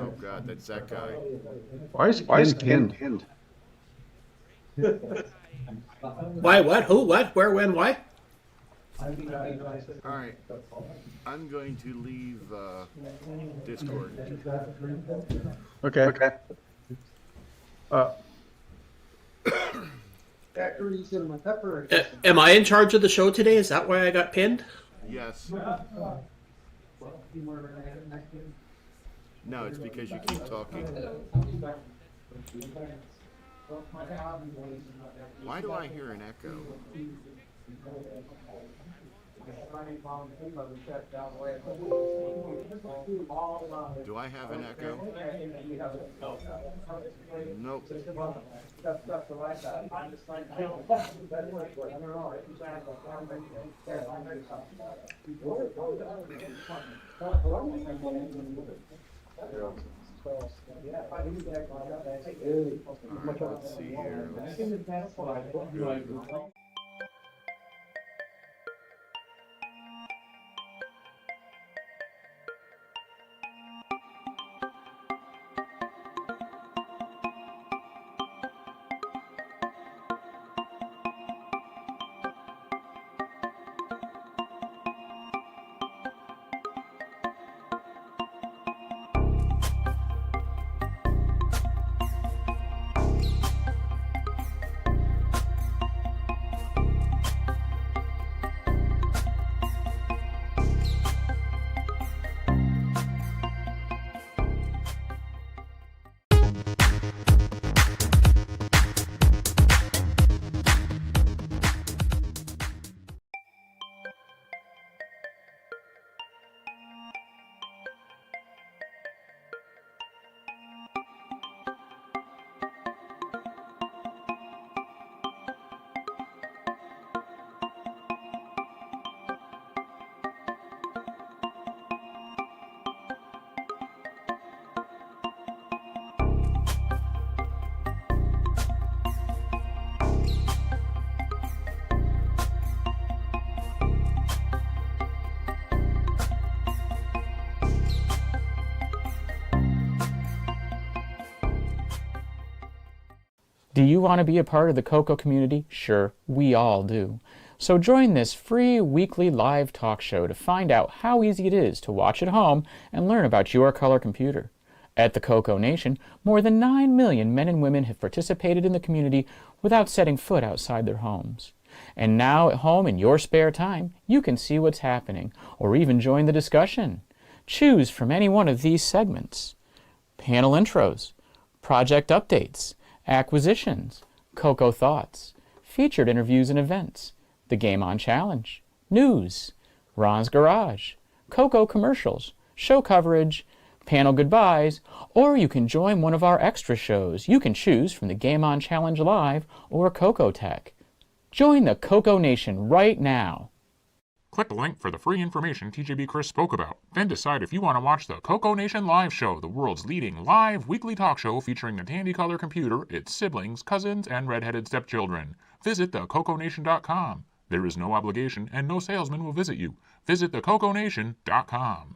Oh God, that's that guy. Why is Ken pinned? Why? What? Who? What? Where? When? Why? All right, I'm going to leave Discord. Okay. Am I in charge of the show today? Is that why I got pinned? Yes. No, it's because you keep talking. Why do I hear an echo? Do I have an echo? Nope. Alright, let's see here. Do you want to be a part of the CoCo community? Sure, we all do. So join this free weekly live talk show to find out how easy it is to watch at home and learn about your color computer. At the CoCoNation, more than 9 million men and women have participated in the community without setting foot outside their homes. And now at home in your spare time, you can see what's happening or even join the discussion. Choose from any one of these segments: panel intros, project updates, acquisitions, CoCo Thoughts, featured interviews and events, the Game On Challenge, news, Ron's Garage, CoCo commercials, show coverage, panel goodbyes, or you can join one of our extra shows. You can choose from the Game On Challenge Live or CoCo Tech. Join the CoCoNation right now. Click the link for the free information TJB Chris spoke about. Then decide if you want to watch the CoCoNation Live Show, the world's leading live weekly talk show featuring the Tandy Color computer, its siblings, cousins, and redheaded stepchildren. Visit thecoconation.com. There is no obligation and no salesman will visit you. Visit thecoconation.com.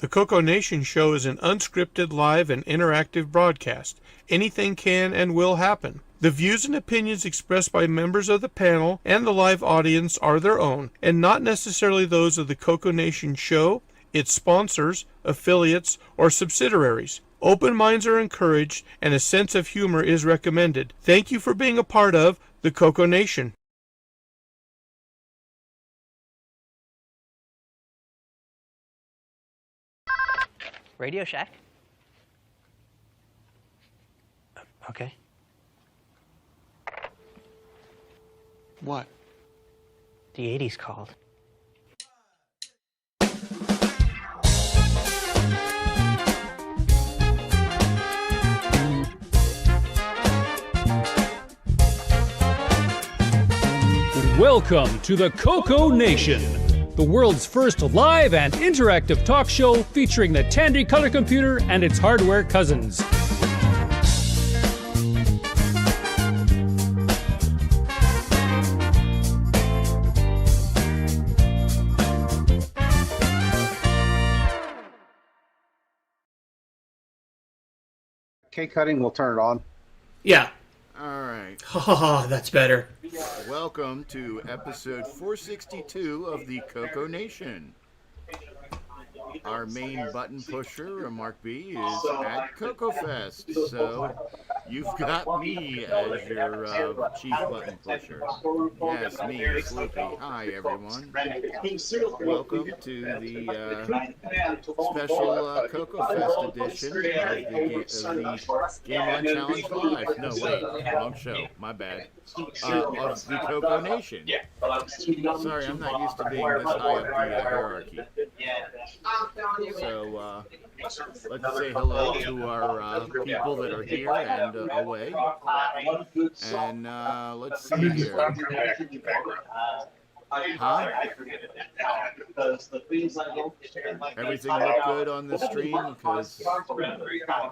The CoCoNation show is an unscripted, live, and interactive broadcast. Anything can and will happen. The views and opinions expressed by members of the panel and the live audience are their own, and not necessarily those of the CoCoNation show, its sponsors, affiliates, or subsidiaries. Open minds are encouraged, and a sense of humor is recommended. Thank you for being a part of the CoCoNation. Radio Shack? Okay. What? The 80s called. Welcome to the CoCoNation, the world's first live and interactive talk show featuring the Tandy color computer and its hardware cousins. Cake cutting, we'll turn it on. Yeah. All right. Ha, that's better. Welcome to episode 462 of the CoCoNation. Our main button pusher, MarcB, is at CoCoFEST, so you've got me as your chief button pusher. Yes, me, Sloopy. Hi, everyone. Welcome to the special CoCoFEST edition of the Game On Challenge Live. No, wait, wrong show. My bad. Of the CoCoNation. Sorry, I'm not used to being this high up the hierarchy. So, let's say hello to our people that are here and away. And let's see here. Huh? Everything look good on the stream? Because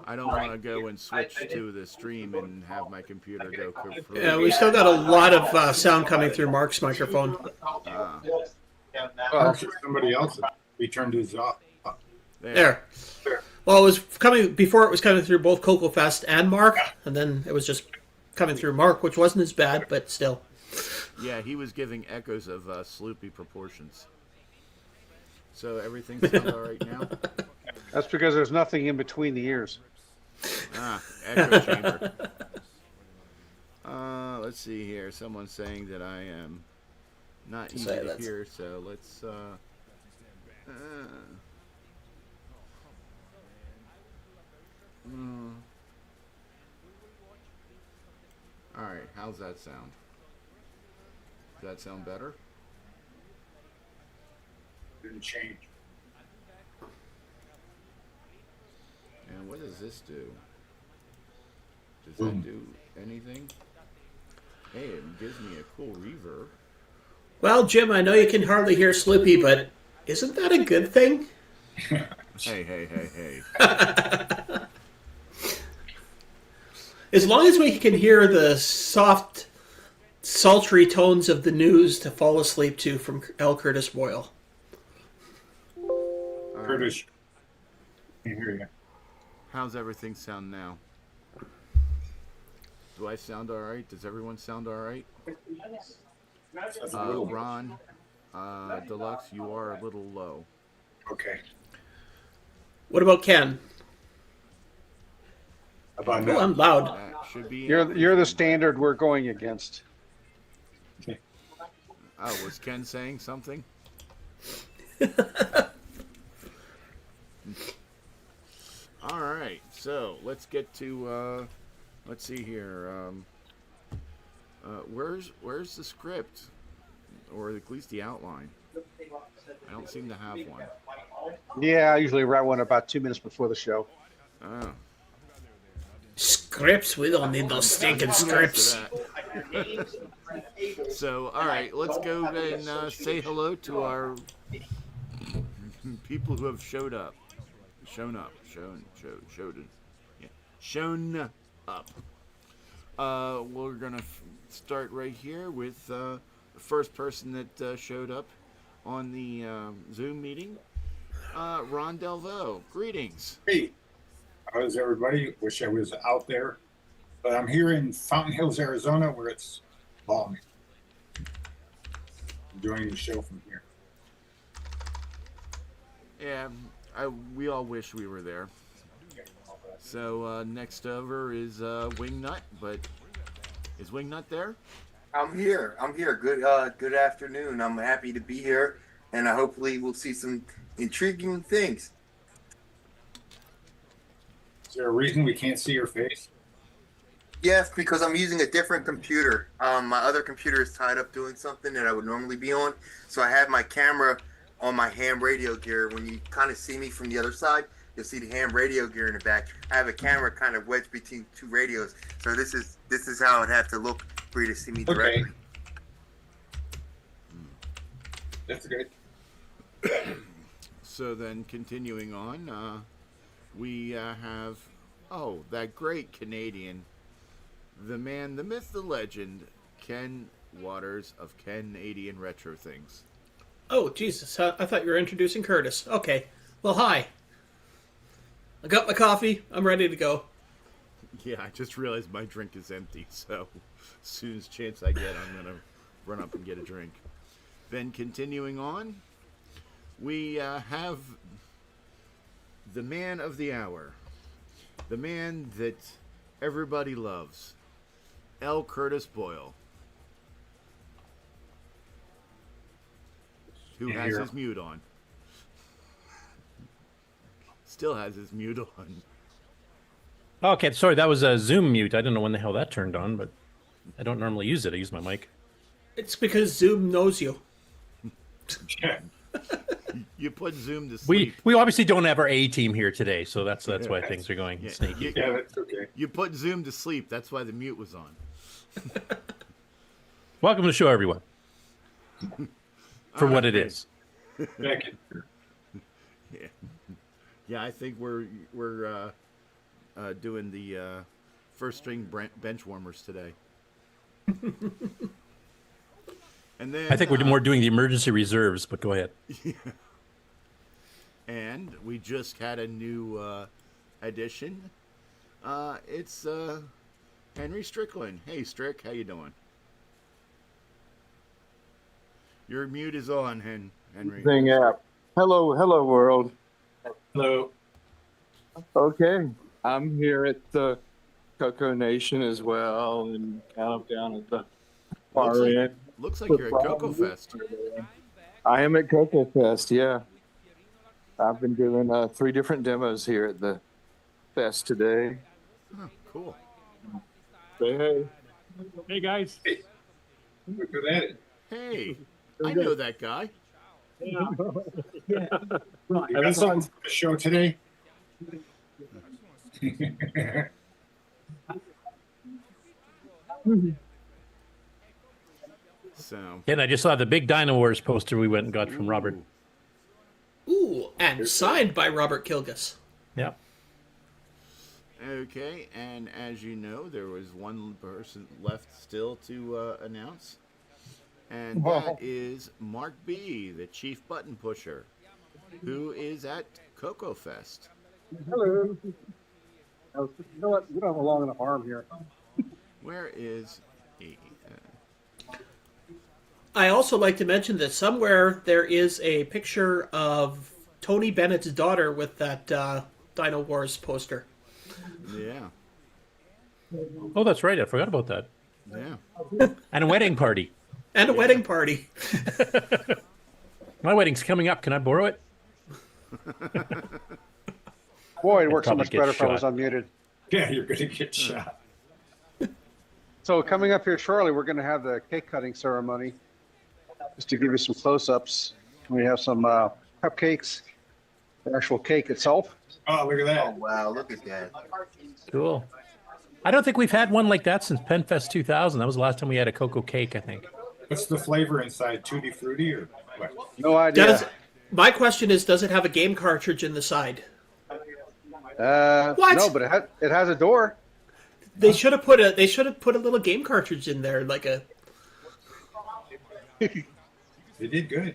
I don't want to go and switch to the stream and have my computer go kaput. Yeah, we still got a lot of sound coming through Mark's microphone. Well, somebody else, he turned his off. There. Well, it was coming before. It was coming through both CoCoFEST and Mark, and then it was just coming through Mark, which wasn't as bad, but still. Yeah, he was giving echoes of Sloopy proportions. So everything sounds all right now? That's because there's nothing in between the ears. Ah, echo chamber. Let's see here. Someone's saying that I am not easy to hear, so let's... Alright, how's that sound? Does that sound better? Didn't change. And what does this do? Does that do anything? Hey, it gives me a cool reverb. Well, Jim, I know you can hardly hear Sloopy, but isn't that a good thing? Hey. As long as we can hear the soft, sultry tones of the news to fall asleep to from L. Curtis Boyle. Curtis, I hear you. How's everything sound now? Do I sound all right? Does everyone sound all right? Ron, Deluxe, you are a little low. Okay. What about Ken? About Oh, I'm loud. Should be. You're the standard we're going against. Okay. Oh, was Ken saying something? All right, so let's get to. Let's see here. Where's the script, or at least the outline? I don't seem to have one. Yeah, I usually write one about 2 minutes before the show. Oh. Scripts? We don't need those stinking scripts. So, all right, let's go and say hello to our people who have shown up. Shown up. We're gonna start right here with the first person that showed up on the Zoom meeting. Ron Delvaux. Greetings. Hey, how's everybody? Wish I was out there, but I'm here in Fountain Hills, Arizona, where it's balmy. Enjoying the show from here. Yeah, we all wish we were there. So next over is Wingnut, but is Wingnut there? I'm here. Good afternoon. I'm happy to be here, and hopefully we'll see some intriguing things. Is there a reason we can't see your face? Yes, because I'm using a different computer. My other computer is tied up doing something that I would normally be on, so I have my camera on my ham radio gear. When you kind of see me from the other side, you'll see the ham radio gear in the back. I have a camera kind of wedged between two radios, so this is how it'd have to look for you to see me directly. Okay. That's good. So then, continuing on, we have that great Canadian, the man, the myth, the legend, Ken Waters of Canadian Retro Things. Oh, Jesus. I thought you were introducing Curtis. Okay. Well, hi. I got my coffee. I'm ready to go. Yeah, I just realized my drink is empty, so as soon as chance I get, I'm going to run up and get a drink. Then continuing on, we have the man of the hour, the man that everybody loves, L. Curtis Boyle, who has his mute on. Still has his mute on. Okay, sorry, that was a Zoom mute. I don't know when the hell that turned on, but I don't normally use it. I use my mic. It's because Zoom knows you. You put Zoom to sleep. We obviously don't have our A team here today, so that's why things are going sneaky. Yeah, that's okay. You put Zoom to sleep. That's why the mute was on. Welcome to the show, everyone. For what it is. Back in here. Yeah, I think we're doing the first string bench warmers today. And then I think we're more doing the emergency reserves, but go ahead. Yeah. And we just had a new addition. It's Henry Strickland. Hey, Strick, how you doing? Your mute is on, Henry. Thing app. Hello, world. Hello. Okay, I'm here at the CoCoNation as well, and kind of down at the far end. Looks like you're at CoCoFEST. I am at CoCoFEST, yeah. I've been doing 3 different demos here at the fest today. Oh, cool. Say hey. Hey, guys. Hey, look at that. Hey, I know that guy. You got something for the show today? So. And I just saw the big Dino Wars poster we went and got from Robert. Ooh, and signed by Robert Kilgus. Yeah. Okay, and as you know, there was one person left still to announce, and that is MarcB, the chief button pusher, who is at CoCoFEST. Hello. You know what? We don't have a long enough arm here. Where is he? I also like to mention that somewhere there is a picture of Tony Bennett's daughter with that Dino Wars poster. Yeah. Oh, that's right. I forgot about that. Yeah. And a wedding party. And a wedding party. My wedding's coming up. Can I borrow it? Boy, it works so probably much get better if I was shot. unmuted. Yeah, you're going to get shot. So coming up here shortly, we're going to have the cake cutting ceremony. Just to give you some close-ups, we have some cupcakes, the actual cake itself. Oh, look at that. Oh, wow, look at that. Cool. I don't think we've had one like that since PenFest 2000. That was the last time we had a cocoa cake, I think. What's the flavor inside? Tutti Frutti or what? No idea. My question is, does it have a game cartridge in the side? What? No, but it has a door. They should have put a little game cartridge in there, like a. They did good.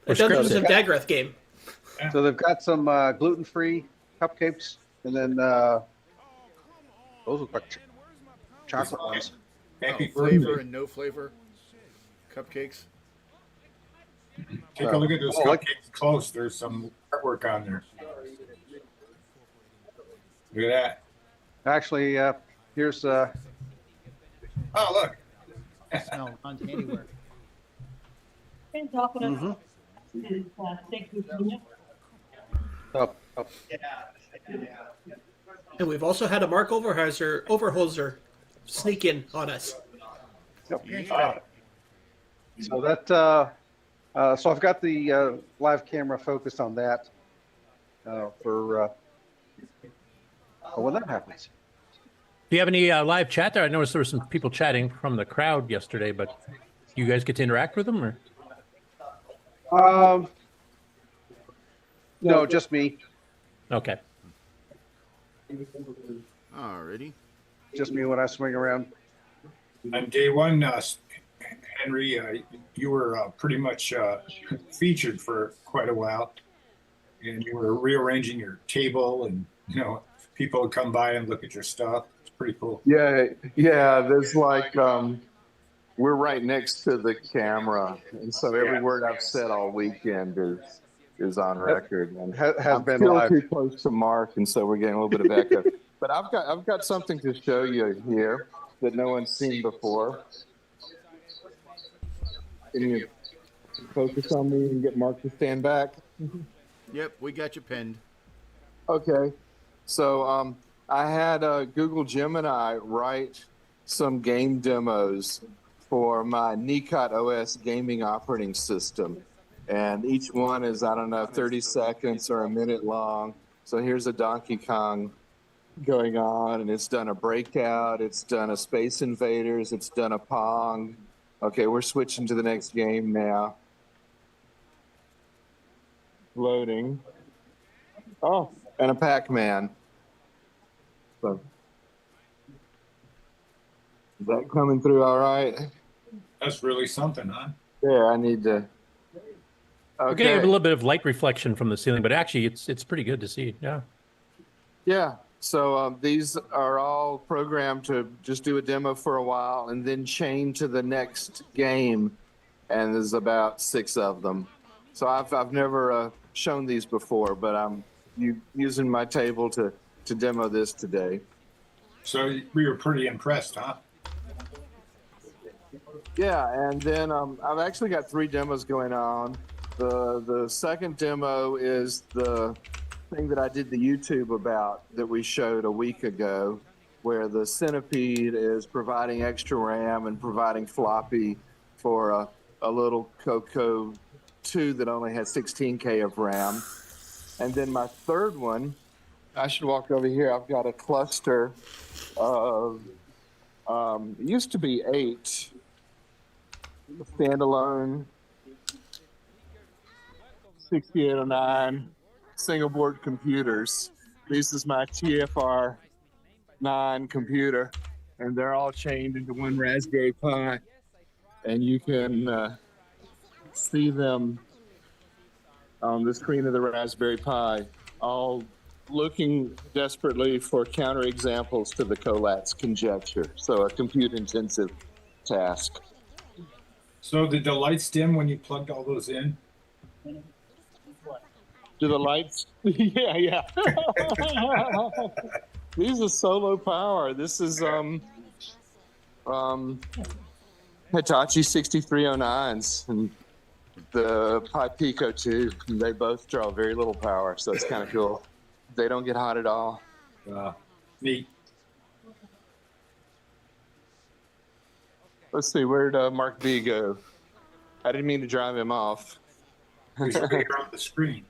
A Dungeons of Dagrath game. So they've got some gluten-free cupcakes, and then those look like chocolate ones. Happy flavor birthday. and no flavor cupcakes. Take a look at those cupcakes close. There's some artwork on there. Look at that. Actually, here's Oh, look. Smell on anywhere. mm-hmm. Up. And we've also had a Mark Overholzer sneak in on us. Yep. So that so I've got the live camera focused on that for when that happens. Do you have any live chat there? I noticed there were some people chatting from the crowd yesterday, but you guys get to interact with them, or? No, just me. Okay. Alrighty. Just me when I swing around. On day one, Henry, you were pretty much featured for quite a while, and you were rearranging your table, and people would come by and look at your stuff. It's pretty cool. Yeah. There's like we're right next to the camera, and so every word I've said all weekend is on record. And has been still live. too close to Mark, and so we're getting a little bit of echo. But I've got something to show you here that no one's seen before. Can you focus on me and get Mark to stand back? Yep, we got you pinned. Okay. So I had Google Gemini write some game demos for my NIB OS gaming operating system. And each one is, 30 seconds or a minute long. So here's a Donkey Kong going on, and it's done a Breakout, it's done a Space Invaders, it's done a Pong. Okay, we're switching to the next game now. Loading. Oh, and a Pac-Man. So, is that coming through all right? That's really something, huh? Yeah, I need to. We're getting a little bit of light reflection from the ceiling, but actually it's pretty good to see. Yeah. Yeah. So these are all programmed to just do a demo for a while and then chain to the next game. And there's about 6 of them. So I've never shown these before, but I'm using my table to demo this today. So we were pretty impressed, huh? Yeah, and then I've actually got 3 demos going on. The second demo is the thing that I did the YouTube about that we showed a week ago, where the Centipede is providing extra RAM and providing floppy for a little CoCo2 that only has 16K of RAM. And then my third one, I should walk over here. I've got a cluster of, it used to be 8 standalone 6809 single board computers. This is my TFR 9 computer, and they're all chained into one Raspberry Pi, and you can see them on the screen of the Raspberry Pi, all looking desperately for counterexamples to the Collatz conjecture. So a compute-intensive task. So did the lights dim when you plugged all those in? Do the lights? Yeah. These are solo power. This is Hitachi 6309s and the Pi Pico 2. They both draw very little power, so it's kind of cool. They don't get hot at all. Neat. Let's see, where'd MarcB go? I didn't mean to drive him off. He's right here on the screen.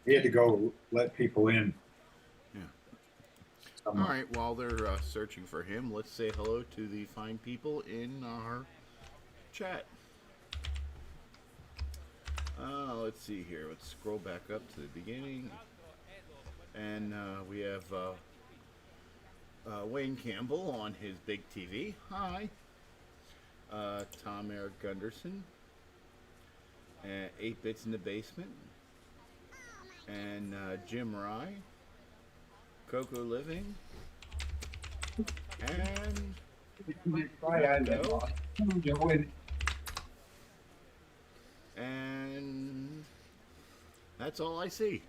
He had to go let people in. Yeah. All right, while they're searching for him, let's say hello to the fine people in our chat. Let's see here. Let's scroll back up to the beginning. And we have Wayne Campbell on his big TV. Hi. Tom Eric Gunderson, 8 Bits in the Basement, and Jim Rye, Coco Living, and and that's all I see.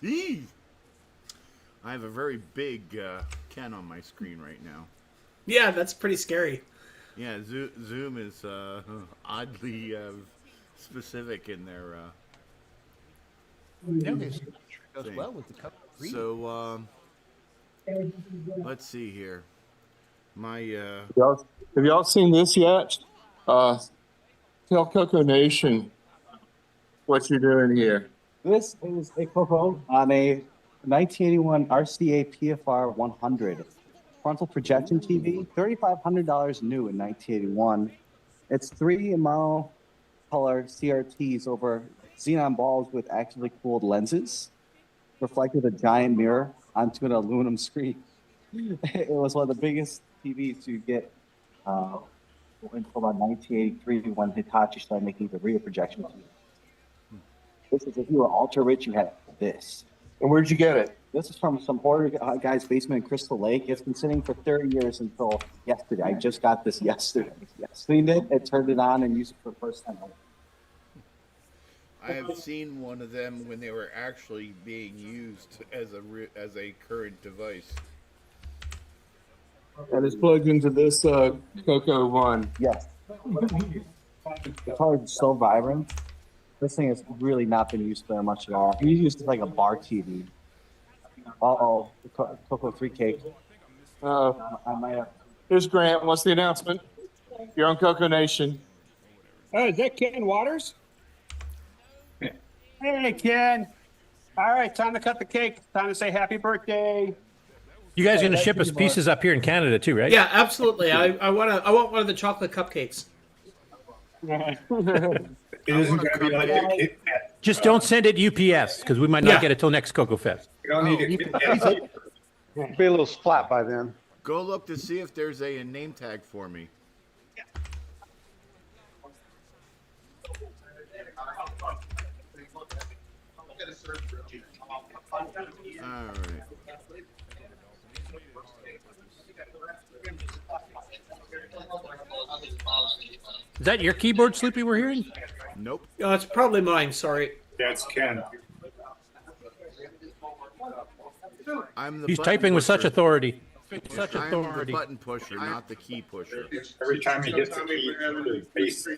Eee! I have a very big Ken on my screen right now. Yeah, that's pretty scary. Yeah, Zoom is oddly specific in their Goes thing. well with the CoCo3. So let's see here. My Have y'all seen this yet? Tell CoCoNation what you're doing here. This is a CoCo on a 1981 RCA PFR 100 frontal projection TV, $3,500 new in 1981. It's 3 color CRTs over xenon balls with actively cooled lenses, reflected a giant mirror onto an aluminum screen. It was one of the biggest TVs to get until about 1983 when Hitachi started making the rear projection TV. This is if you were ultra rich, you had this. And where'd you get it? This is from some hoarder guy's basement in Crystal Lake. It's been sitting for 30 years until yesterday. I just got this yesterday. Cleaned it, turned it on, and used it for the first time. I have seen one of them when they were actually being used as a current device. And it's plugged into this CoCo one. Yes. The color is so vibrant. This thing has really not been used very much at all. We used it like a bar TV. Uh-oh, the CoCo3 cake. I might have. Here's Grant. What's the announcement? You're on CoCoNation. Oh, is that Ken Waters? Hey, Ken. All right, time to cut the cake. Time to say happy birthday. You guys are going to ship us pieces up here in Canada too, right? Yeah, absolutely. I want one of the chocolate cupcakes. It isn't going to be like a Kit Kat. Just don't send it UPS because we might not get it till next CoCoFest. You don't need a Kit Kat. It'll be a little splat by then. Go look to see if there's a name tag for me. All right. Is that your keyboard, Sloopy, we're hearing? Nope. Oh, it's probably mine. Sorry. That's Ken. He's typing with such authority. Such I'm authority. the button pusher, not the key pusher. Every time he hits the key, the face.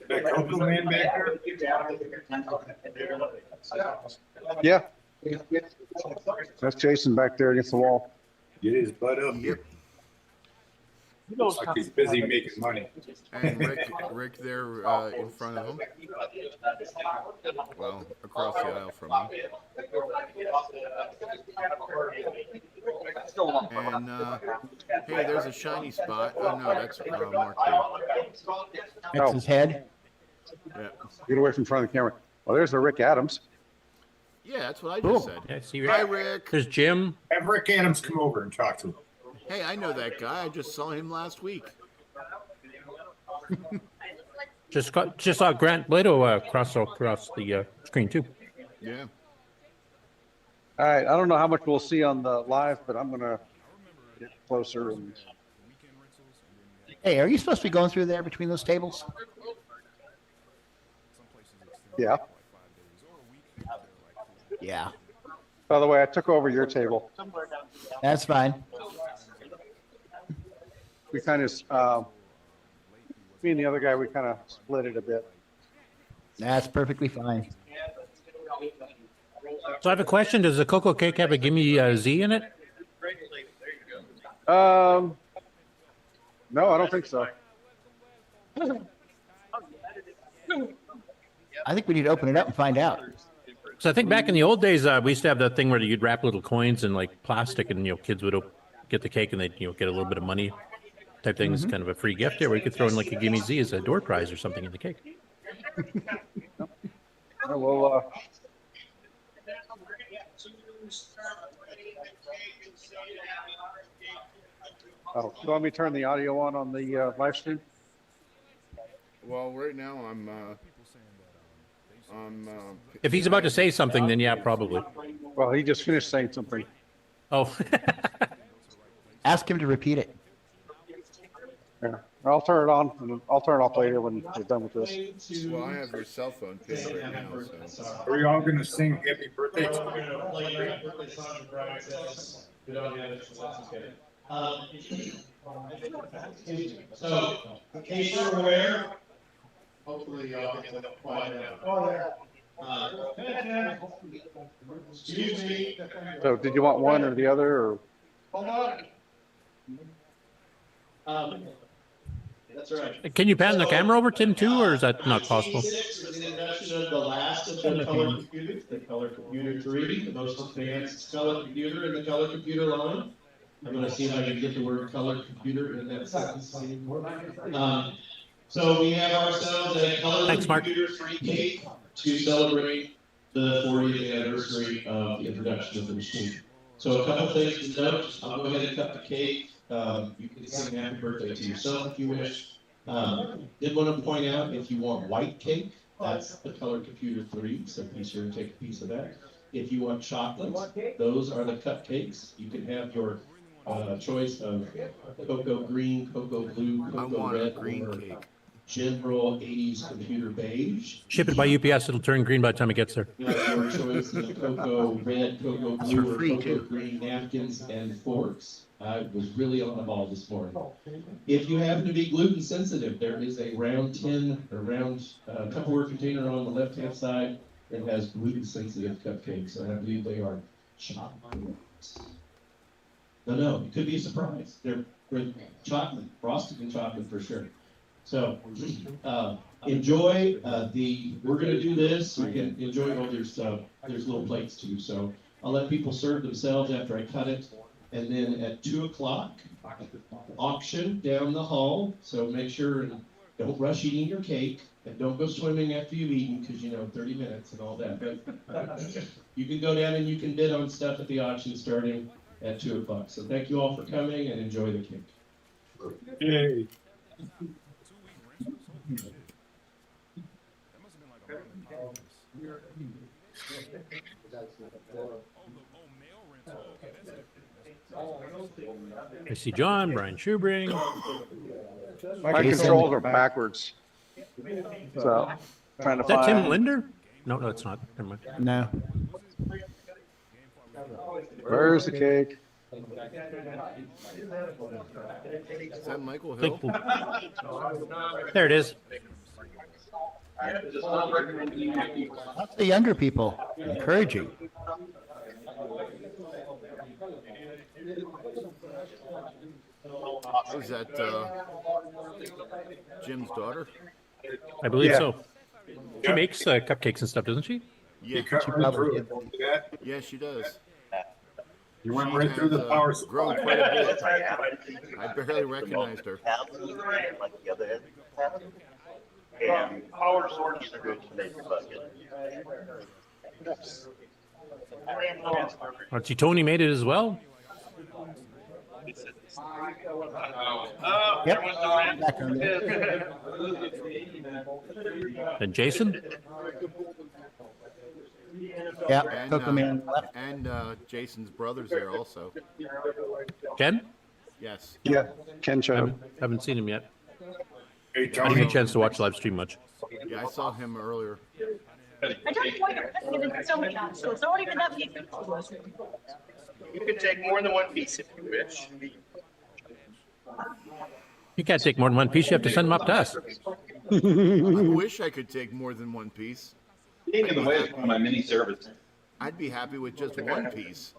That Coco man back there? Yeah. That's Jason back there against the wall. Get his butt up. Yep. Looks like he's busy making money. And Rick there in front of him. Well, across the aisle from him. And hey, there's a shiny spot. Oh no, that's MarcB. That's his head. Yeah. Get away from front of the camera. Well, there's the Rick Adams. Yeah, that's what I Cool. just said. Yeah, see, Hi, Rick. There's Jim. Have Rick Adams come over and talk to him. Hey, I know that guy. I just saw him last week. Just saw Grant Blato across the screen too. Yeah. All right. I don't know how much we'll see on the live, but I'm going to get closer. And... Hey, are you supposed to be going through there between those tables? Yeah. Yeah. By the way, I took over your table. That's fine. We kind of, me and the other guy, we kind of split it a bit. That's perfectly fine. So I have a question. Does the Coco cake have a GIMEZ in it? No, I don't think so. I think we need to open it up and find out. So I think back in the old days, we used to have that thing where you'd wrap little coins in like plastic, and kids would get the cake and they'd get a little bit of money, type thing. It's kind of a free gift there, where you could throw in like a GIMEZ as a door prize or something in the cake. Well, Oh, you want me to turn the audio on the live stream? Well, right now I'm If he's about to say something, then yeah, probably. Well, he just finished saying something. Oh. Ask him to repeat it. Yeah. I'll turn it on, and I'll turn it off later when we're done with this. well, I have your cell phone pinned right now, so. Are we all going to sing happy birthday? So, in case you're aware, hopefully y'all can find out. Excuse me. So did you want one or the other, or? Hold on. That's right. Can you pan the camera over, Tim, too, or is that not possible? The introduction of the last of the color computers, the Color Computer 3, the most advanced color computer in the color computer line. I'm going to see if I can get the word color computer in that sentence. So we have ourselves a color computer 3 cake to celebrate the 40th anniversary of the introduction of the machine. So a couple things to note. I'll go ahead and cut the cake. You can sing happy birthday to yourself if you wish. Did want to point out, if you want white cake, that's the Color Computer 3, so be sure to take a piece of that. If you want chocolate, those are the cupcakes. You can have your choice of cocoa green, cocoa blue, cocoa red, or general 80s computer beige. Ship it by UPS, it'll turn green by the time it gets there. You have your choice of cocoa red, cocoa blue, or cocoa green napkins and forks. I was really on the ball this morning. If you happen to be gluten sensitive, there is a round tin or round Tupperware container on the left-hand side that has gluten sensitive cupcakes, and I believe they are chocolate. No, it could be a surprise. They're chocolate, frosted in chocolate for sure. So enjoy we're going to do this. You can enjoy, there's little plates too. So I'll let people serve themselves after I cut it. And then at 2 o'clock, auction down the hall. So make sure and don't rush eating your cake, and don't go swimming after you've eaten, because 30 minutes and all that. But you can go down and you can bid on stuff at the auction starting at 2 o'clock. So thank you all for coming, and enjoy the cake. Yay. I see John, Brian Schubring. My controls are backwards. So, trying to Is that find. Tim Linder? No, it's not. Never mind. No. Where's the cake? Is that Michael Think Hill? There it is. That's the younger people. Encouraging. Was that Jim's daughter? I believe Yeah. so. She makes cupcakes and stuff, doesn't she? Yeah, You cut right through it. yeah, she does. You went She right through the has, power grown supply. quite a bit. I barely recognized her. And power source are good to make your bucket. I see Tony made it as well. Yep. And Jason? Yeah, And, Coco Man left. and Jason's brother's there also. Ken? Yes. Yeah, Ken showed. Haven't seen him yet. Hey, I didn't Tony. get a chance to watch the live stream much. Yeah, I saw him earlier. I don't want to so many so it's not even that many people. You can take more than one piece if you wish. You can't take more than one piece. You have to send them up to us. I wish I could take more than one piece. Being in the way is one of my mini services. I'd be happy with just one piece.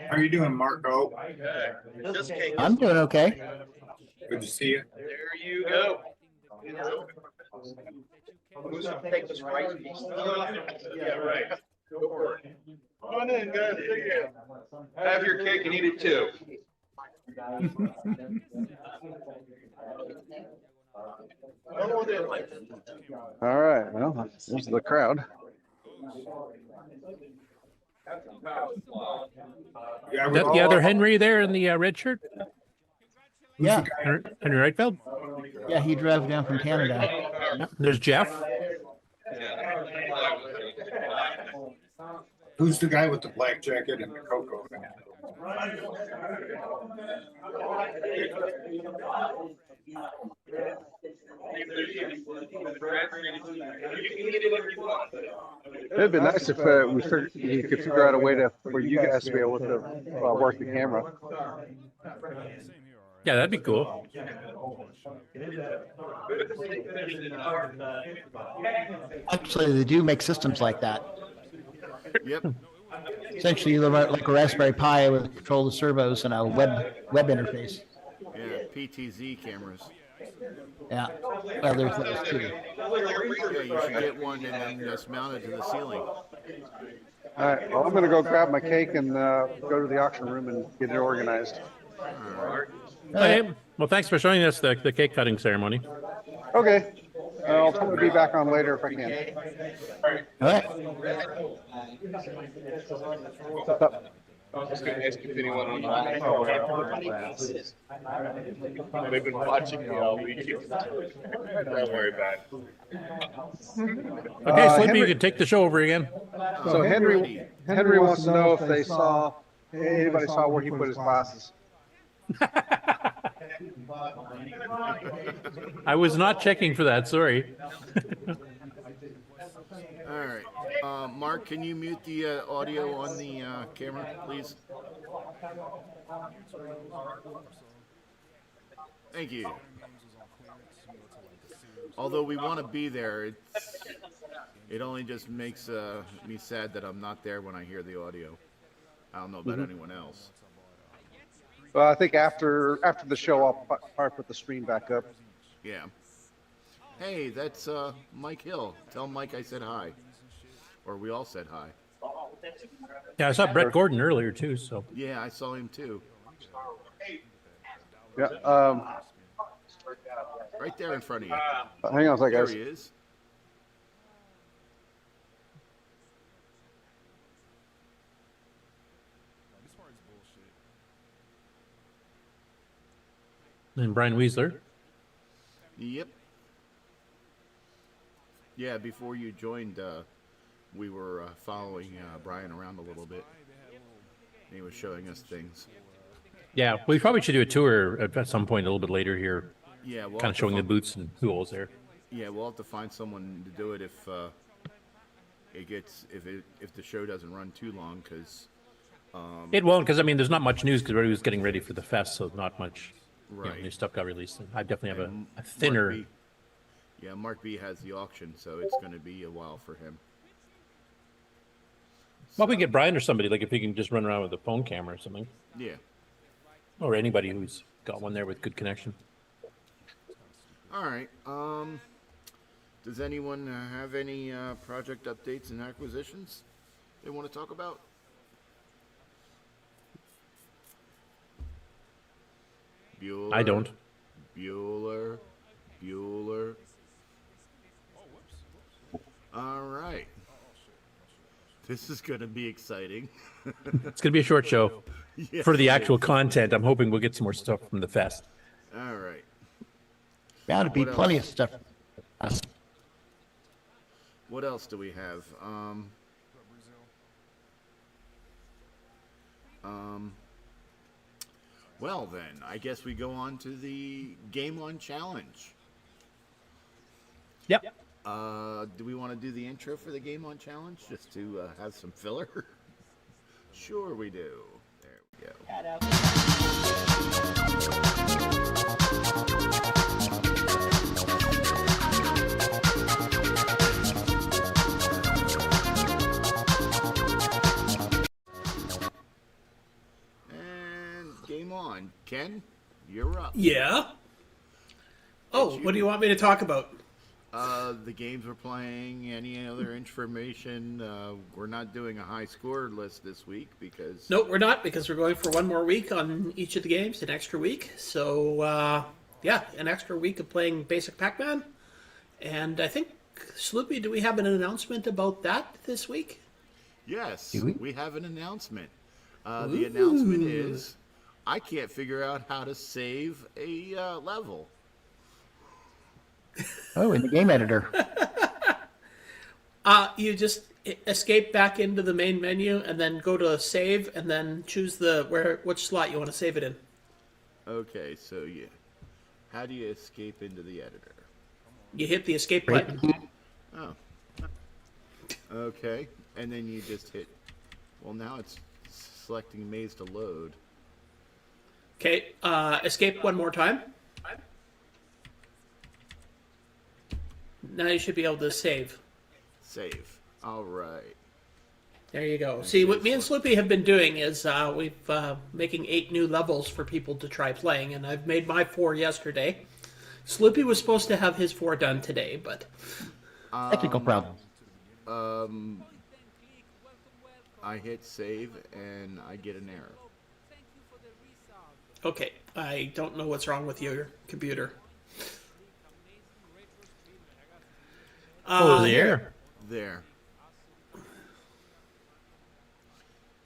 How you doing, Marco? Just cake. I'm doing okay. Good to see you. There you go. Who's gonna take this right piece? Yeah, right. Go for it. Come on in, guys. Have your cake and eat it too. All right. Well, this is the crowd. Is that the other Henry there in the red shirt? Yeah. Henry Reitfeld? Yeah, he drove down from Canada. Yeah. There's Jeff. Who's the guy with the black jacket and the CoCo? It'd be nice if we could figure out a way to for you guys to be able to work the camera. Yeah, that'd be cool. Actually, they do make systems like that. Yep. Essentially, you like a Raspberry Pi with control the servos and a web interface. Yeah, PTZ cameras. Yeah. Well, there's those too. Yeah, you should get one and then just mount it to the ceiling. All right. Well, I'm going to go grab my cake and go to the auction room and get it organized. Okay. Well, thanks for showing us the cake cutting ceremony. Okay. I'll probably be back on later if I can. All right. What's up? I was going to ask if anyone online. They've been watching me all week. Don't worry about it. Okay, Sloopy, Henry, you can take the show over again. So Henry wants to know if anybody saw where he put his glasses. I was not checking for that, sorry. All right. Mark, can you mute the audio on the camera, please? Thank you. Although we want to be there, it only just makes me sad that I'm not there when I hear the audio. I don't know about anyone else. Well, I think after the show, I'll probably put the screen back up. Yeah. Hey, that's Mike Hill. Tell Mike I said hi. Or we all said hi. Yeah, I saw Brett Gordon earlier too, so. Yeah, I saw him too. Yeah. Right there in front of you. Hang on a second, There guys. he is. And Brian Weasler. Yep. Yeah, before you joined, we were following Brian around a little bit. He was showing us things. Yeah, we probably should do a tour at some point a little bit later here. Yeah, we'll kind of showing the boots and who all's there. Yeah, we'll have to find someone to do it if the show doesn't run too long, because it won't, because I mean, there's not much news because everybody was getting ready for the fest, so not much new stuff got released. And I definitely have a thinner. MarcB has the auction, so it's going to be a while for him. Well, we can get Brian or somebody, like if he can just run around with a phone camera or something. Yeah. Or anybody who's got one there with good connection. All right. Does anyone have any project updates and acquisitions they want to talk about? Bueller. I don't. Bueller. All right. This is going to be exciting. It's going to be a short show. Yes, for the it actual is. content, I'm hoping we'll get some more stuff from the fest. All right. Bound to be What plenty else? of stuff. What else do we have? Well then, I guess we go on to the Game On Challenge. Yep. Do we want to do the intro for the Game On Challenge just to have some filler? Sure we do. There we go. And game on. Ken, you're up. Yeah. Oh, what do you want me to talk about? The games we're playing, any other information. We're not doing a high score list this week because... No, we're not, because we're going for one more week on each of the games, an extra week. So, yeah, an extra week of playing Basic Pac-Man. And I think, Sloopy, do we have an announcement about that this week? Yes, we have an announcement. The announcement is, I can't figure out how to save a level. Oh, in the game editor. You just escape back into the main menu and then go to save and then choose which slot you want to save it in. Okay, so yeah. How do you escape into the editor? You hit the escape button. Oh. Okay, and then you just hit... Well, now it's selecting maze to load. Okay, escape one more time. Now you should be able to save. Save. All right. There you go. See, what me and Sloopy have been doing is we've making 8 new levels for people to try playing, and I've made my 4 yesterday. Sloopy was supposed to have his 4 done today, but... Technical problem. I hit save, and I get an error. Okay, I don't know what's wrong with your computer. Oh, the error. There.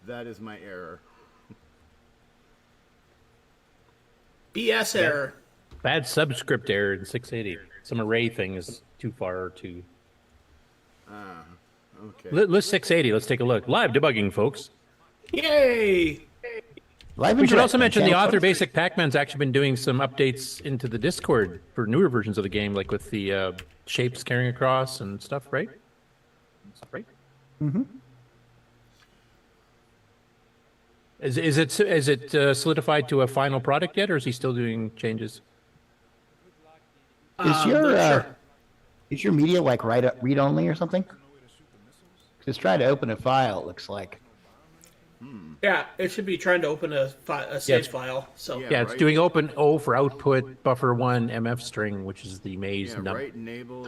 That is my error. BS error. Bad subscript error in 680. Some array thing is too far to... Okay. List 680. Let's take a look. Live debugging, folks. Yay! We should also mention the author Basic Pac-Man's actually been doing some updates into the Discord for newer versions of the game, like with the shapes carrying across and stuff, right? Mm-hmm. Is it solidified to a final product yet, or is he still doing changes? Is your media like read only or something? Because trying to open a file, it looks like. Yeah, it should be trying to open a save file. So yeah, it's doing open O for output, buffer 1, MF string, which is the maze. Yeah, write enable.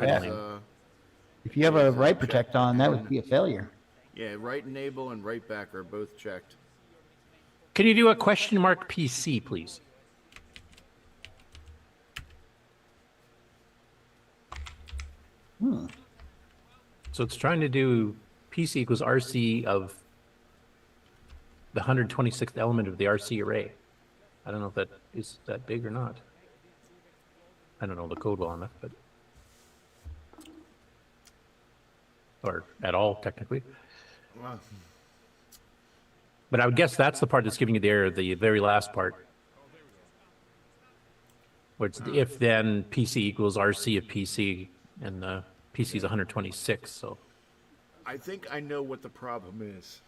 If you have a write protect on, that would be a failure. Yeah, write enable and write back are both checked. Can you do a question mark PC, please? So it's trying to do PC equals RC of the 126th element of the RC array. I don't know if that is that big or not. I don't know the code well enough, but... Or at all, technically. Wow. But I would guess that's the part that's giving you the error, the very last part. Where it's the if then PC equals RC of PC, and PC is 126, so... I think I know what the problem is.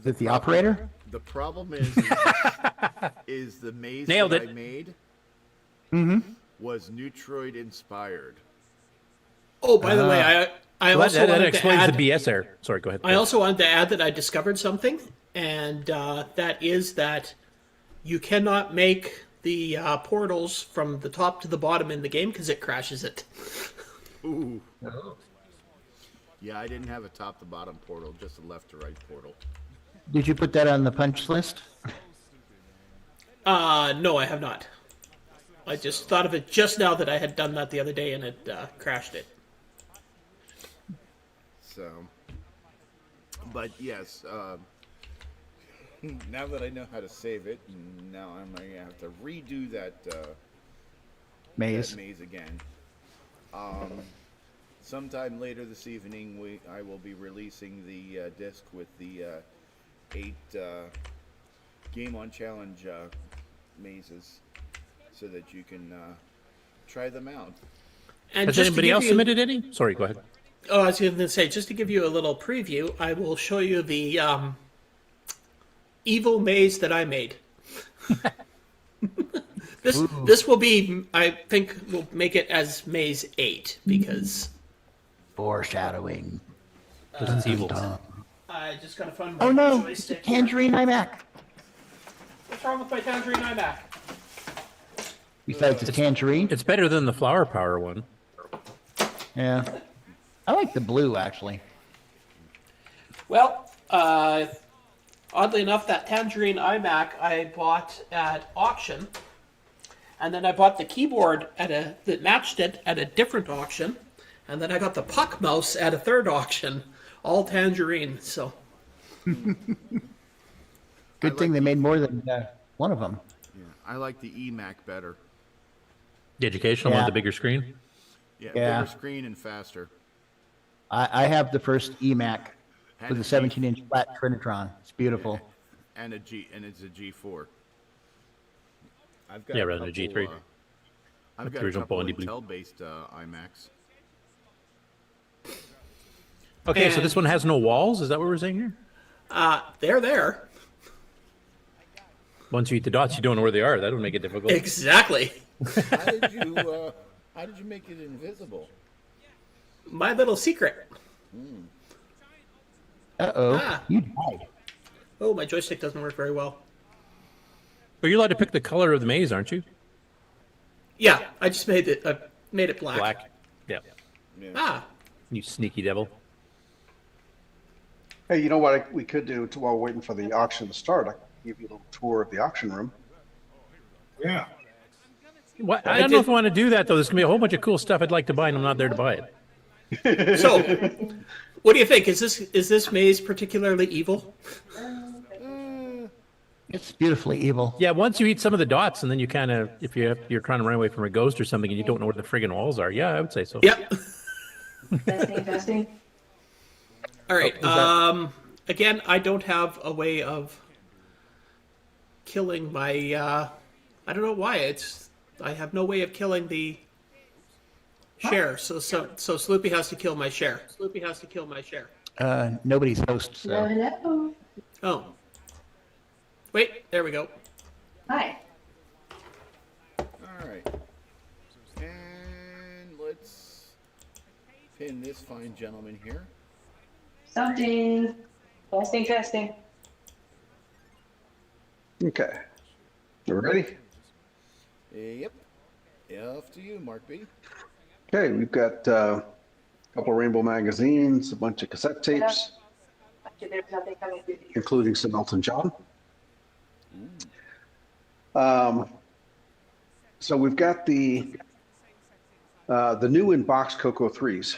Is it the operator? The problem is the maze Nailed that it. I made was Neutroid inspired. Oh, by the way, I also that wanted explains to add, the BS error. Sorry, go ahead. I also wanted to add that I discovered something, and that is that you cannot make the portals from the top to the bottom in the game because it crashes it. Ooh. Yeah, I didn't have a top to bottom portal, just a left to right portal. Did you put that on the punch list? No, I have not. I just thought of it just now that I had done that the other day and it crashed it. So, but yes, now that I know how to save it, now I'm going to have to redo that Maze. that maze again. Sometime later this evening, I will be releasing the disc with the 8 Game On Challenge mazes, so that you can try them out. And Has just anybody else submitted any? Sorry, go ahead. Oh, I was going to say, just to give you a little preview, I will show you the evil maze that I made. This will be, I think, we'll make it as maze 8 because Foreshadowing. It's evil. I just got to find my Oh no, joystick. Tangerine iMac. What's wrong with my Tangerine iMac? Besides the tangerine. It's better than the flower power one. Yeah. I like the blue, actually. Well, oddly enough, that tangerine iMac I bought at auction, and then I bought the keyboard that matched it at a different auction, and then I got the puck mouse at a third auction, all tangerine. So, good thing they made more than one of them. Yeah, I like the eMac better. The educational one with the bigger screen? Yeah, Yeah. bigger screen and faster. I have the first eMac with a 17-inch flat Trinitron. It's beautiful. And it's a G4. I've got Yeah, rather than a G3. I've got a original couple Polanyi blue. Intel-based iMacs. Okay, so this one has no walls? Is that what we're saying here? They're there. Once you eat the dots, you don't know where they are. That would make it difficult. Exactly. How did you make it invisible? My little secret. Uh-oh. You died. Oh, my joystick doesn't work very well. But you're allowed to pick the color of the maze, aren't you? Yeah, I just made it black. Black. Yeah. Ah. You sneaky devil. Hey, you know what we could do while we're waiting for the auction to start? I could give you a little tour of the auction room. Yeah. What? I don't know if I want to do that, though. There's going to be a whole bunch of cool stuff I'd like to buy, and I'm not there to buy it. So, what do you think? Is this maze particularly evil? It's beautifully evil. Yeah, once you eat some of the dots, and then you kind of, if you're trying to run away from a ghost or something, and you don't know where the friggin' walls are, yeah, I would say so. Yep. Testing. All right. Again, I don't have a way of killing my. I don't know why I have no way of killing the share. So Sloopy has to kill my share. Sloopy has to kill my share. Nobody's host, so. Hello. Oh. Wait. There we go. Hi. All right. And let's pin this fine gentleman here. Something. Testing. Okay. You ready? Yep. Off to you, MarcB. Okay, we've got a couple of Rainbow magazines, a bunch of cassette tapes, There's nothing coming through. including some Elton John. So we've got the new in-box CoCo3s.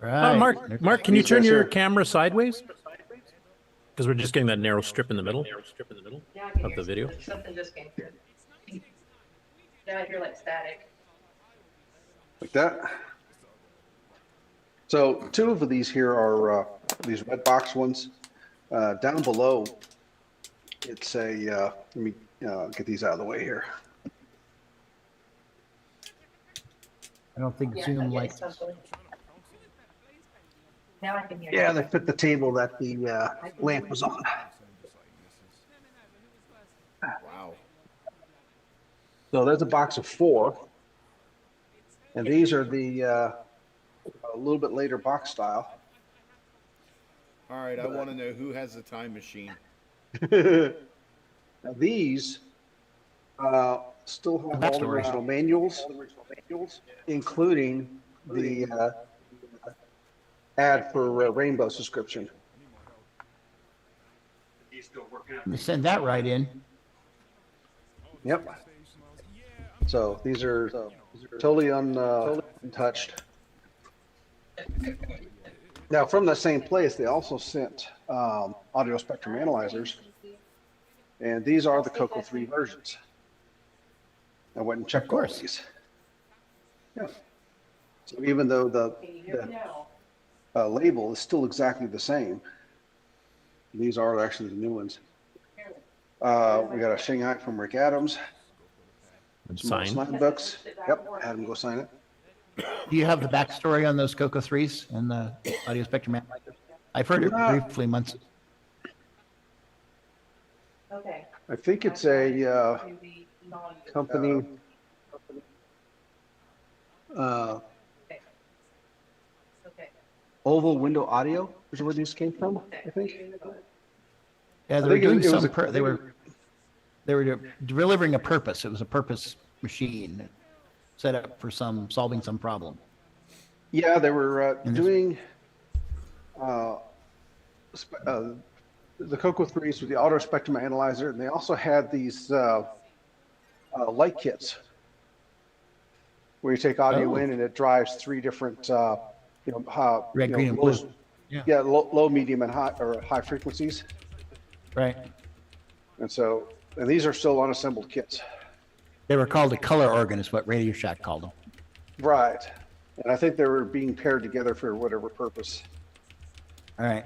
Right. Mark, can you turn your camera sideways? Because we're just getting that narrow strip in the middle of the video. Something just came through. Now I hear like static. Like that. So two of these here are these red box ones. Down below, it's a, let me get these out of the way here. I don't think Zoom likes this. Now I can hear. Yeah, they fit the table that the lamp was on. Wow. So there's a box of 4. And these are the a little bit later box style. All right, I want to know who has the time machine. Now these still have all the original manuals, including the ad for Rainbow subscription. They send that right in. Yep. So these are totally untouched. Now, from the same place, they also sent audio spectrum analyzers, and these are the CoCo3 versions. I went and checked all these. Yeah. So even though the label is still exactly the same, these are actually the new ones. We got a Shanghai from Rick Adams. Signed. Slime books. Yep, had him go sign it. Do you have the backstory on those CoCo3s and the audio spectrum analyzer? I've heard it briefly months. Okay. I think it's a company. Oval Window Audio is where these came from, I think. Yeah, I they were think doing it was some. They were. They were delivering a purpose. It was a purpose machine set up for solving some problem. Yeah, they were doing the CoCo3s with the auto spectrum analyzer, and they also had these light kits where you take audio in and it drives 3 different, red, green, and blue. Yeah, low, medium, and high frequencies. Right. And these are still unassembled kits. They were called a color organ, is what Radio Shack called them. Right. And I think they were being paired together for whatever purpose. All right.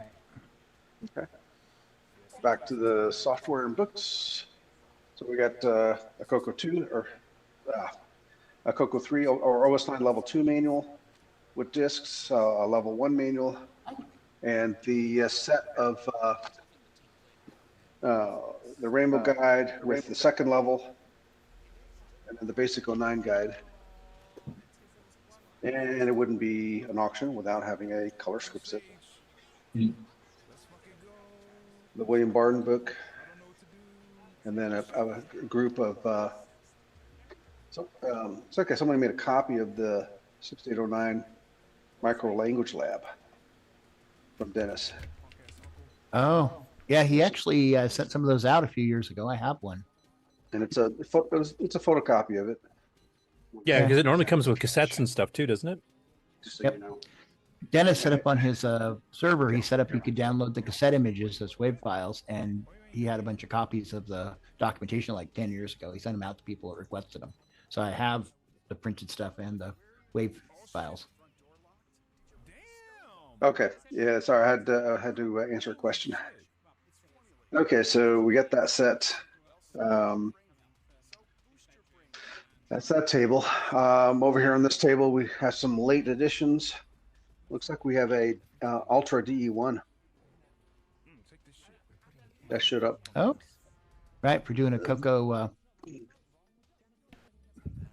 Okay. Back to the software and books. So we got a CoCo2 or a CoCo3 or OS9 level 2 manual with discs, a level 1 manual, and the set of the Rainbow Guide with the second level, and then the basic 09 guide. And it wouldn't be an auction without having a color script set. The William Barden book, and then a group of it's like somebody made a copy of the 6809 micro language lab from Dennis. Oh, yeah, he actually sent some of those out a few years ago. I have one, and it's a photocopy of it. Yeah, because it normally comes with cassettes and stuff too, doesn't it? Just so Yep. you know. Dennis set up on his server. He set up you could download the cassette images as WAV files, and he had a bunch of copies of the documentation like 10 years ago. He sent them out to people that requested them. So I have the printed stuff and the WAV files. Okay. Yeah. Sorry, I had to answer a question. Okay, so we got that set. That's that table. Over here on this table, we have some late additions. Looks like we have a Ultra DE1 that showed up. Oh, right. For doing a CoCo,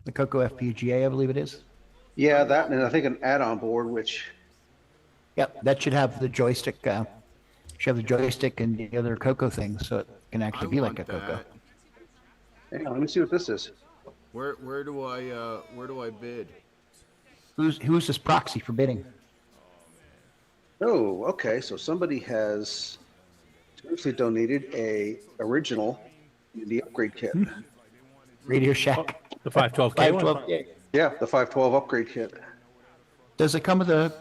the CoCo FPGA, I believe it is. Yeah, that, and I think an add-on board, which. Yep, that should have the joystick. Should have the joystick and the other CoCo things, so it can actually be like a CoCo. Hang on, let me see what this is. Where do I bid? Who's this proxy for bidding? Oh, okay. So somebody has generously donated a original the upgrade kit. Radio Shack. The 512K one? Yeah, the 512 upgrade kit. Does it come with a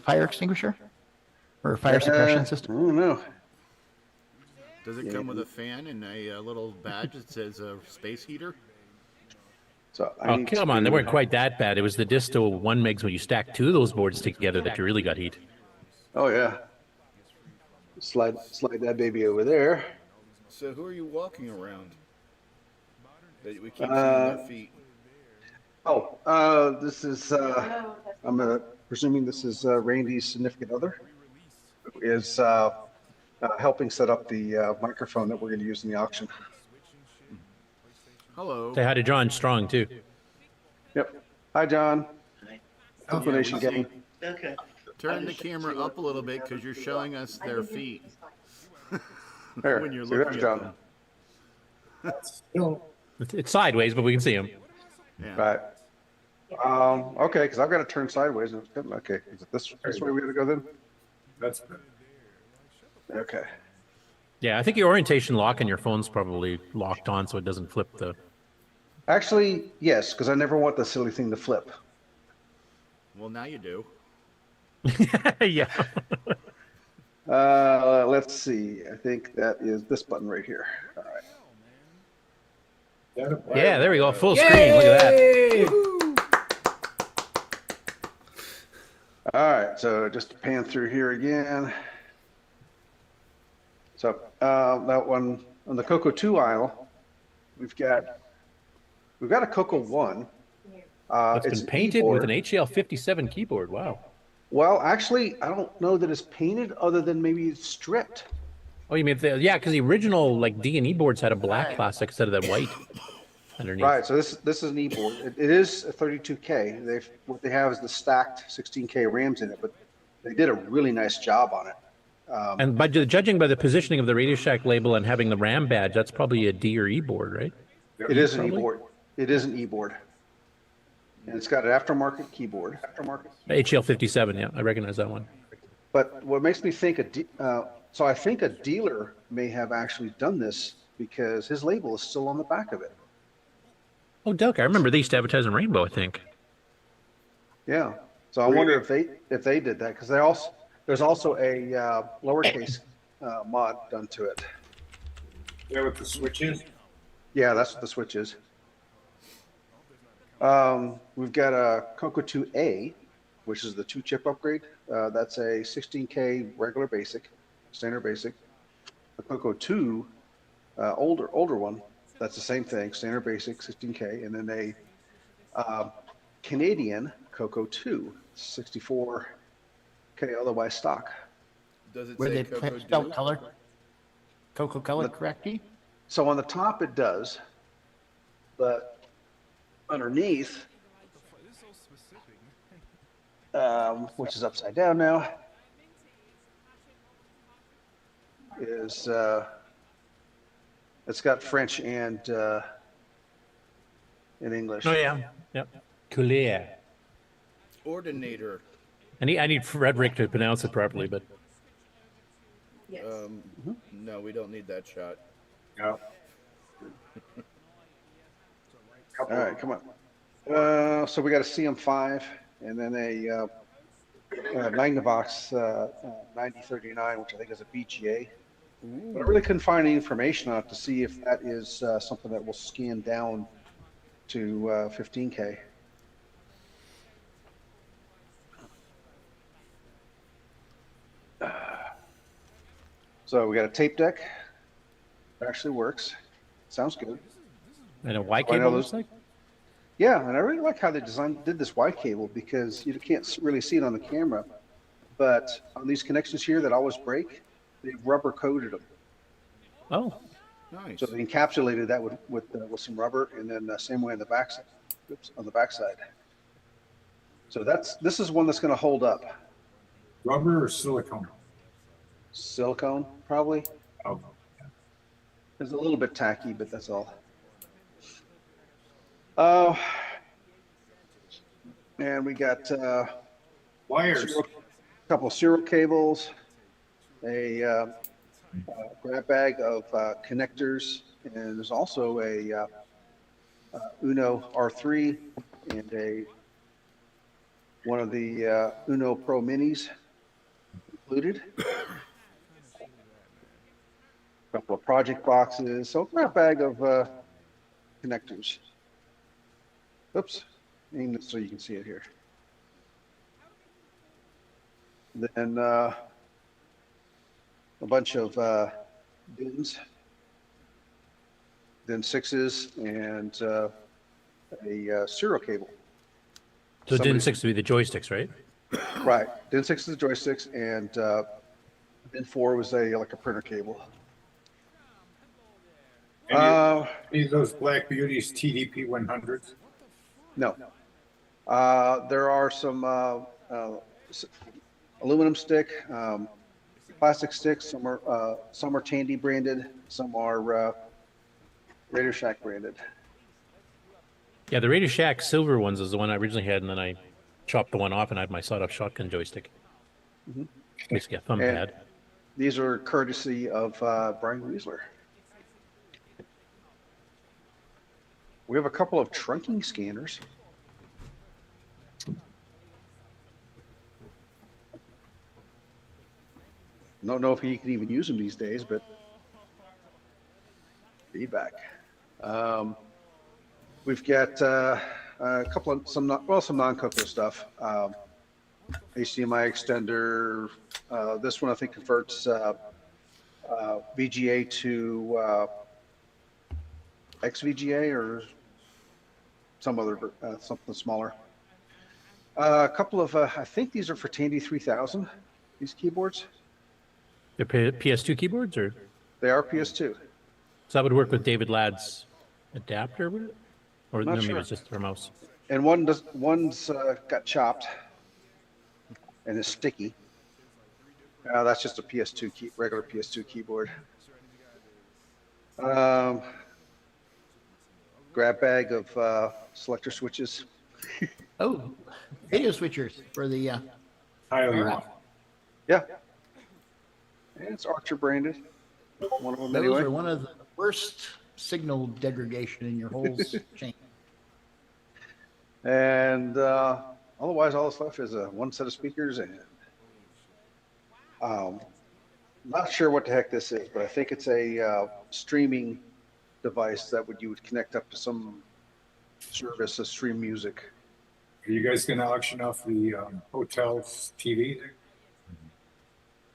fire extinguisher or a fire suppression system? I don't know. Does it come with a fan and a little badge that says space heater? So oh, come on. They weren't quite that bad. It was the disto 1 megs when you stack 2 of those boards together that you really got heat. Oh, yeah. Slide that baby over there. So who are you walking around? That we keep seeing their feet. Oh, this is, I'm presuming this is Randy's significant other, who is helping set up the microphone that we're going to use in the auction. Hello. They had to John Strong, too. Yep. Hi, John. CoCoNation gang. Okay. Turn the camera up a little bit because you're showing us their feet. There, when you're see, looking there's at John. It's sideways, but we can see him. Yeah. Right. Okay, because I've got to turn sideways. Okay, is it this way we got to go then? That's good. Okay. Yeah, I think your orientation lock on your phone's probably locked on so it doesn't flip the... Actually, yes, because I never want the silly thing to flip. Well, now you do. Yeah. Let's see. I think that is this button right here. All right. Yeah, there we go. Full screen. Look at that. All right. So just to pan through here again. So that one on the CoCo2 aisle, we've got a CoCo1. It's been painted with an HL57 keyboard. Wow. Well, actually, I don't know that it's painted other than maybe it's stripped. Oh, you mean yeah? Because the original like D&E boards had a black plastic instead of that white underneath. Right. So this is an e-board. It is a 32K. What they have is the stacked 16K RAMs in it, but they did a really nice job on it. And judging by the positioning of the Radio Shack label and having the RAM badge, that's probably a D or E board, right? It is an e-board. It is an e-board. And it's got an aftermarket keyboard. HL57, yeah, I recognize that one. But what makes me think, so I think a dealer may have actually done this because his label is still on the back of it. Oh, Delk, I remember they used to advertise in Rainbow, I think. Yeah. So I wonder if they did that, because there's also a lowercase mod done to it. Yeah, with the switches. Yeah, that's what the switch is. We've got a CoCo2A, which is the 2-chip upgrade. That's a 16K regular basic, standard basic. The CoCo2, older one, that's the same thing, standard basic, 16K, and then a Canadian CoCo2, 64K otherwise stock. Does it Where say they spell color? CoCo color, correct? So on the top it does, but underneath, which is upside down now, is it's got French and in English. Oh yeah, yep. Couleur. Ordinator. I need Frederick to pronounce it properly, but No, we don't need that shot. No. All right, come on. So we got a CM5 and then a Magnavox 9039, which I think is a BGA. But I really couldn't find any information on it to see if that is something that will scan down to 15K. So we got a tape deck. It actually works. Sounds good. And a Y cable looks like? Yeah, and I really like how they did this Y cable, because you can't really see it on the camera, but on these connections here that always break, they've rubber coated them. Oh, nice. So they encapsulated that with some rubber, and then same way on the backside. Oops, on the backside. So this is one that's going to hold up. Rubber or silicone? Silicone, probably. Oh. It's a little bit tacky, but that's all. And we got wires, a couple of serial cables, a grab bag of connectors, and there's also a Uno R3 and one of the Uno Pro Minis included. A couple of project boxes, so a grab bag of connectors. Oops, aim this so you can see it here. Then a bunch of DINs, DIN 6s, and a serial cable. So DIN 6 would be the joysticks, right? Right, DIN 6 is the joysticks, and DIN 4 was like a printer cable. Any of those Black Beauties TDP 100s? No. There are some aluminum stick, plastic sticks. Some are Tandy branded. Some are Radio Shack branded. Yeah, the Radio Shack silver ones is the one I originally had, and then I chopped the one off and I had my sawed-off shotgun joystick. Mm-hmm. Basically a thumb And pad. These are courtesy of Brian Weisler. We have a couple of trunking scanners. Don't know if you can even use them these days, but feedback. We've got a couple of some non-CoCo stuff. HDMI extender. This one I think converts VGA to XVGA or some other something smaller. A couple of I think these are for Tandy 3000. These keyboards. They're PS2 keyboards, or they are PS2. So that would work with David Ladd's adapter, would it? Or Not no, sure. maybe it's just for mouse. And one's got chopped and is sticky. That's just a PS2 regular PS2 keyboard. Grab bag of selector switches. Oh, video switchers for the. Highly all right. want. Yeah. And it's Archer branded. One of them Those anyway. are one of the worst signal degradation in your whole chain. And otherwise, all that's left is one set of speakers and not sure what the heck this is, but I think it's a streaming device that you would connect up to some service to stream music. Are you guys going to auction off the hotel's TV?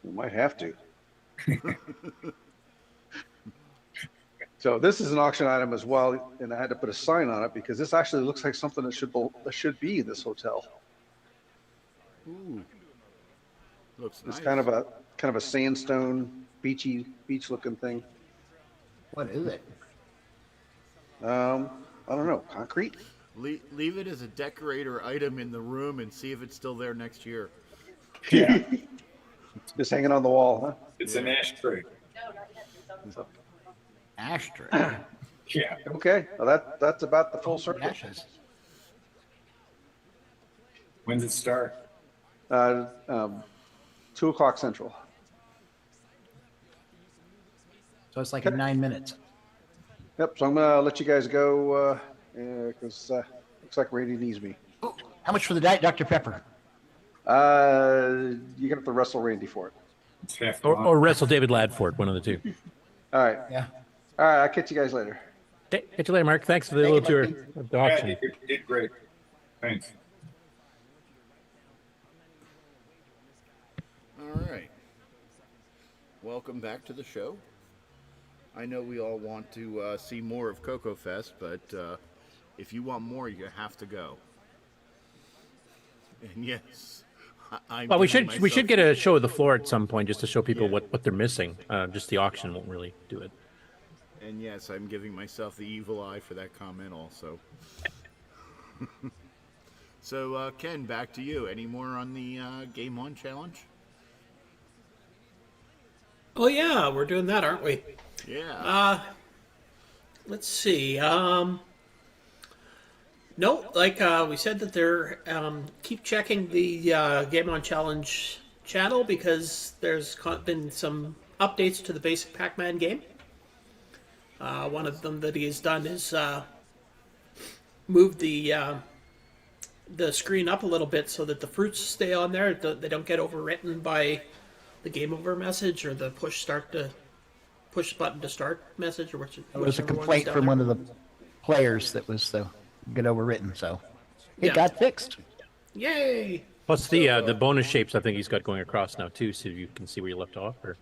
We might have to. So this is an auction item as well, and I had to put a sign on it because this actually looks like something that should be in this hotel. Ooh. Looks It's nice. kind of a sandstone beach looking thing. What is it? I don't know. Concrete? Leave it as a decorator item in the room and see if it's still there next year. Yeah. Just hanging on the wall, huh? It's an ashtray. Ashtray. Yeah. Okay. Well, that's about the full circle. Ashes. When's it start? 2 o'clock Central. So it's like 9 minutes. Yep. So I'm gonna let you guys go because looks like Randy needs me. How much for the Diet Dr. Pepper? You're gonna have to wrestle Randy for it. It's half Or wrestle David Ladford, one of the two. All right. Yeah. All right. I'll catch you guys later. Okay, catch you later, Mark. Thanks for the little tour of the auction. Yeah, you did great. Thanks. All right. Welcome back to the show. I know we all want to see more of CoCoFEST, but if you want more, you have to go. And yes, Well, we should get a show of the floor at some point just to show people what they're missing. Just the auction won't really do it. And yes, I'm giving myself the evil eye for that comment also. So, Ken, back to you. Any more on the Game On challenge? Oh yeah, we're doing that, aren't we? Yeah. Let's see. No, like we said that they're keep checking the Game On Challenge channel because there's been some updates to the basic Pac-Man game. One of them that he has done is moved the screen up a little bit so that the fruits stay on there. They don't get overwritten by the game over message or the push button to start message or which. It was a complaint from one of the players that was get overwritten, so it Yeah. got fixed. Yay! Plus the bonus shapes I think he's got going across now too, so you can see where you left off or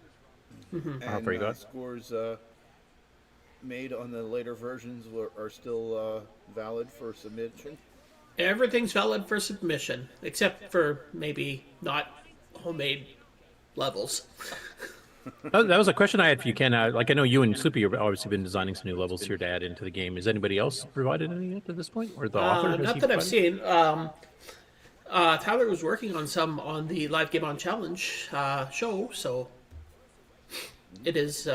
how far you got. Scores made on the later versions are still valid for submission? Everything's valid for submission, except for maybe not homemade levels. That was a question I had for you, Ken. Like I know you and Sloopy have obviously been designing some new levels here to add into the game. Has anybody else provided any yet at this point, or the author? has Not he that I've provided? seen. Tyler was working on some on the Live Game On Challenge show, so it is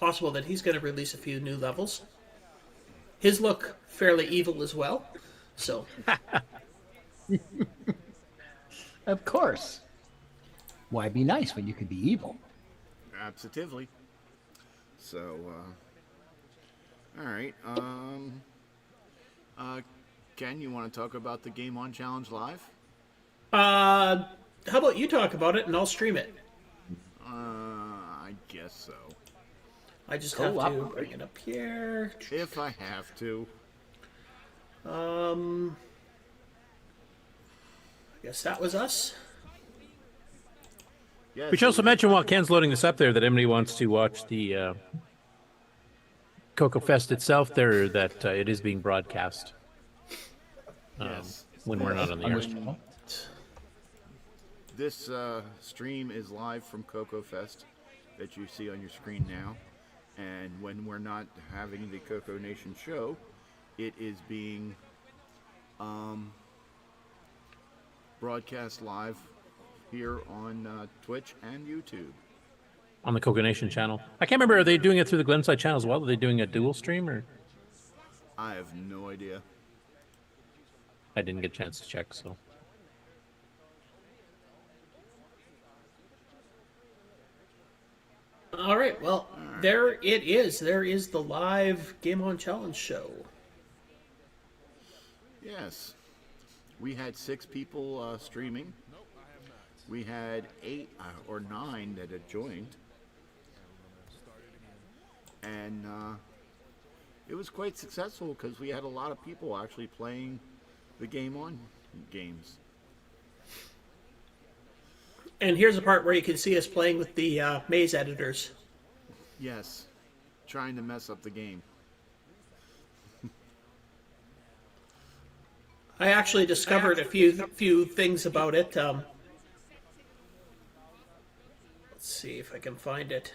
possible that he's going to release a few new levels. His look fairly evil as well, so. Of course. Why be nice when you can be evil? Absolutely. So, all right. Ken, you want to talk about the Game On Challenge live? How about you talk about it and I'll stream it? I guess so. I just have to bring it up here. If I have to. I guess that was us. Yes, We should also mention while Ken's loading this up there that anybody wants to watch the CoCoFEST itself there, that it is being broadcast when we're not on the air. This stream is live from CoCoFEST that you see on your screen now. And when we're not having the CoCoNation show, it is being broadcast live here on Twitch and YouTube. On the CoCoNation channel. I can't remember, are they doing it through the Glenside channel as well? Are they doing a dual stream, or? I have no idea. I didn't get a chance to check, so. All right, well, there it is. There is the live Game On Challenge show. Yes. We had 6 people streaming. We had 8 or 9 that had joined. And it was quite successful because we had a lot of people actually playing the Game On games. And here's a part where you can see us playing with the maze editors. Yes. Trying to mess up the game. I actually discovered a few things about it. Let's see if I can find it.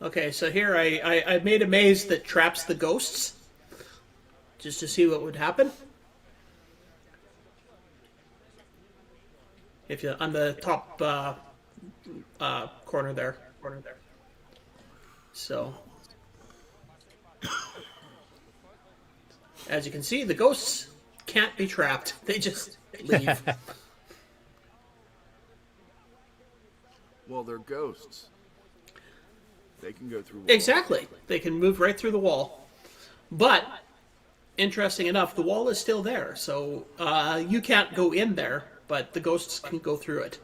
Okay, so here I made a maze that traps the ghosts, just to see what would happen. If you on the top corner there. So, as you can see, the ghosts can't be trapped. They just leave. Well, they're ghosts. They can go through walls. Exactly. They can move right through the wall. But, interesting enough, the wall is still there. So, you can't go in there, but the ghosts can go through it.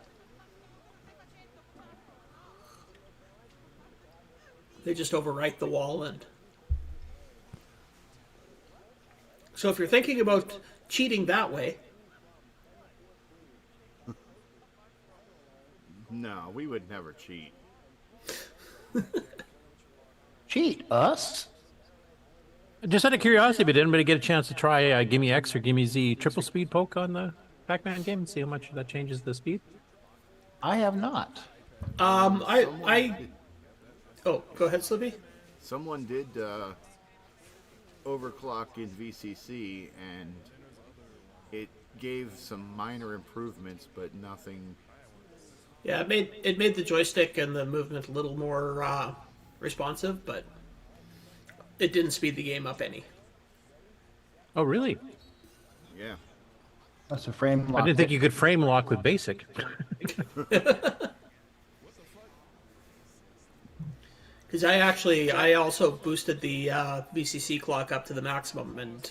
They just overwrite the wall. And so if you're thinking about cheating that way... No, we would never cheat. Cheat us? Just out of curiosity, but did anybody get a chance to try GIMEX or GIMEZ triple speed poke on the Pac-Man game and see how much that changes the speed? I have not. Oh, go ahead, Sloopy. Someone did overclock in VCC, and it gave some minor improvements, but nothing. Yeah, it made the joystick and the movement a little more responsive, but it didn't speed the game up any. Oh, really? Yeah. That's a frame lock. I didn't think you could frame lock with basic. Because I also boosted the VCC clock up to the maximum, and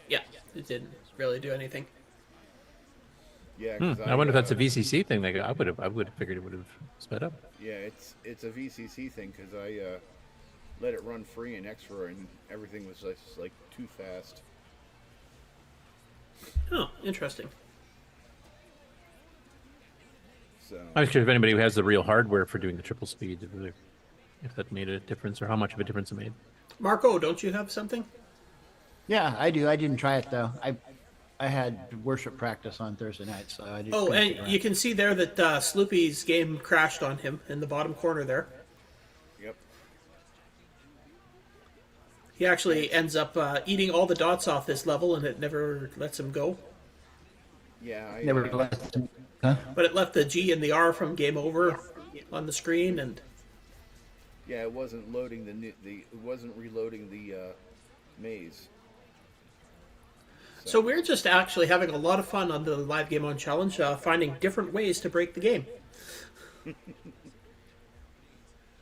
yeah, it didn't really do anything. Yeah, I wonder if that's a VCC thing. Like I would have figured it would have sped up. Yeah, it's a VCC thing because I let it run free in extra, and everything was just like too fast. Oh, interesting. So I was curious if anybody who has the real hardware for doing the triple speed, if that made a difference or how much of a difference it made. Marco, don't you have something? Yeah, I do. I didn't try it though. I had worship practice on Thursday night, so I didn't. Oh, and you can see there that Sloopy's game crashed on him in the bottom corner there. Yep. He actually ends up eating all the dots off this level, and it never lets him go. Yeah, Never left him. Huh? But it left the G and the R from game over on the screen, and yeah, it wasn't loading it wasn't reloading the maze. So we're just actually having a lot of fun on the live Game On Challenge, finding different ways to break the game.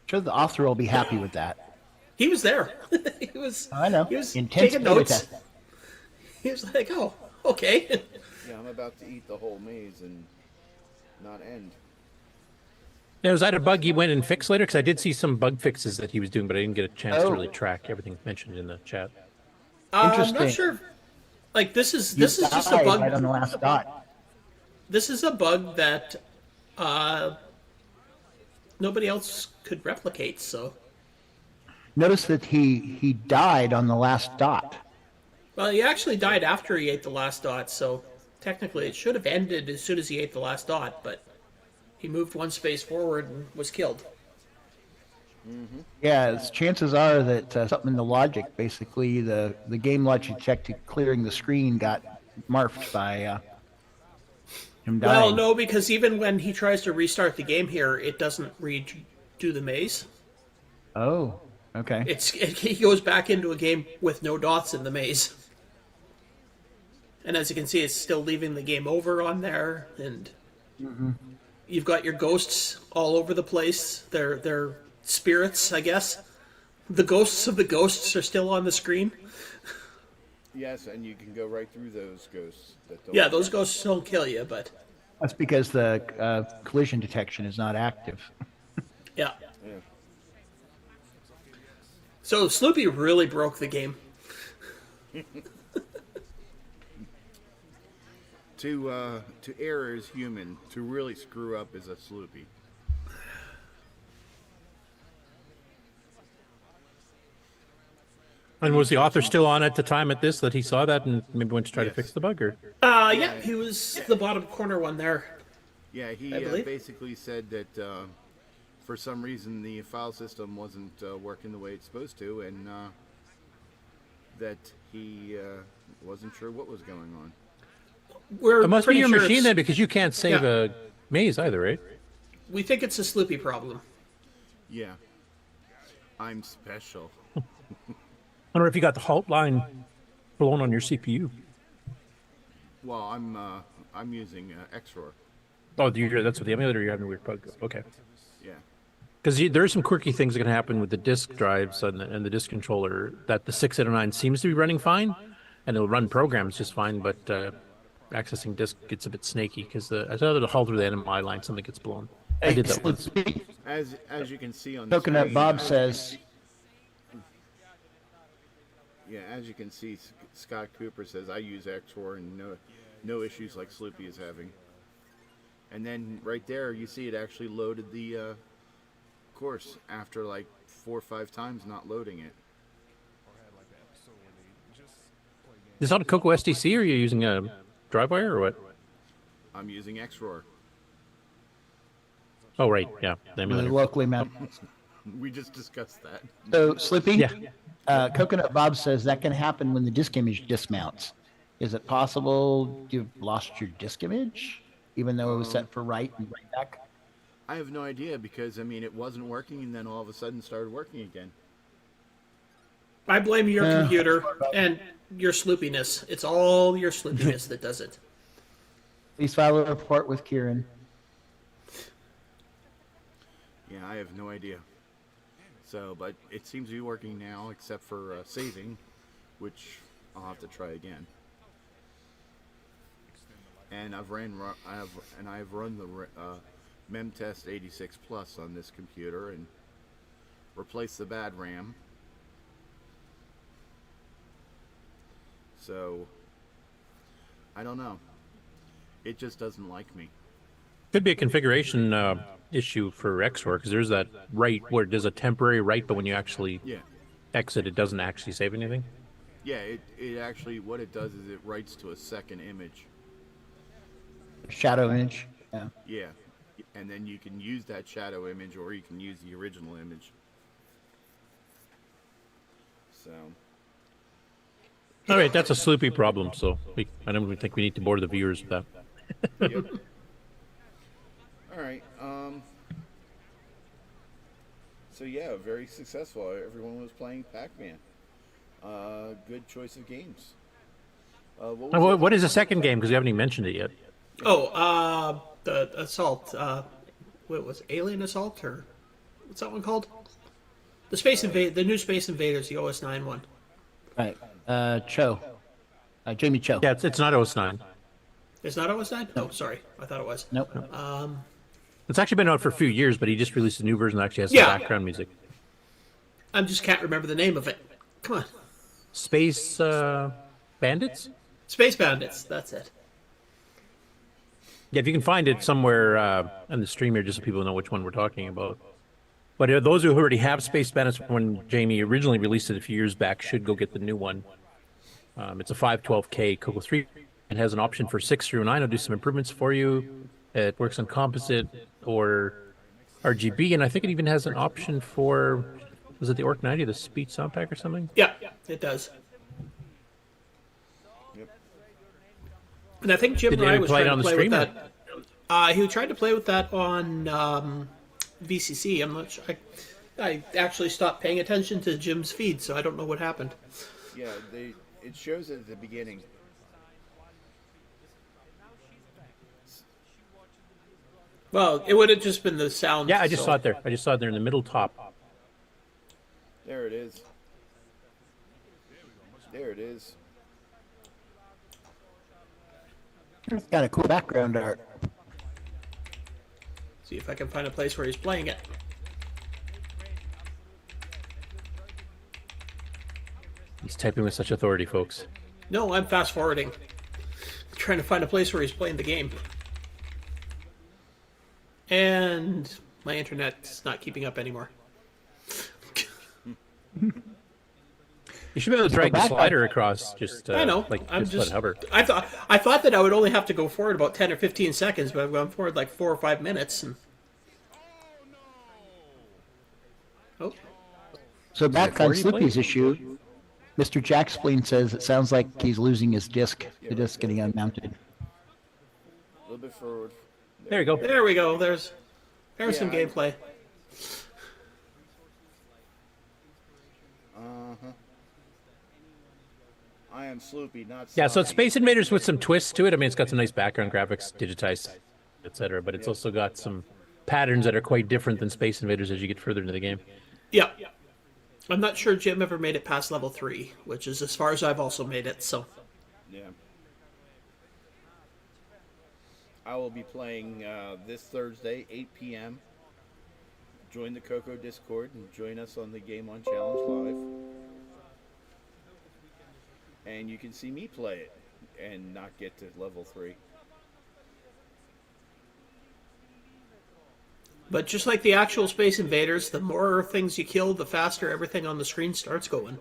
Sure, the author will be happy with that. He was there. He was. I know. He was Intense taking beta notes. testing. He was like, "Oh, okay." Yeah, I'm about to eat the whole maze and not end. Now, was that a bug he went and fixed later? Because I did see some bug fixes that he was doing, but I didn't get a chance to really track everything mentioned in the chat. I'm not sure. Like this is just a bug. Right on the last dot. This is a bug that nobody else could replicate. So. Notice that he died on the last dot. Well, he actually died after he ate the last dot, so technically it should have ended as soon as he ate the last dot, but he moved one space forward and was killed. Yeah, chances are that something in the logic, basically the game logic check to clearing the screen got marfed by him dying. Well, no, because even when he tries to restart the game here, it doesn't redo the maze. Oh, okay. He goes back into a game with no dots in the maze. And as you can see, it's still leaving the game over on there, and you've got your ghosts all over the place. They're spirits, I guess. The ghosts of the ghosts are still on the screen. Yes, and you can go right through those ghosts. Yeah, those ghosts don't kill you, but... That's because the collision detection is not active. Yeah. So Sloopy really broke the game. To err is human. To really screw up is a Sloopy. And was the author still on at the time at this that he saw that and maybe went to try to fix the bug? Or? Yeah, he was the bottom corner one there. Yeah, he basically said that for some reason the file system wasn't working the way it's supposed to, and that he wasn't sure what was going on. It must be your machine then, because you can't save a maze either, right? We think it's a Sloopy problem. Yeah. I'm special. I wonder if you got the halt line blown on your CPU. Well, I'm using XROR. Oh, that's what the emulator you're having a weird bug. Okay. Yeah. Because there are some quirky things that can happen with the disk drives and the disk controller that the 609 seems to be running fine, and it'll run programs just fine, but accessing disk gets a bit snaky because I thought it'll halt through the NMI line, something gets blown. I did that once. As you can see on the Coconut screen, Bob says... Yeah, as you can see, Scott Cooper says, I use XOR and no issues like Sloopy is having. And then right there, you see it actually loaded the course after like 4 or 5 times not loading it. Is that a CoCo SDC, or are you using a DriveWire or what? I'm using XROR. Oh, right, yeah. Locally mapped. We just discussed that. So, Sloopy? Yeah. Coconut Bob says that can happen when the disk image dismounts. Is it possible you've lost your disk image, even though it was set for write and write back? I have no idea, because, I mean, it wasn't working, and then all of a sudden started working again. I blame your computer and your sloopiness. It's all your sloopiness that does it. Please file a report with Kieran. Yeah, I have no idea. So, but it seems to be working now, except for saving, which I'll have to try again. And I've run the MemTest 86 Plus on this computer and replaced the bad RAM. So, I don't know. It just doesn't like me. Could be a configuration issue for XOR, because there's that write where it does a temporary write, but when you actually exit, it doesn't actually save anything. Yeah, it actually, what it does is it writes to a second image. Shadow image. Yeah. Yeah, and then you can use that shadow image, or you can use the original image. So. All right, that's a Sloopy problem, so I don't even think we need to bore the viewers with that. Yep. All right. So yeah, very successful. Everyone was playing Pac-Man. Good choice of games. What is the second game? Because you haven't even mentioned it yet. Oh, the Assault. What was it, Alien Assault, or what's that one called? The the new Space Invaders, the OS9 one. Right. Cho. Jamie Cho. Yeah, it's not OS9. It's not OS9? No, sorry. I thought it was. Nope. It's actually been out for a few years, but he just released a new version that actually has some background music. I just can't remember the name of it. Come on. Space Bandits? Space Bandits, that's it. Yeah, if you can find it somewhere on the stream here, just so people know which one we're talking about. But those who already have Space Bandits, when Jamie originally released it a few years back, should go get the new one. It's a 512K CoCo3. It has an option for 6 through 9. It'll do some improvements for you. It works on composite or RGB, and I think it even has an option for, was it the Orc 90, the speech sound pack or something? Yeah, it does. And I think Jim Did Rye you was play it trying on to the play with stream, that. He tried to play with that on VCC. I'm not sure. I actually stopped paying attention to Jim's feed, so I don't know what happened. Yeah, it shows at the beginning. Well, it would have just been the sound. Yeah, I just saw it there. I just saw it there in the middle top. There it is. There it is. It's got a cool background art. See if I can find a place where he's playing it. He's typing with such authority, folks. No, I'm fast forwarding. Trying to find a place where he's playing the game. And my internet's not keeping up anymore. You should be able to drag the slider across. Just I know. Like I'm just let hover. I thought that I would only have to go forward about 10 or 15 seconds, but I've gone forward like 4 or 5 minutes. And... Oh. So back on Sloopy's issue, Mr. Jack Spleen says it sounds like he's losing his disc. The disc getting unmounted. A little bit forward. There you go. There we go. There's some gameplay. I am Sloopy, not Yeah, so it's Sloppy. Space Invaders with some twists to it. I mean, it's got some nice background graphics, digitized, etc. But it's also got some patterns that are quite different than Space Invaders as you get further into the game. Yeah. I'm not sure Jim ever made it past level 3, which is as far as I've also made it, so. Yeah. I will be playing this Thursday, 8 p.m. Join the CoCo Discord and join us on the Game On Challenge Live. And you can see me play it and not get to level 3. But just like the actual Space Invaders, the more things you kill, the faster everything on the screen starts going.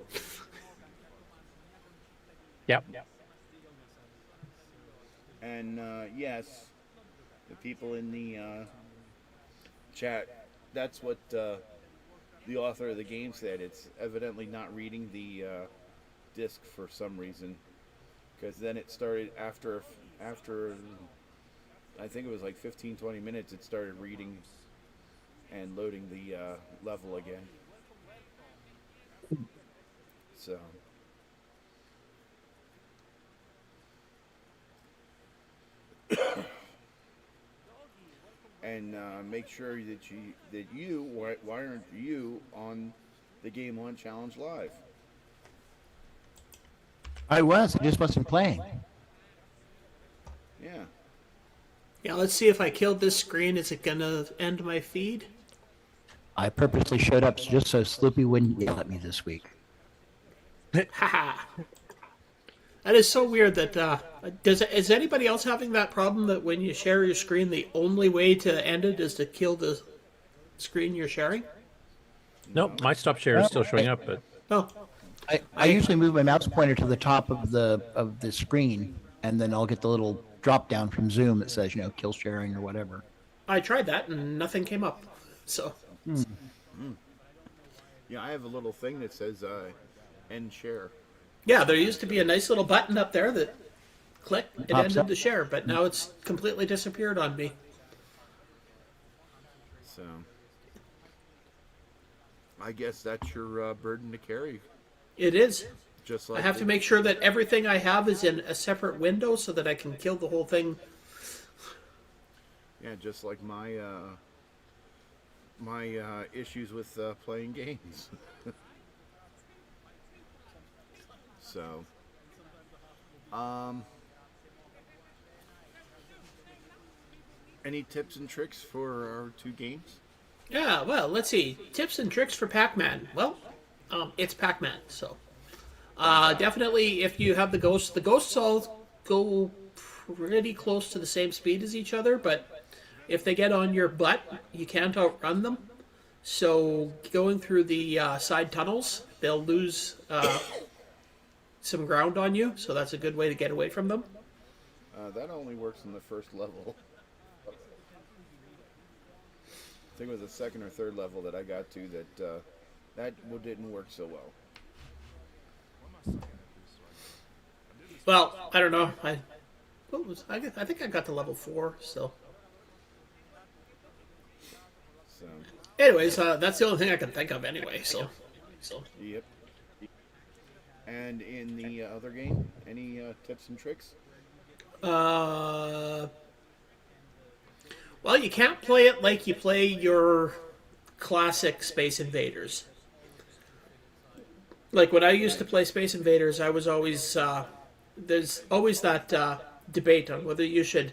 Yep. And yes, the people in the chat, that's what the author of the game said. It's evidently not reading the disc for some reason, because then it started after I think it was like 15-20 minutes, it started reading and loading the level again. So and make sure that why aren't you on the Game On Challenge Live? I just wasn't playing. Yeah. Yeah, let's see if I killed this screen. Is it going to end my feed? I purposely showed up just so Sloopy wouldn't yell at me this week. Haha. That is so weird that, is anybody else having that problem that when you share your screen, the only way to end it is to kill the screen you're sharing? Nope, my stop share is still showing up, but... Oh. I usually move my mouse pointer to the top of the screen, and then I'll get the little drop down from Zoom that says, kill sharing or whatever. I tried that and nothing came up. So. Yeah, I have a little thing that says end share. Yeah, there used to be a nice little button up there that clicked, it ended up. the share, but now it's completely disappeared on me. So I guess that's your burden to carry. It is. Just like I have to make sure that everything I have is in a separate window so that I can kill the whole thing. Yeah, just like my issues with playing games. So, any tips and tricks for our two games? Yeah, well, let's see. Tips and tricks for Pac-Man. Well, it's Pac-Man, so. Definitely, if you have the ghosts all go pretty close to the same speed as each other, but if they get on your butt, you can't outrun them. So, going through the side tunnels, they'll lose some ground on you, so that's a good way to get away from them. That only works in the first level. think it was the second or third level that I got to that didn't work so well. Well, I don't know. I think I got to level 4. So, anyways, that's the only thing I can think of anyway. So. Yep. And in the other game, any tips and tricks? Well, you can't play it like you play your classic Space Invaders. Like when I used to play Space Invaders, I was always there's always that debate on whether you should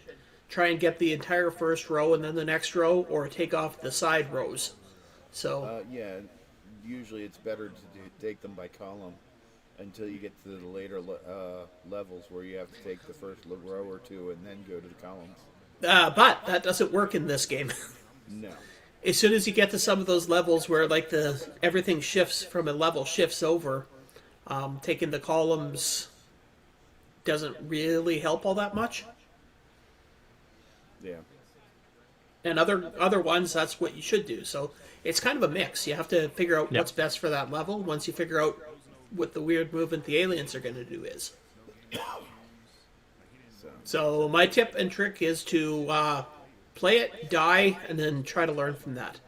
try and get the entire first row and then the next row, or take off the side rows. So yeah, usually it's better to take them by column until you get to the later levels where you have to take the first row or two and then go to the columns. But that doesn't work in this game. No. As soon as you get to some of those levels where like everything shifts from a level shifts over, taking the columns doesn't really help all that much. Yeah. And other ones, that's what you should do. So it's kind of a mix. You have to figure out what's best for that level. Once you figure out what the weird movement the aliens are going to do is. So my tip and trick is to play it, die, and then try to learn from that.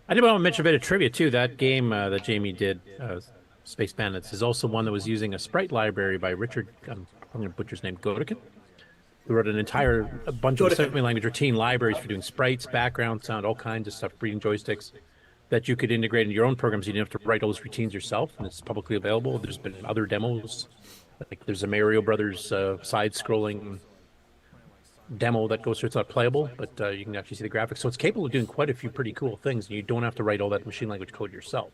I did want to mention a bit of trivia too. That game that Jamie did, Space Bandits, is also one that was using a sprite library by Richard. I'm going to butcher his name, Godekin, who wrote a bunch of assembly language routine libraries for doing sprites, background sound, all kinds of stuff, breeding joysticks that you could integrate into your own programs. You didn't have to write all those routines yourself, and it's publicly available. There's been other demos. Like there's a Mario Brothers side-scrolling demo that goes through. It's not playable, but you can actually see the graphics. So it's capable of doing quite a few pretty cool things, and you don't have to write all that machine language code yourself.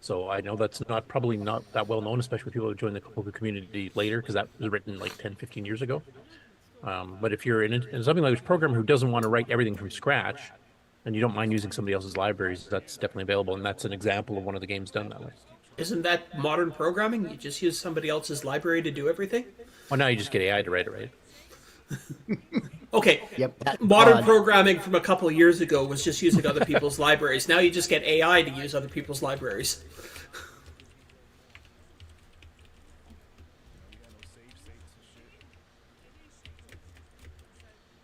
So I know that's probably not that well known, especially with people who join the CoCo community later, because that was written like 10, 15 years ago. But if you're in a something language programmer who doesn't want to write everything from scratch, and you don't mind using somebody else's libraries, that's definitely available, and that's an example of one of the games done that way. Isn't that modern programming? You just use somebody else's library to do everything? Oh, now you just get AI to write it, right? Okay. Yep. Modern programming from a couple of years ago was just using other people's libraries. Now you just get AI to use other people's libraries.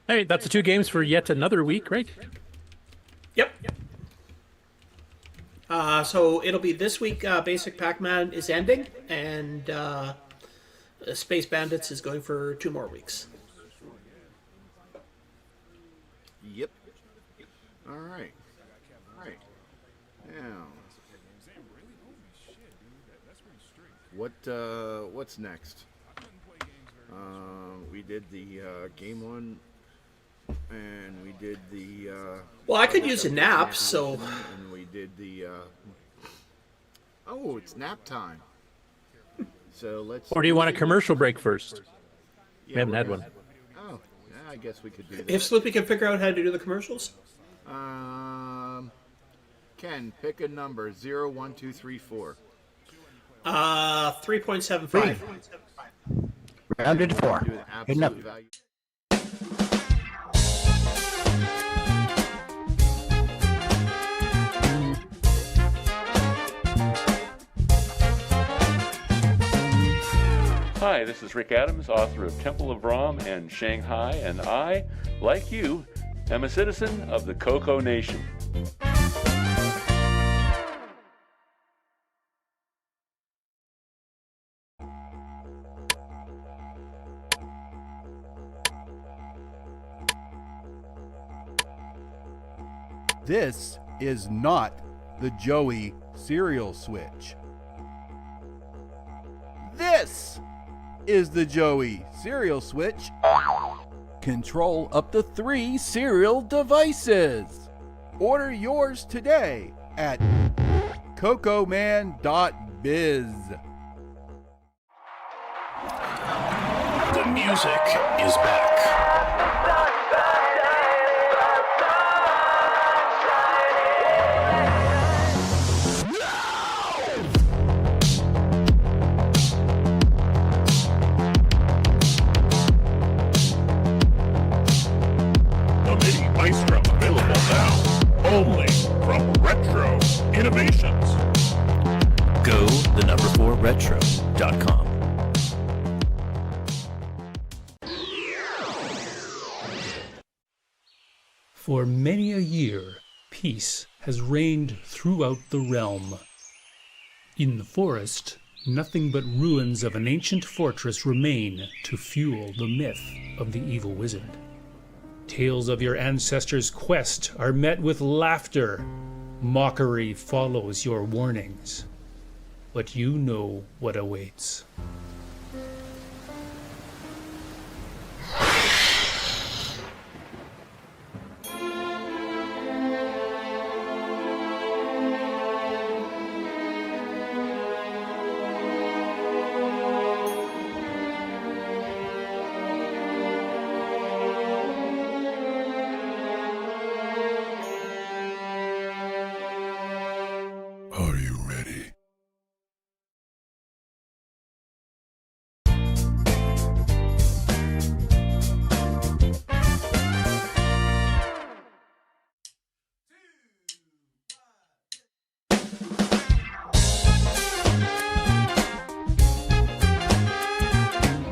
Hey, that's the 2 games for yet another week, right? Yep. So it'll be this week. Basic Pac-Man is ending, and Space Bandits is going for 2 more weeks. Yep. All right. Now, what's next? We did the game one, and we did the. Well, I could use a nap, so. And we did the. Oh, it's nap time. So let's. Or do you want a commercial break first? Yeah, we haven't had one. Oh, yeah, I guess we could do that. If Sloopy can figure out how to do the commercials. Ken, pick a number 0, 1, 2, 3, 4. 3.75. Rounded to 4. Do an Good enough. absolute value. Hi, this is Rick Adams, author of Temple of Rom and Shanghai, and I, like you, am a citizen of the CoCo Nation. This is not the Joey cereal switch. This is the Joey cereal switch. Control up to 3 cereal devices. Order yours today at cocoman.biz. The music is back. Maestro, available now. Only from Retro Innovations. Go the number 4 retro.com. For many a year, peace has reigned throughout the realm. In the forest, nothing but ruins of an ancient fortress remain to fuel the myth of the evil wizard. Tales of your ancestors' quest are met with laughter. Mockery follows your warnings. But you know what awaits. Are you ready?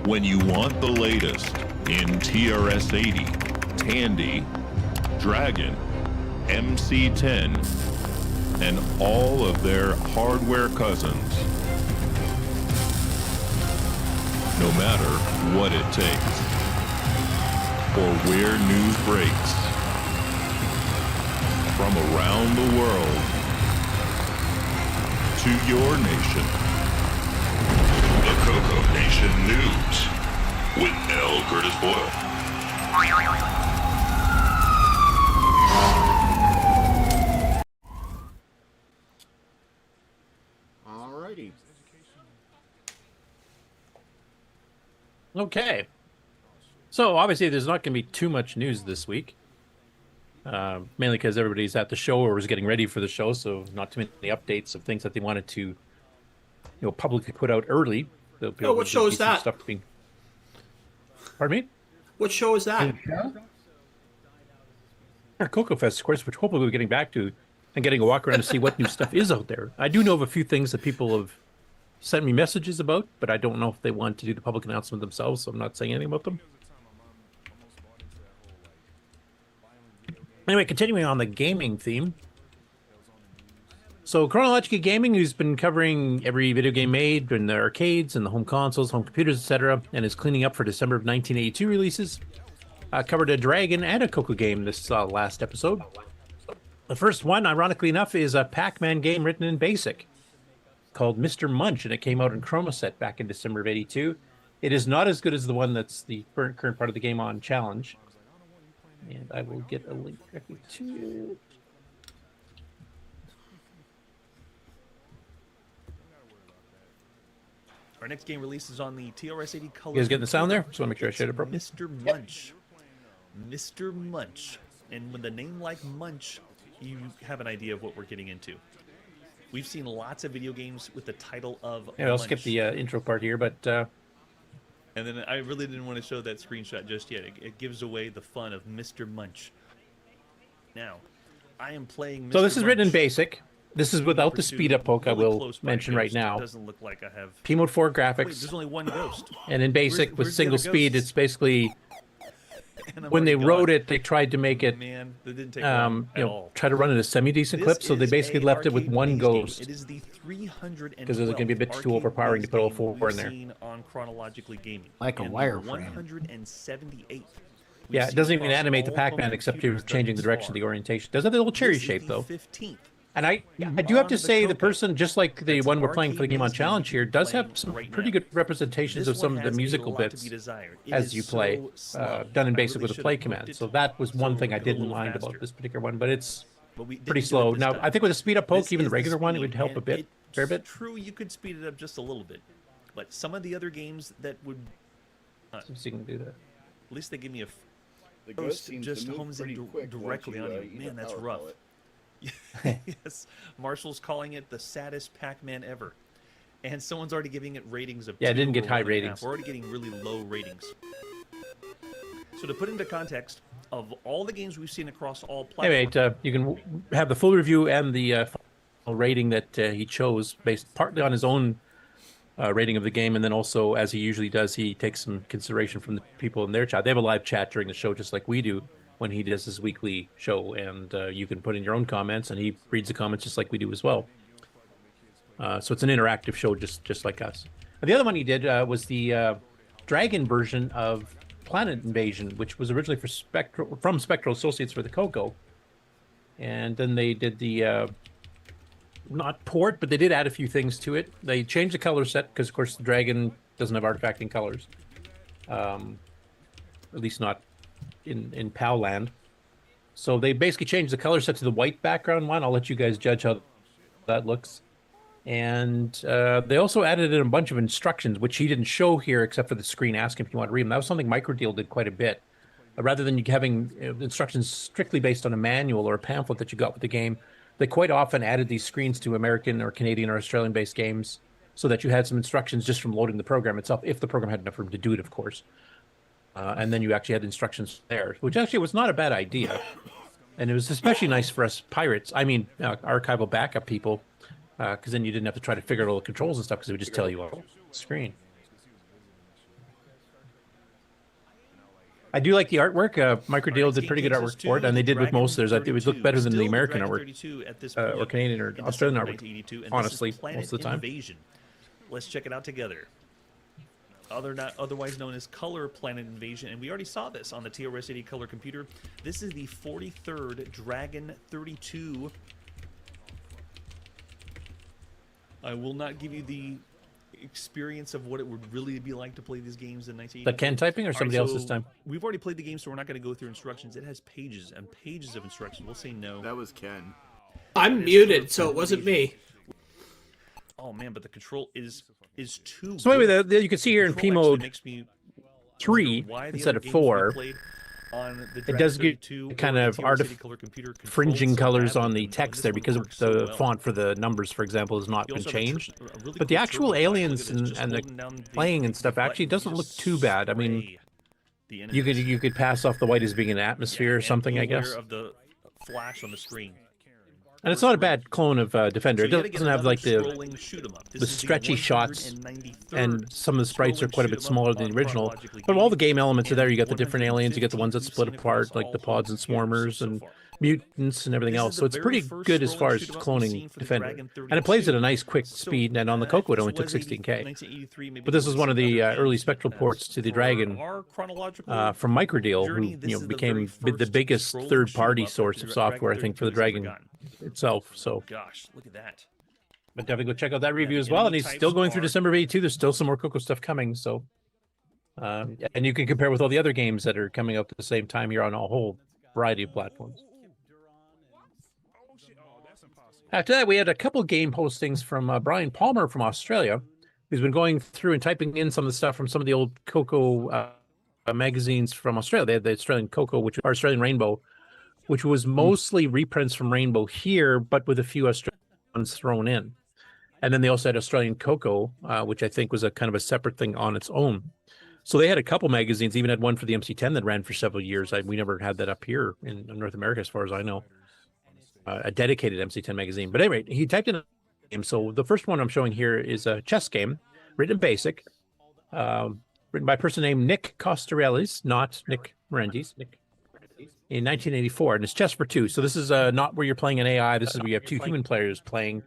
When you want the latest in TRS-80, Tandy, Dragon, MC-10, and all of their hardware cousins. No matter what it takes, or where news breaks, from around the world to your nation. The CoCoNation News with L. Curtis Boyle. Alrighty. Okay. So obviously there's not going to be too much news this week. Mainly because everybody's at the show or was getting ready for the show, so not too many updates of things that they wanted to, publicly put out early. Oh, what show is that? Pardon me? What show is that? CoCoFEST, of course, which hopefully we're getting back to and getting a walk around to see what new stuff is out there. I do know of a few things that people have sent me messages about, but I don't know if they want to do the public announcement themselves, so I'm not saying anything about them. Anyway, continuing on the gaming theme. So Chronological Gaming, who's been covering every video game made in the arcades and the home consoles, home computers, etc., and is cleaning up for December of 1982 releases, covered a Dragon and a CoCo game this last episode. The first one, ironically enough, is a Pac-Man game written in BASIC called Mr. Munch, and it came out in Chromaset back in December of 82. It is not as good as the one that's the current part of the game on Challenge. And I will get a link directly to it. Our next game release is on the TRS-80 Color. You guys getting the sound there? Just want to make sure I showed it properly. Mr. Munch. Mr. Munch. And with a name like Munch, you have an idea of what we're getting into. We've seen lots of video games with the title of Yeah, I'll Munch. skip the intro part here, but... And then I really didn't want to show that screenshot just yet. It gives away the fun of Mr. Munch. Now, I am playing Mr. So this is written in Munch. BASIC. This is without the speed up poke, I Really will close by mention right ghost. now. It doesn't look like I have... P-Mode 4 Wait, graphics. there's only one ghost. And in BASIC with Where's the single other speed, ghosts? it's basically... And I'm When they already wrote gone. it, they tried to make it, Man, that didn't take long at all. try to run it a semi-decent clip, so they This basically is left it with arcade one based game. ghost. It is the 312th Because it was going to be a bit too overpowering to put all four in there. seen on Chronologically Gaming. Like a And wireframe. 178th. Yeah, it doesn't even animate the Pac-Man except you're changing the direction of the orientation. It does have the little cherry shape, though. 15th. And I do have to say, the person, just like the one we're playing for the game on Challenge here, does have some pretty good representations of some of the musical bits as you play, done in BASIC with a play command. So that was one thing I didn't mind about this particular one, but it's pretty slow. Now, I think with a speed up poke, even the regular one, it would help a bit, fair bit. True, you could speed it up just a little bit, but some of the other games that would, So you can do that. at least they give me a The ghost ghost seems just to move homes in pretty quick directly once on you, you. eat Man, a that's power rough. pellet. Yes, Marshall's calling it the saddest Pac-Man ever, and someone's already giving it ratings of Yeah, it 2 didn't get or high 1.5. ratings. We're already getting really low ratings. So to put into context, of all the games we've seen across all Anyway, platforms. you can have the full review and the final rating that he chose based partly on his own rating of the game, and then also, as he usually does, he takes some consideration from the people in their chat. They have a live chat during the show, just like we do when he does his weekly show, and you can put in your own comments, and he reads the comments just like we do as well. So it's an interactive show, just like us. And the other one he did was the Dragon version of Planet Invasion, which was originally from Spectral Associates for the CoCo, and then they did the not port, but they did add a few things to it. They changed the color set because, of course, the Dragon doesn't have artifacting colors, at least not in PAL land. So they basically changed the color set to the white background one. I'll let you guys judge how that looks. And they also added in a bunch of instructions, which he didn't show here except for the screen asking if you want to read them. That was something Microdeal did quite a bit. Rather than you having instructions strictly based on a manual or a pamphlet that you got with the game, they quite often added these screens to American or Canadian or Australian-based games so that you had some instructions just from loading the program itself, if the program had enough room to do it, of course. And then you actually had instructions there, which actually was not a bad idea. And it was especially nice for us pirates, archival backup people, because then you didn't have to try to figure out all the controls and stuff because it would just tell you on the screen. I do like the artwork. Microdeal did pretty good artwork for it, and they did with most of theirs. It would look better than the American artwork, or Canadian or Australian artwork, honestly, most of the time. Invasion. Let's check it out together. Otherwise known as Color Planet Invasion, and we already saw this on the TRS-80 color computer. This is the 43rd Dragon 32. I will not give you the experience of what it would really be like to play these games in 1980. That Ken typing or somebody else this time? We've already played the game, so we're not going to go through instructions. It has pages and pages of instructions. We'll say no. That was Ken. I'm muted, so it wasn't me. Oh man, but the control is too. So anyway, you can see here in P mode 3 instead of 4. It does get kind of fringing colors on the text there because the font for the numbers, for example, has not been changed. But the actual aliens and the playing and stuff actually doesn't look too bad. I mean, you could pass off the white as being an atmosphere or something, I guess. Of the flash on the screen. And it's not a bad clone of Defender. It doesn't have like the stretchy shots, and some of the sprites are quite a bit smaller than the original. But all the game elements are there. You got the different aliens. You get the ones that split apart, like the pods and swarmers and mutants and everything else. So it's pretty good as far as cloning Defender. And it plays at a nice quick speed. And on the CoCo, it only took 16K. But this was one of the early Spectral ports to the Dragon from Microdeal, who became the biggest third-party source of software, I think, for the Dragon itself. So gosh, look at that. But definitely go check out that review as well. And he's still going through December of 82. There's still some more CoCo stuff coming. So and you can compare with all the other games that are coming out at the same time here on a whole variety of platforms. After that, we had a couple game postings from Brian Palmer from Australia, who's been going through and typing in some of the stuff from some of the old CoCo magazines from Australia. They had the Australian CoCo, which are Australian Rainbow, which was mostly reprints from Rainbow here, but with a few Australian ones thrown in. And then they also had Australian CoCo, which I think was a kind of a separate thing on its own. So they had a couple magazines, even had one for the MC10 that ran for several years. We never had that up here in North America, as far as I know. A dedicated MC10 magazine. But anyway, he typed in a game. So the first one I'm showing here is a chess game, written in BASIC, written by a person named Nick Costarellis, not Nick Morendis, in 1984, and it's chess for two. So this is not where you're playing an AI. This is where you have two human players playing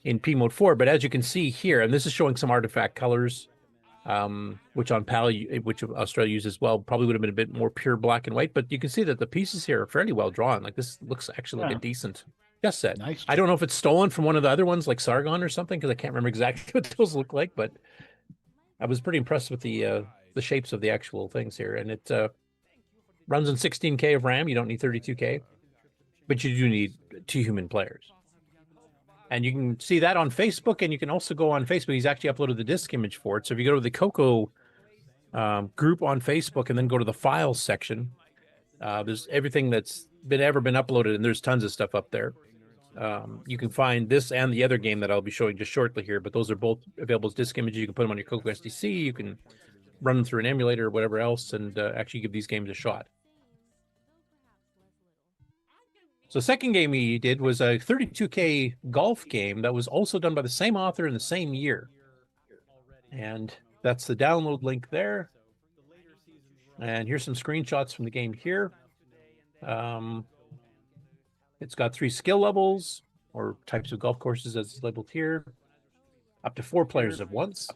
in P mode 4. But as you can see here, and this is showing some artifact colors, which on PAL, which Australia uses as well, probably would have been a bit more pure black and white. But you can see that the pieces here are fairly well drawn. Like this looks actually like a decent chess set. Nice. I don't know if it's stolen from one of the other ones, like Sargon or something, because I can't remember exactly what those look like. But I was pretty impressed with the shapes of the actual things here, and it runs on 16K of RAM. You don't need 32K, but you do need 2 human players. And you can see that on Facebook, and you can also go on Facebook. He's actually uploaded the disk image for it. So if you go to the CoCo group on Facebook and then go to the files section, there's everything that's ever been uploaded, and there's tons of stuff up there. You can find this and the other game that I'll be showing just shortly here, but those are both available as disk images. You can put them on your CoCo SDC. You can run them through an emulator or whatever else, and actually give these games a shot. So the second game he did was a 32K golf game that was also done by the same author in the same year. And that's the download link there. And here's some screenshots from the game here. It's got 3 skill levels or types of golf courses as labeled here. Up to 4 players at once.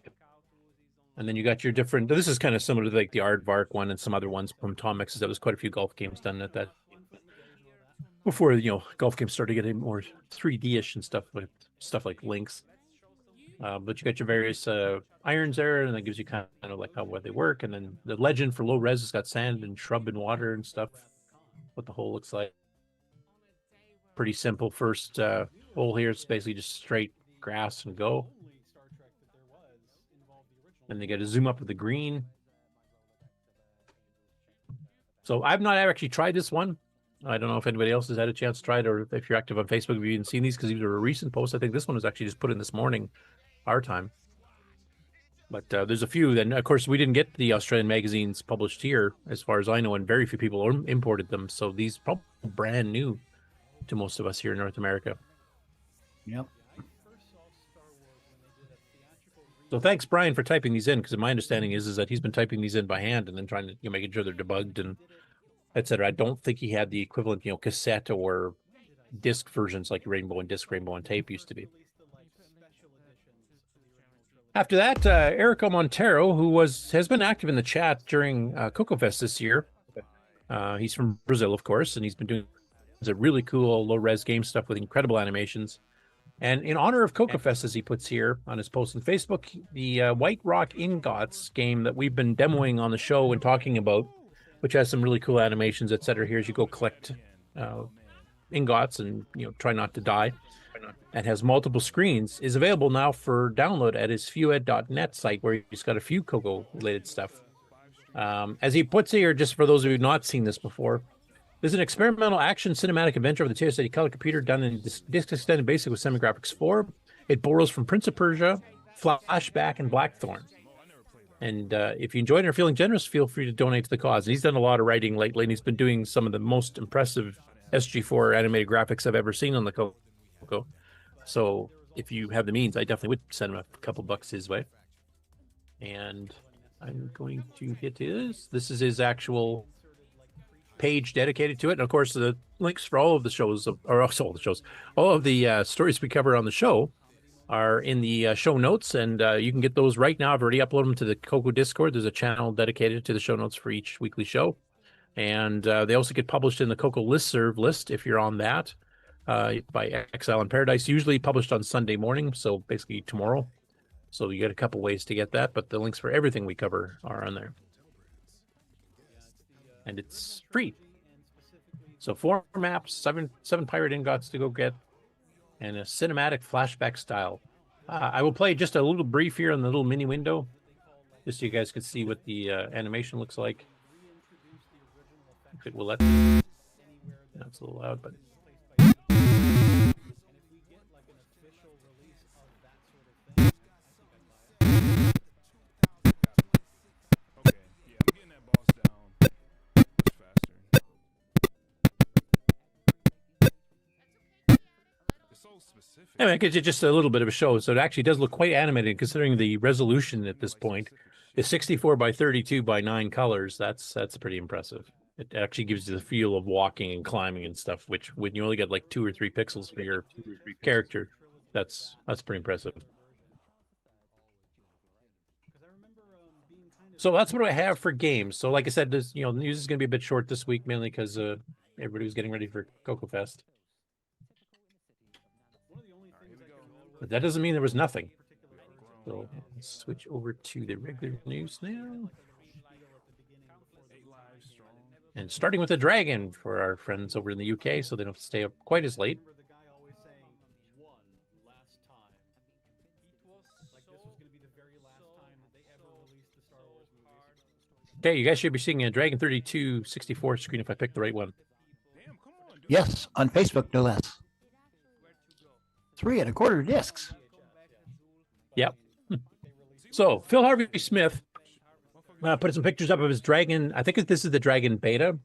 And then you got your different, this is kind of similar to like the Aardvark one and some other ones from Tom Mixes. There was quite a few golf games done at that. Before, golf games started getting more 3D-ish and stuff like links. But you got your various irons there, and that gives you kind of like how they work. And then the legend for low res has got sand and shrub and water and stuff. What the hole looks like. Pretty simple first hole here. It's basically just straight grass and go. Then they got to zoom up with the green. So I've not actually tried this one. I don't know if anybody else has had a chance to try it, or if you're active on Facebook, have you even seen these? Because these are a recent post. I think this one was actually just put in this morning, our time. But there's a few. Then, of course, we didn't get the Australian magazines published here, as far as I know, and very few people imported them. So these probably brand new to most of us here in North America. Yep. So thanks, Brian, for typing these in, because my understanding is that he's been typing these in by hand and then trying to making sure they're debugged and etc. I don't think he had the equivalent, cassette or disc versions like Rainbow and Disc, Rainbow and Tape used to be. After that, Erico Montero, who has been active in the chat during CoCoFEST this year. He's from Brazil, of course, and he's been doing a really cool low-res game stuff with incredible animations. And in honor of CoCoFEST, as he puts here on his post on Facebook, the White Rock Ingots game that we've been demoing on the show and talking about, which has some really cool animations, etc. Here as you go collect ingots and try not to die, and has multiple screens, is available now for download at his fewed.net site, where he's got a few CoCo related stuff. As he puts here, just for those of you who've not seen this before, there's an experimental action cinematic adventure of the TSA color computer done in Disc Extended Basic with Semigraphics 4. It borrows from Prince of Persia, Flashback, and Blackthorn. And if you enjoyed and are feeling generous, feel free to donate to the cause. And he's done a lot of writing lately, and he's been doing some of the most impressive SG4 animated graphics I've ever seen on the CoCo. So if you have the means, I definitely would send him a couple bucks his way. And I'm going to hit his. This is his actual page dedicated to it. And of course, the links for all of the shows, all of the stories we cover on the show are in the show notes, and you can get those right now. I've already uploaded them to the CoCo Discord. There's a channel dedicated to the show notes for each weekly show. And they also get published in the CoCo listserv list if you're on that by Exile in Paradise, usually published on Sunday morning, so basically tomorrow. So you get a couple ways to get that, but the links for everything we cover are on there. And it's free. So 4 maps, seven pirate ingots to go get, and a cinematic flashback style. I will play just a little brief here in the little mini window, just so you guys can see what the animation looks like. If it will let. That's a little loud, but. Anyway, it gives you just a little bit of a show. So it actually does look quite animated, considering the resolution at this point is 64 by 32 by 9 colors. That's pretty impressive. It actually gives you the feel of walking and climbing and stuff, which when you only get like 2 or 3 pixels for your character, that's pretty impressive. So that's what I have for games. So like I said, this, the news is going to be a bit short this week, mainly because everybody was getting ready for CoCoFEST. But that doesn't mean there was nothing. So let's switch over to the regular news now. And starting with the dragon for our friends over in the UK, so they don't have to stay up quite as late. Okay, you guys should be seeing a Dragon 32 64 screen if I pick the right one. Yes, on Facebook, no less. 3 1/4 discs. Yep. So Phil Harvey Smith put some pictures up of his Dragon. I think this is the Dragon Beta.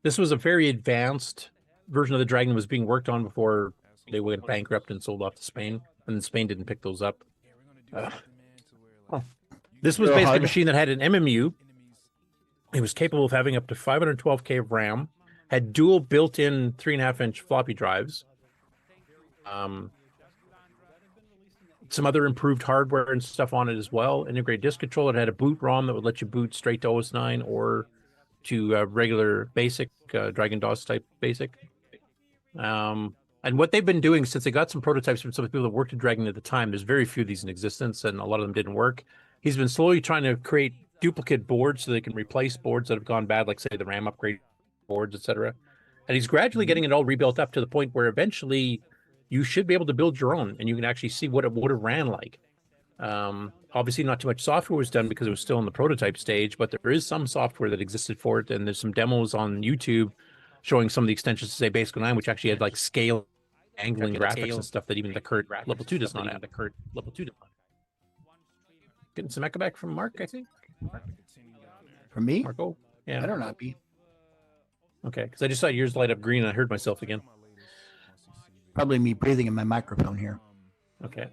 This was a very advanced version of the Dragon was being worked on before they went bankrupt and sold off to Spain, and then Spain didn't pick those up. This was basically a machine that had an MMU. It was capable of having up to 512K of RAM, had dual built-in 3.5-inch floppy drives, some other improved hardware and stuff on it as well. Integrated disk controller. It had a boot ROM that would let you boot straight to OS9 or to regular basic, Dragon DOS type basic. And what they've been doing since they got some prototypes from some of the people that worked at Dragon at the time, there's very few of these in existence, and a lot of them didn't work. He's been slowly trying to create duplicate boards so they can replace boards that have gone bad, like, say, the RAM upgrade boards, etc. And he's gradually getting it all rebuilt up to the point where eventually you should be able to build your own, and you can actually see what it would have ran like. Obviously, not too much software was done because it was still in the prototype stage, but there is some software that existed for it, and there's some demos on YouTube showing some of the extensions to, say, Basic 9, which actually had like scale, angling graphics and stuff that even the current level 2 does not have. Getting some echo back from Mark, I think. From me? Marco? Yeah. I don't know. Okay, because I just saw yours light up green and I heard myself again. Probably me breathing in my microphone here. Okay.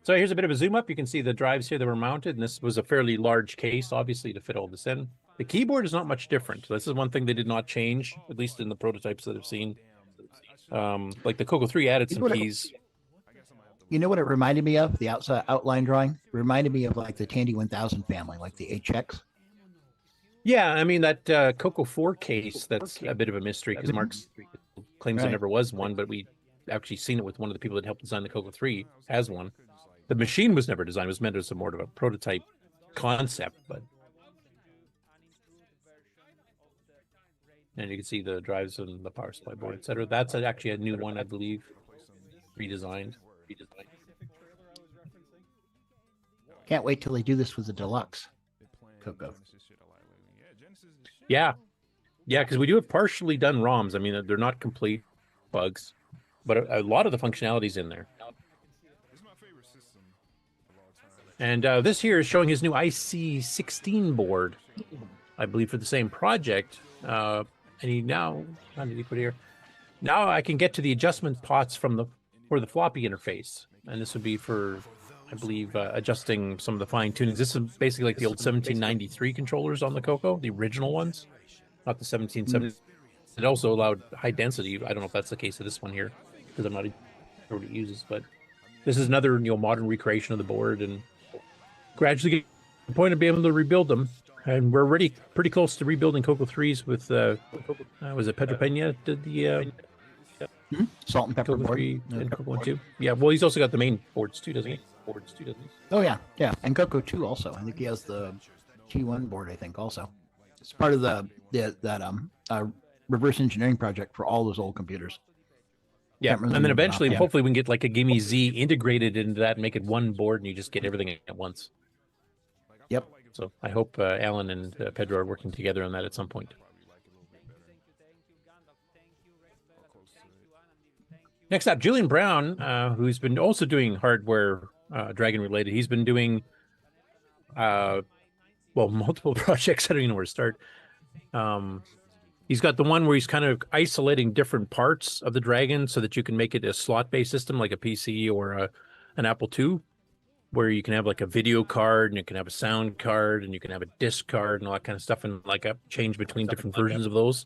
So here's a bit of a zoom up. You can see the drives here that were mounted, and this was a fairly large case, obviously, to fit all this in. The keyboard is not much different. This is one thing they did not change, at least in the prototypes that I've seen. Like the CoCo3 added some keys. You know what it reminded me of? The outside outline drawing reminded me of like the Tandy 1000 family, like the HX. Yeah, I mean that CoCo 4 case, that's a bit of a mystery because Mark claims there never was one, but we actually seen it with one of the people that helped design the CoCo 3 as one. The machine was never designed. It was meant as more of a prototype concept, but. And you can see the drives and the power supply board, etc. That's actually a new one, I believe, redesigned. Can't wait till they do this with the deluxe CoCo. Yeah, because we do have partially done ROMs. I mean, they're not complete bugs, but a lot of the functionality's in there. And this here is showing his new IC16 board, I believe, for the same project. And he now, how did he put here? Now I can get to the adjustment pots for the floppy interface, and this would be for, I believe, adjusting some of the fine tunings. This is basically like the old 1793 controllers on the CoCo, the original ones, not the 1770. It also allowed high density. I don't know if that's the case of this one here, because I'm not sure what it uses, but this is another modern recreation of the board, and gradually get to the point of being able to rebuild them. And we're already pretty close to rebuilding CoCo3s with was it Pedro Pena did the Salt and Pepper CoCo3 board and CoCo 1 too. Yeah, well, he's also got the main boards too, doesn't he? Oh yeah, and CoCo 2 also. I think he has the T1 board. I think also it's part of that reverse engineering project for all those old computers. Yeah, and then eventually, hopefully, we can get like a GIMEZ integrated into that and make it one board, and you just get everything at once. Yep. So I hope Alan and Pedro are working together on that at some point. Next up, Julian Brown, who's been also doing hardware Dragon related. He's been doing, multiple projects. I don't even know where to start. He's got the one where he's kind of isolating different parts of the Dragon so that you can make it a slot-based system like a PC or an Apple II, where you can have like a video card and you can have a sound card and you can have a disc card and all that kind of stuff, and like a change between different versions of those.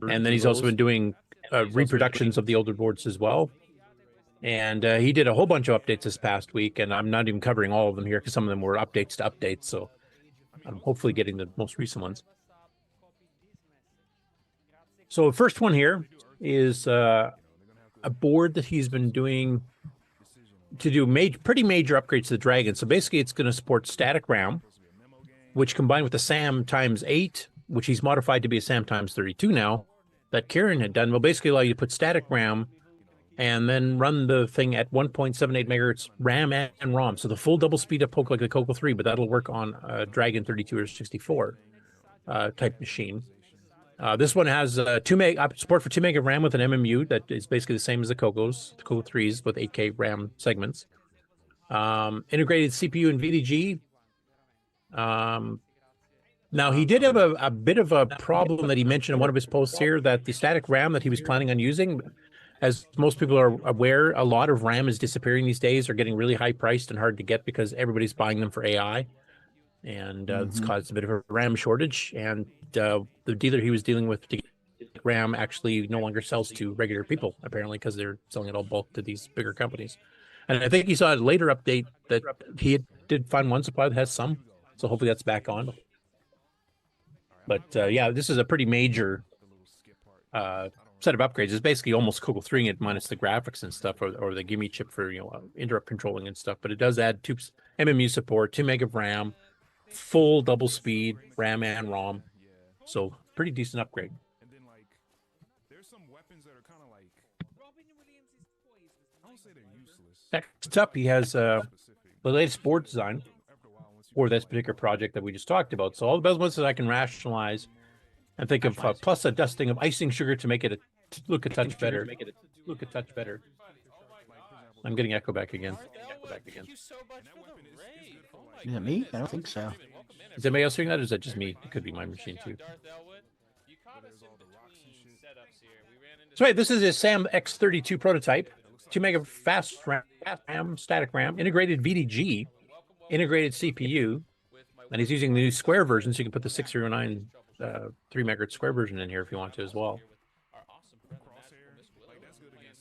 And then he's also been doing reproductions of the older boards as well. And he did a whole bunch of updates this past week, and I'm not even covering all of them here because some of them were updates to updates. So I'm hopefully getting the most recent ones. So the first one here is a board that he's been doing to do pretty major upgrades to the Dragon. So basically it's going to support static RAM, which combined with the SAM times 8, which he's modified to be a SAM times 32 now, that Karen had done, will basically allow you to put static RAM and then run the thing at 1.78 megahertz RAM and ROM. So the full double speed up poke like the CoCo 3, but that'll work on a Dragon 32 or 64 type machine. This one has support for 2 meg of RAM with an MMU that is basically the same as the CoCos, the CoCo 3s with 8K RAM segments. Integrated CPU and VDG. Now, he did have a bit of a problem that he mentioned in one of his posts here, that the static RAM that he was planning on using, as most people are aware, a lot of RAM is disappearing these days, or getting really high priced and hard to get because everybody's buying them for AI. And it's caused a bit of a RAM shortage. And the dealer he was dealing with to get RAM actually no longer sells to regular people, apparently, because they're selling it all bulk to these bigger companies. And I think he saw a later update that he did find one supplier that has some. So hopefully that's back on. But yeah, this is a pretty major set of upgrades. It's basically almost CoCo3 it minus the graphics and stuff, or the GIMEZ chip for interrupt controlling and stuff. But it does add 2 MMU support, 2 meg of RAM, full double speed RAM and ROM. So pretty decent upgrade. Next up, he has the latest board design for this particular project that we just talked about. So all the bells and whistles I can rationalize and think of, plus a dusting of icing sugar to make it look a touch better. I'm getting echo back again. Is it me? I don't think so. Is anybody else hearing that, or is that just me? It could be my machine too. So wait, this is his SAM X32 prototype. 2 meg of fast RAM, static RAM, integrated VDG, integrated CPU, and he's using the new square version, so you can put the 609 3 megahertz square version in here if you want to as well.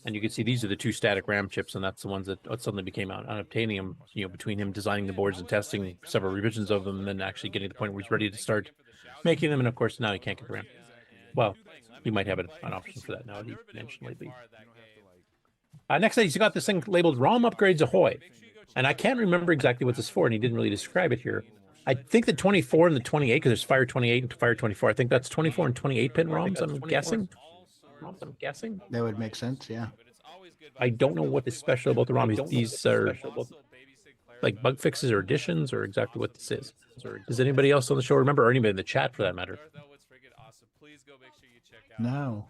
And you can see these are the 2 static RAM chips, and that's the ones that suddenly became unobtainium, between him designing the boards and testing several revisions of them, and then actually getting to the point where he's ready to start making them. And of course, now he can't get the RAM. Well, you might have an option for that now, he mentioned lately. Next, he's got this thing labeled ROM Upgrades Ahoy. And I can't remember exactly what this is for, and he didn't really describe it here. I think the 24 and the 28, because there's Fire 28 and Fire 24. I think that's 24 and 28 pin ROMs, I'm guessing. That would make sense, yeah. I don't know what is special about the ROM. These are like bug fixes or additions, or exactly what this is. Does anybody else on the show remember, or anybody in the chat for that matter? No.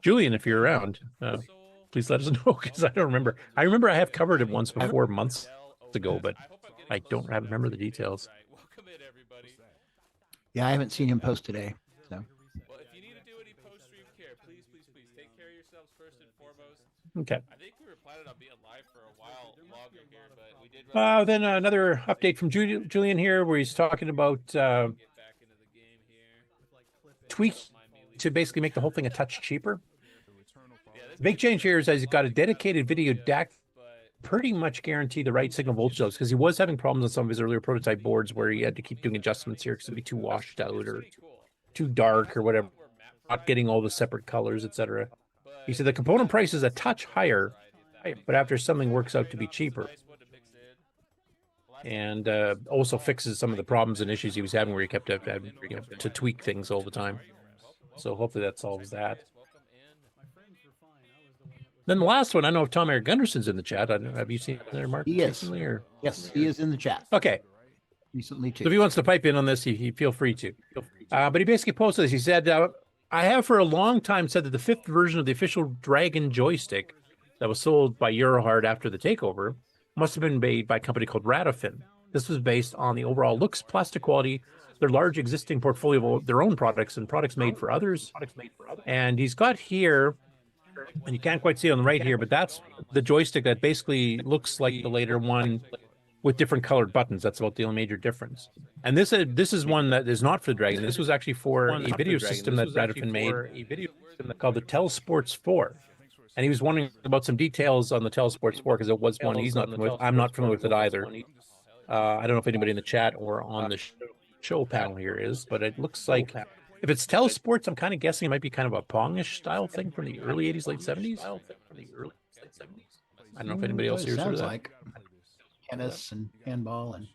Julian, if you're around, please let us know, because I don't remember. I remember I have covered it once before months ago, but I don't remember the details. Yeah, I haven't seen him post today. So. Okay. Then another update from Julian here, where he's talking about tweak to basically make the whole thing a touch cheaper. The big change here is that he's got a dedicated video DAC, pretty much guarantee the right signal voltage levels, because he was having problems on some of his earlier prototype boards where he had to keep doing adjustments here because it'd be too washed out or too dark or whatever, not getting all the separate colors, etc. He said the component price is a touch higher, but after something works out to be cheaper. And also fixes some of the problems and issues he was having where he kept to tweak things all the time. So hopefully that solves that. Then the last one, I don't know if Tom Eric Gunderson's in the chat. Have you seen it there, Mark? He is. Recently, or? Yes, he is in the chat. Okay. Recently, too. So if he wants to pipe in on this, he feel free to. But he basically posted this. He said, I have for a long time said that the 5th version of the official Dragon joystick that was sold by Eurohard after the takeover must have been made by a company called Radofin. This was based on the overall looks, plastic quality, their large existing portfolio of their own products and products made for others. And he's got here, and you can't quite see on the right here, but that's the joystick that basically looks like the later one with different colored buttons. That's about the only major difference. And this is one that is not for the Dragon. This was actually for a video system that Radofin made called the Telesports 4. And he was wondering about some details on the Telesports 4 because it was one he's not familiar with. I'm not familiar with it either. I don't know if anybody in the chat or on the show panel here is, but it looks like if it's Telesports, I'm kind of guessing it might be kind of a Pongish style thing from the early 80s, late 70s. I don't know if anybody else here sounds that. like tennis and handball and.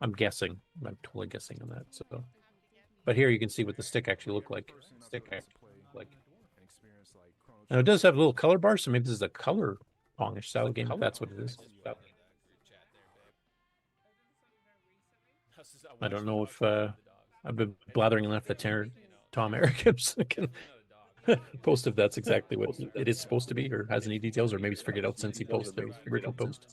I'm guessing. I'm totally guessing on that. So, but here you can see what the stick actually looked like. And it does have a little color bar, so maybe this is a color Pongish style game. If that's what it is. I don't know if I've been blathering enough that Tom Eric Post if that's exactly what it is supposed to be, or has any details, or maybe it's figured out since he posted the original post.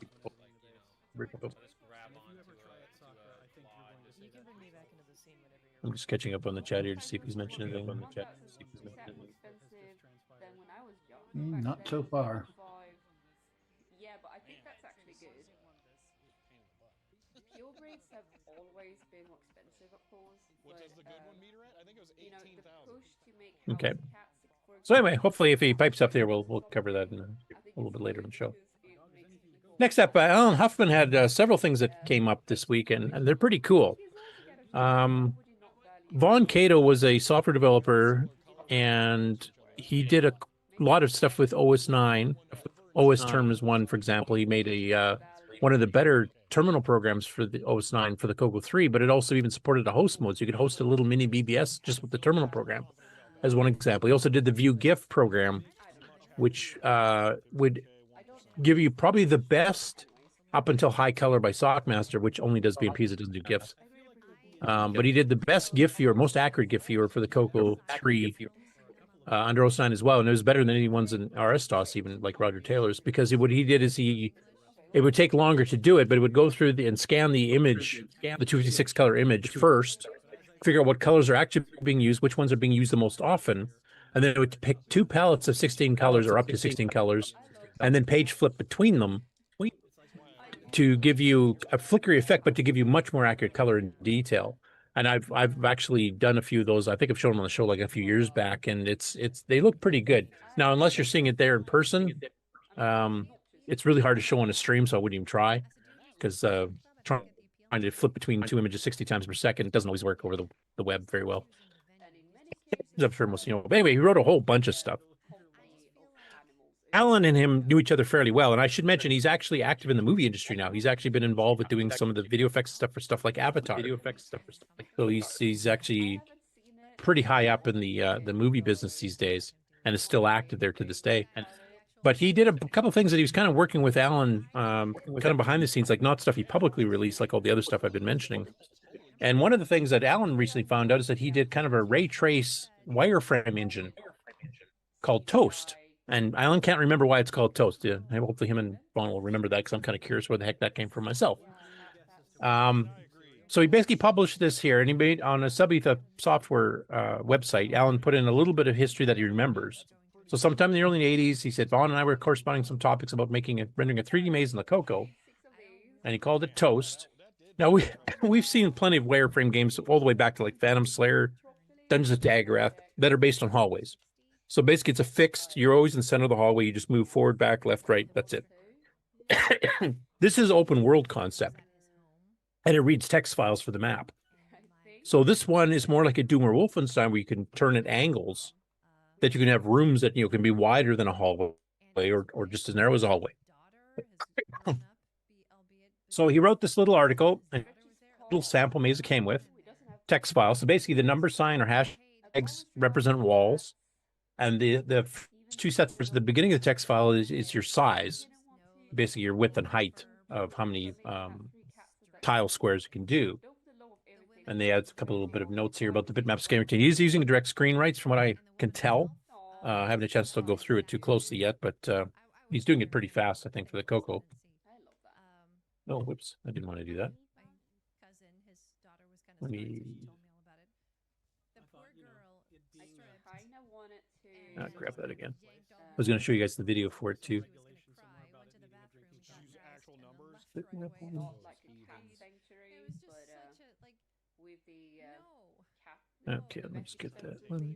I'm just catching up on the chat here to see if he's mentioned anything on the chat. Not so far. Yeah, but I think that's actually good. Pure breeds have always been more expensive, of course. What does the good one meter at? I think it was 18,000. The push to make Okay. So anyway, hopefully if he pipes up there, we'll cover that in a little bit later in the show. Next up, Alan Huffman had several things that came up this week, and they're pretty cool. Vaughn Cato was a software developer, and he did a lot of stuff with OS 9. OS Term is one, for example. He made a one of the better terminal programs for the OS 9 for the CoCo3, but it also even supported a host mode. So you could host a little mini BBS just with the terminal program, as one example. He also did the View GIF program, which would give you probably the best up until High Color by Sockmaster, which only does BMPs, it doesn't do GIFs. But he did the best GIF viewer, most accurate GIF viewer for the CoCo3 under OS 9 as well. And it was better than any ones in RS-DOS, even like Roger Taylor's, because what he did is it would take longer to do it, but it would go through and scan the image, the 256 color image first, figure out what colors are actually being used, which ones are being used the most often, and then it would pick 2 palettes of 16 colors or up to 16 colors, and then page flip between them to give you a flickery effect, but to give you much more accurate color and detail. And I've actually done a few of those. I think I've shown them on the show like a few years back, and they look pretty good. Now, unless you're seeing it there in person, it's really hard to show on a stream, so I wouldn't even try, because trying to flip between 2 images 60 times per second doesn't always work over the web very well. Except for most, but anyway, he wrote a whole bunch of stuff. Alan and him knew each other fairly well, and I should mention he's actually active in the movie industry now. He's actually been involved with doing some of the video effects stuff for stuff like Avatar. So he's actually pretty high up in the movie business these days, and is still active there to this day. But he did a couple of things that he was kind of working with Alan, kind of behind the scenes, like not stuff he publicly released, like all the other stuff I've been mentioning. And one of the things that Alan recently found out is that he did kind of a ray trace wireframe engine called Toast. And Alan can't remember why it's called Toast. Yeah, hopefully him and Vaughn will remember that, because I'm kind of curious where the heck that came from myself. So he basically published this here, and he made on a Subetha software website. Alan put in a little bit of history that he remembers. So sometime in the early 80s, he said, Vaughn and I were corresponding some topics about rendering a 3D maze in the CoCo, and he called it Toast. Now, we've seen plenty of wireframe games all the way back to like Phantom Slayer, Dungeons of Daggerath, that are based on hallways. So basically, it's a fixed, you're always in the center of the hallway, you just move forward, back, left, right, that's it. This is open world concept, and it reads text files for the map. So this one is more like a Doom or Wolfenstein, where you can turn at angles, that you can have rooms that can be wider than a hallway, or just as narrow as a hallway. So he wrote this little article, and a little sample maze it came with, text files. So basically the number sign or hashtags represent walls, and the two sets at the beginning of the text file is your size, basically your width and height of how many tile squares you can do. And they add a couple little bit of notes here about the bitmap scanner. He's using direct screen writes from what I can tell. I haven't a chance to go through it too closely yet, but he's doing it pretty fast, I think, for the CoCo. Oh, whoops. I didn't want to do that. Let me grab that again. I was going to show you guys the video for it, too. Okay, let me just get that one.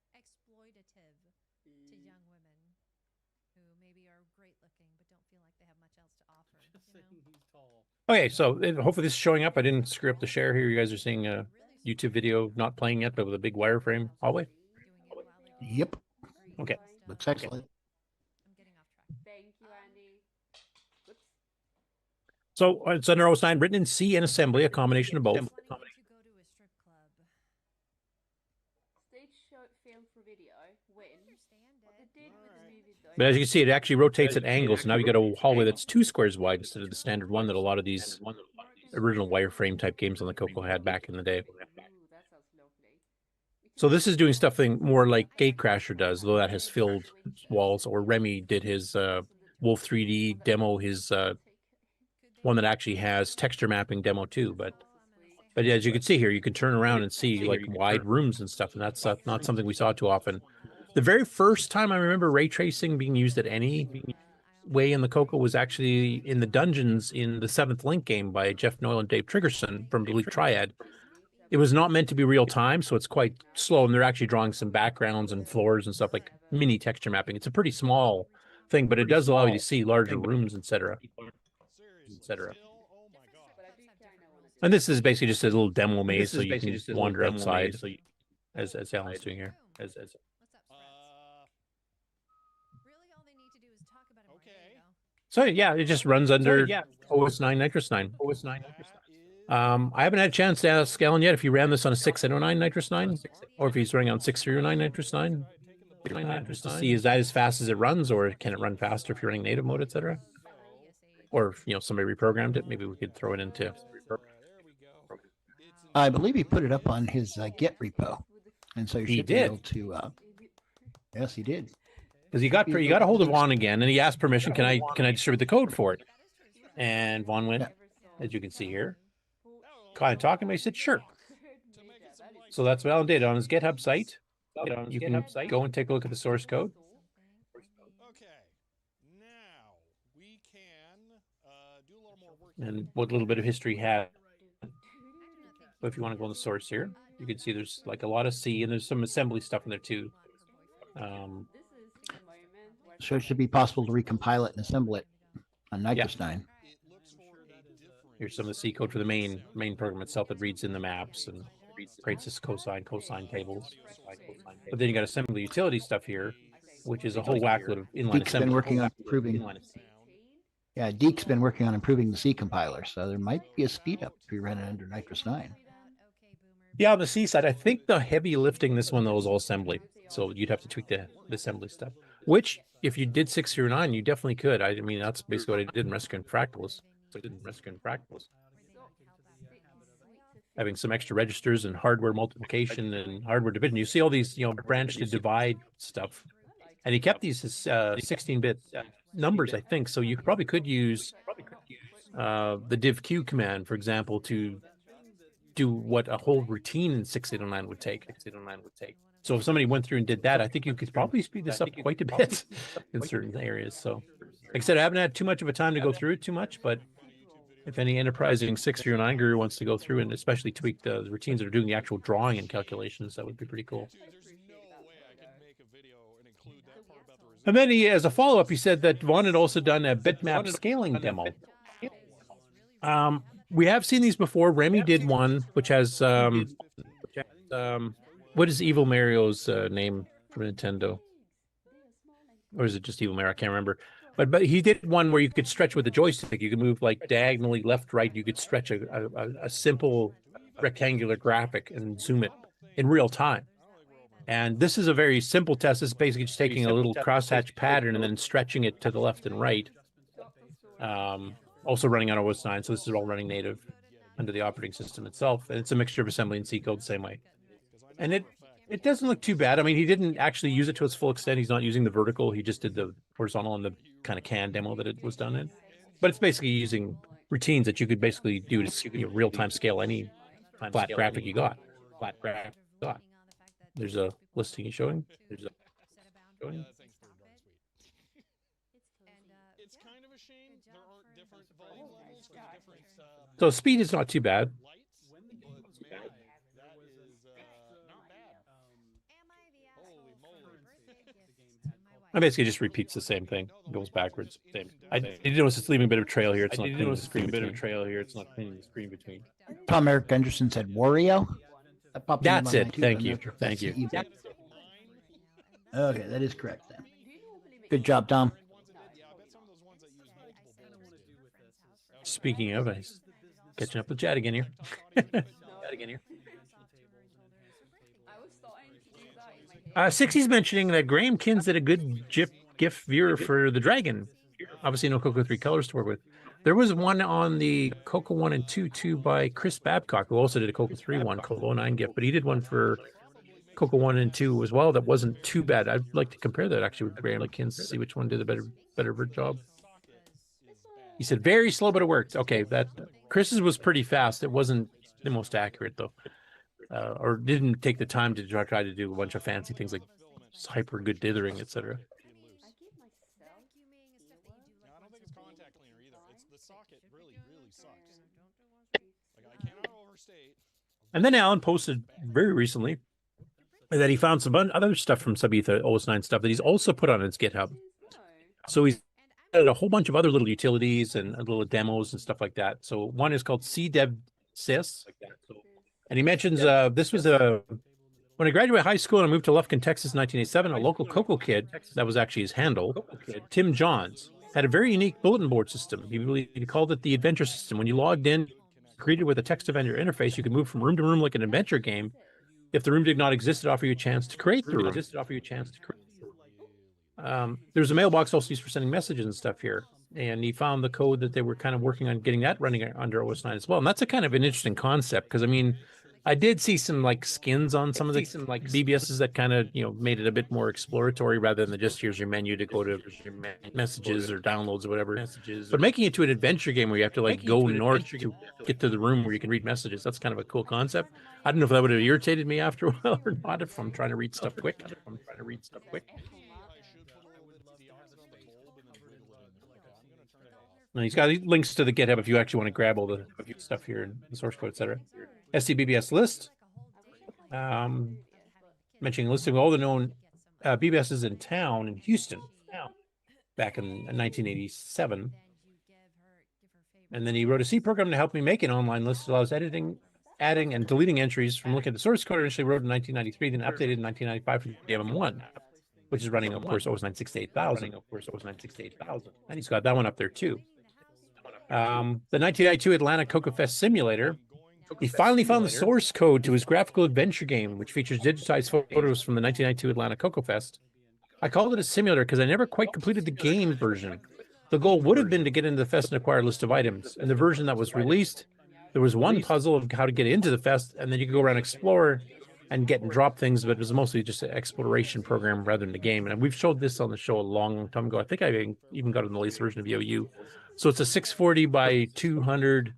Exploitative to young women who maybe are great looking but don't feel like they have much else to offer. Okay, so hopefully this is showing up. I didn't screw up the share here. You guys are seeing a YouTube video not playing yet, but with a big wireframe hallway. Yep. Okay. Looks excellent. Thank you, Andy. So it's under OS 9, written in C and assembly, a combination of both. But as you can see, it actually rotates at angles. So now you got a hallway that's 2 squares wide instead of the standard one that a lot of these original wireframe type games on the CoCo had back in the day. So this is doing something more like Gatecrasher does, though that has filled walls. Or Remy did his Wolf 3D demo, his one that actually has texture mapping demo too. But as you can see here, you can turn around and see like wide rooms and stuff, and that's not something we saw too often. The very first time I remember ray tracing being used at any way in the CoCo was actually in the dungeons in the 7th Link game by Jeff Noyle and Dave Triggerson from Elite Triad. It was not meant to be real time, so it's quite slow, and they're actually drawing some backgrounds and floors and stuff like mini texture mapping. It's a pretty small thing, but it does allow you to see larger rooms, etc. And this is basically just a little demo maze, so you can just wander outside, as Alan's doing here. So yeah, it just runs under OS 9 Nitrous 9. I haven't had a chance to ask Alan yet if he ran this on a 609 Nitrous 9, or if he's running on 609 Nitrous 9. Just to see, is that as fast as it runs, or can it run faster if you're running native mode, etc.? Or if somebody reprogrammed it, maybe we could throw it into. I believe he put it up on his Git repo, and so you should be able to. Yes, he did. Because he got a hold of Vaughn again, and he asked permission. Can I distribute the code for it? And Vaughn went, as you can see here, kind of talking. But he said, sure. So that's what Alan did on his GitHub site. You can go and take a look at the source code. And what little bit of history had. But if you want to go on the source here, you can see there's like a lot of C, and there's some assembly stuff in there too. So it should be possible to recompile it and assemble it on Nitrous 9. Here's some of the C code for the main program itself that reads in the maps and creates this cosine tables. But then you got assembly utility stuff here, which is a whole whack load of inline Deke's assembly. been working on improving. Yeah, Deke's been working on improving the C compiler, so there might be a speed up if you run it under Nitrous 9. Yeah, on the C side, I think the heavy lifting this one though is all assembly, so you'd have to tweak the assembly stuff. Which, if you did 609, you definitely could. I mean, that's basically what I did in Rescue and Fractals. Having some extra registers and hardware multiplication and hardware division. You see all these, branch to divide stuff. And he kept these 16-bit numbers, I think. So you probably could use the divq command, for example, to do what a whole routine in 6809 would take. So if somebody went through and did that, I think you could probably speed this up quite a bit in certain areas. So, like I said, I haven't had too much of a time to go through it too much, but if any enterprising 609 guru wants to go through and especially tweak the routines that are doing the actual drawing and calculations, that would be pretty cool. And then he, as a follow-up, he said that Vaughn had also done a bitmap scaling demo. We have seen these before. Remy did one, which has what is Evil Mario's name from Nintendo? Or is it just Evil Mario? I can't remember. But he did one where you could stretch with the joystick. You could move like diagonally left, right. You could stretch a simple rectangular graphic and zoom it in real time. And this is a very simple test. It's basically just taking a little crosshatch pattern and then stretching it to the left and right. Also running on OS 9, so this is all running native under the operating system itself. And it's a mixture of assembly and C code the same way. And it doesn't look too bad. I mean, he didn't actually use it to its full extent. He's not using the vertical. He just did the horizontal and the kind of CAN demo that it was done in. But it's basically using routines that you could basically do to real-time scale any flat graphic you got. There's a listing he's showing. So speed is not too bad. I basically just repeats the same thing. It goes backwards. I did notice it's leaving a bit of a trail here. It's not cleaning the screen between. Tom Eric Anderson said Wario. That's it. Thank you. Thank you. Okay, that is correct then. Good job, Tom. Speaking of, I'm catching up with Chad again here. 60's mentioning that Graham Kins did a good GIF viewer for the Dragon. Obviously, no CoCo3 colors to work with. There was one on the CoCo 1 and 2 too by Chris Babcock, who also did a CoCo3 one called 09 GIF, but he did one for CoCo 1 and 2 as well that wasn't too bad. I'd like to compare that actually with Graham Kins to see which one did a better job. He said very slow, but it worked. Okay, that Chris's was pretty fast. It wasn't the most accurate though, or didn't take the time to try to do a bunch of fancy things like hyper good dithering, etc. And then Alan posted very recently that he found some other stuff from Subetha OS9 stuff that he's also put on his GitHub. So he's added a whole bunch of other little utilities and little demos and stuff like that. So one is called CDevSys. And he mentions this was when I graduated high school and I moved to Lufkin, Texas in 1987, a local CoCo kid, that was actually his handle, Tim Johns, had a very unique bulletin board system. He called it the adventure system. When you logged in, greeted with a text event interface, you could move from room to room like an adventure game. If the room did not exist, it offered you a chance to create the room. There's a mailbox also used for sending messages and stuff here. And he found the code that they were kind of working on getting that running under OS9 as well. And that's a kind of an interesting concept because, I mean, I did see some like skins on some of the BBSs that kind of, made it a bit more exploratory rather than just here's your menu to go to your messages or downloads or whatever. But making it to an adventure game where you have to like go north to get to the room where you can read messages, that's kind of a cool concept. I don't know if that would have irritated me after a while or not if I'm trying to read stuff quick. And he's got links to the GitHub if you actually want to grab all the stuff here and the source code, etc. SDBBS list, mentioning a listing of all the known BBSs in town in Houston back in 1987. And then he wrote a C program to help me make an online list that allows editing, adding, and deleting entries from looking at the source code. Initially wrote in 1993, then updated in 1995 for the MM1, which is running, of course, OS9 68000. And he's got that one up there too. The 1992 Atlanta CoCoFEST simulator. He finally found the source code to his graphical adventure game, which features digitized photos from the 1992 Atlanta CoCoFEST. I called it a simulator because I never quite completed the game version. The goal would have been to get into the fest and acquire a list of items. In the version that was released, there was one puzzle of how to get into the fest, and then you could go around and explore and get and drop things, but it was mostly just an exploration program rather than the game. And we've showed this on the show a long time ago. I think I even got it in the latest version of VOU. So it's a 640 by 200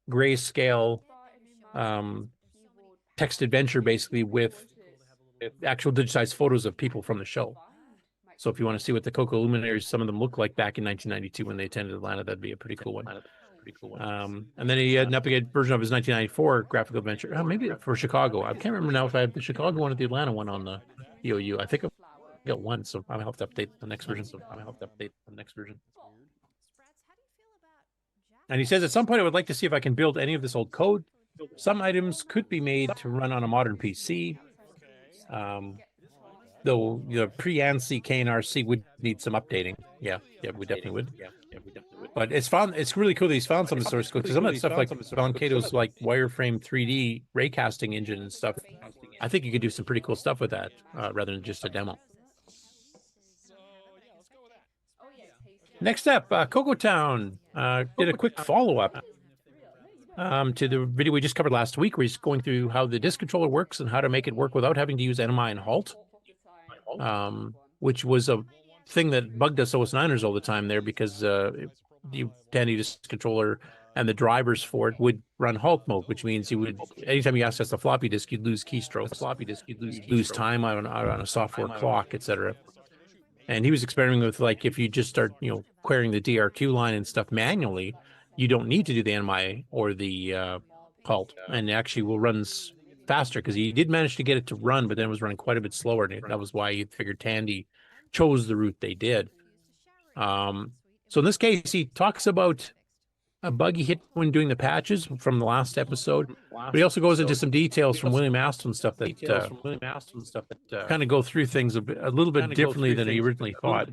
grayscale text adventure, basically, with actual digitized photos of people from the show. So if you want to see what the CoCo luminaries, some of them look like back in 1992 when they attended Atlanta, that'd be a pretty cool one. And then he had an updated version of his 1994 graphical adventure. Oh, maybe for Chicago. I can't remember now if I had the Chicago one or the Atlanta one on the VOU. I think I got one, so I'll have to update the next version. And he says, at some point, I would like to see if I can build any of this old code. Some items could be made to run on a modern PC. Though the pre-ANSI KNRC would need some updating. Yeah, we definitely would. But it's really cool that he's found some of the source code. Because some of that stuff, like Von Cato's like wireframe 3D raycasting engine and stuff, I think you could do some pretty cool stuff with that rather than just a demo. Next up, CoCo Town did a quick follow-up to the video we just covered last week, where he's going through how the disk controller works and how to make it work without having to use NMI and halt, which was a thing that bugged us OS9ers all the time there, because the Tandy disk controller and the drivers for it would run halt mode, which means you would, anytime you access the floppy disk, you'd lose keystrokes, you'd lose time on a software clock, etc. And he was experimenting with, like, if you just start, querying the DRQ line and stuff manually, you don't need to do the NMI or the halt, and it actually will run faster, because he did manage to get it to run, but then it was running quite a bit slower, and that was why he figured Tandy chose the route they did. So in this case, he talks about a bug he hit when doing the patches from the last episode, but he also goes into some details from William Aston stuff that kind of go through things a little bit differently than he originally thought.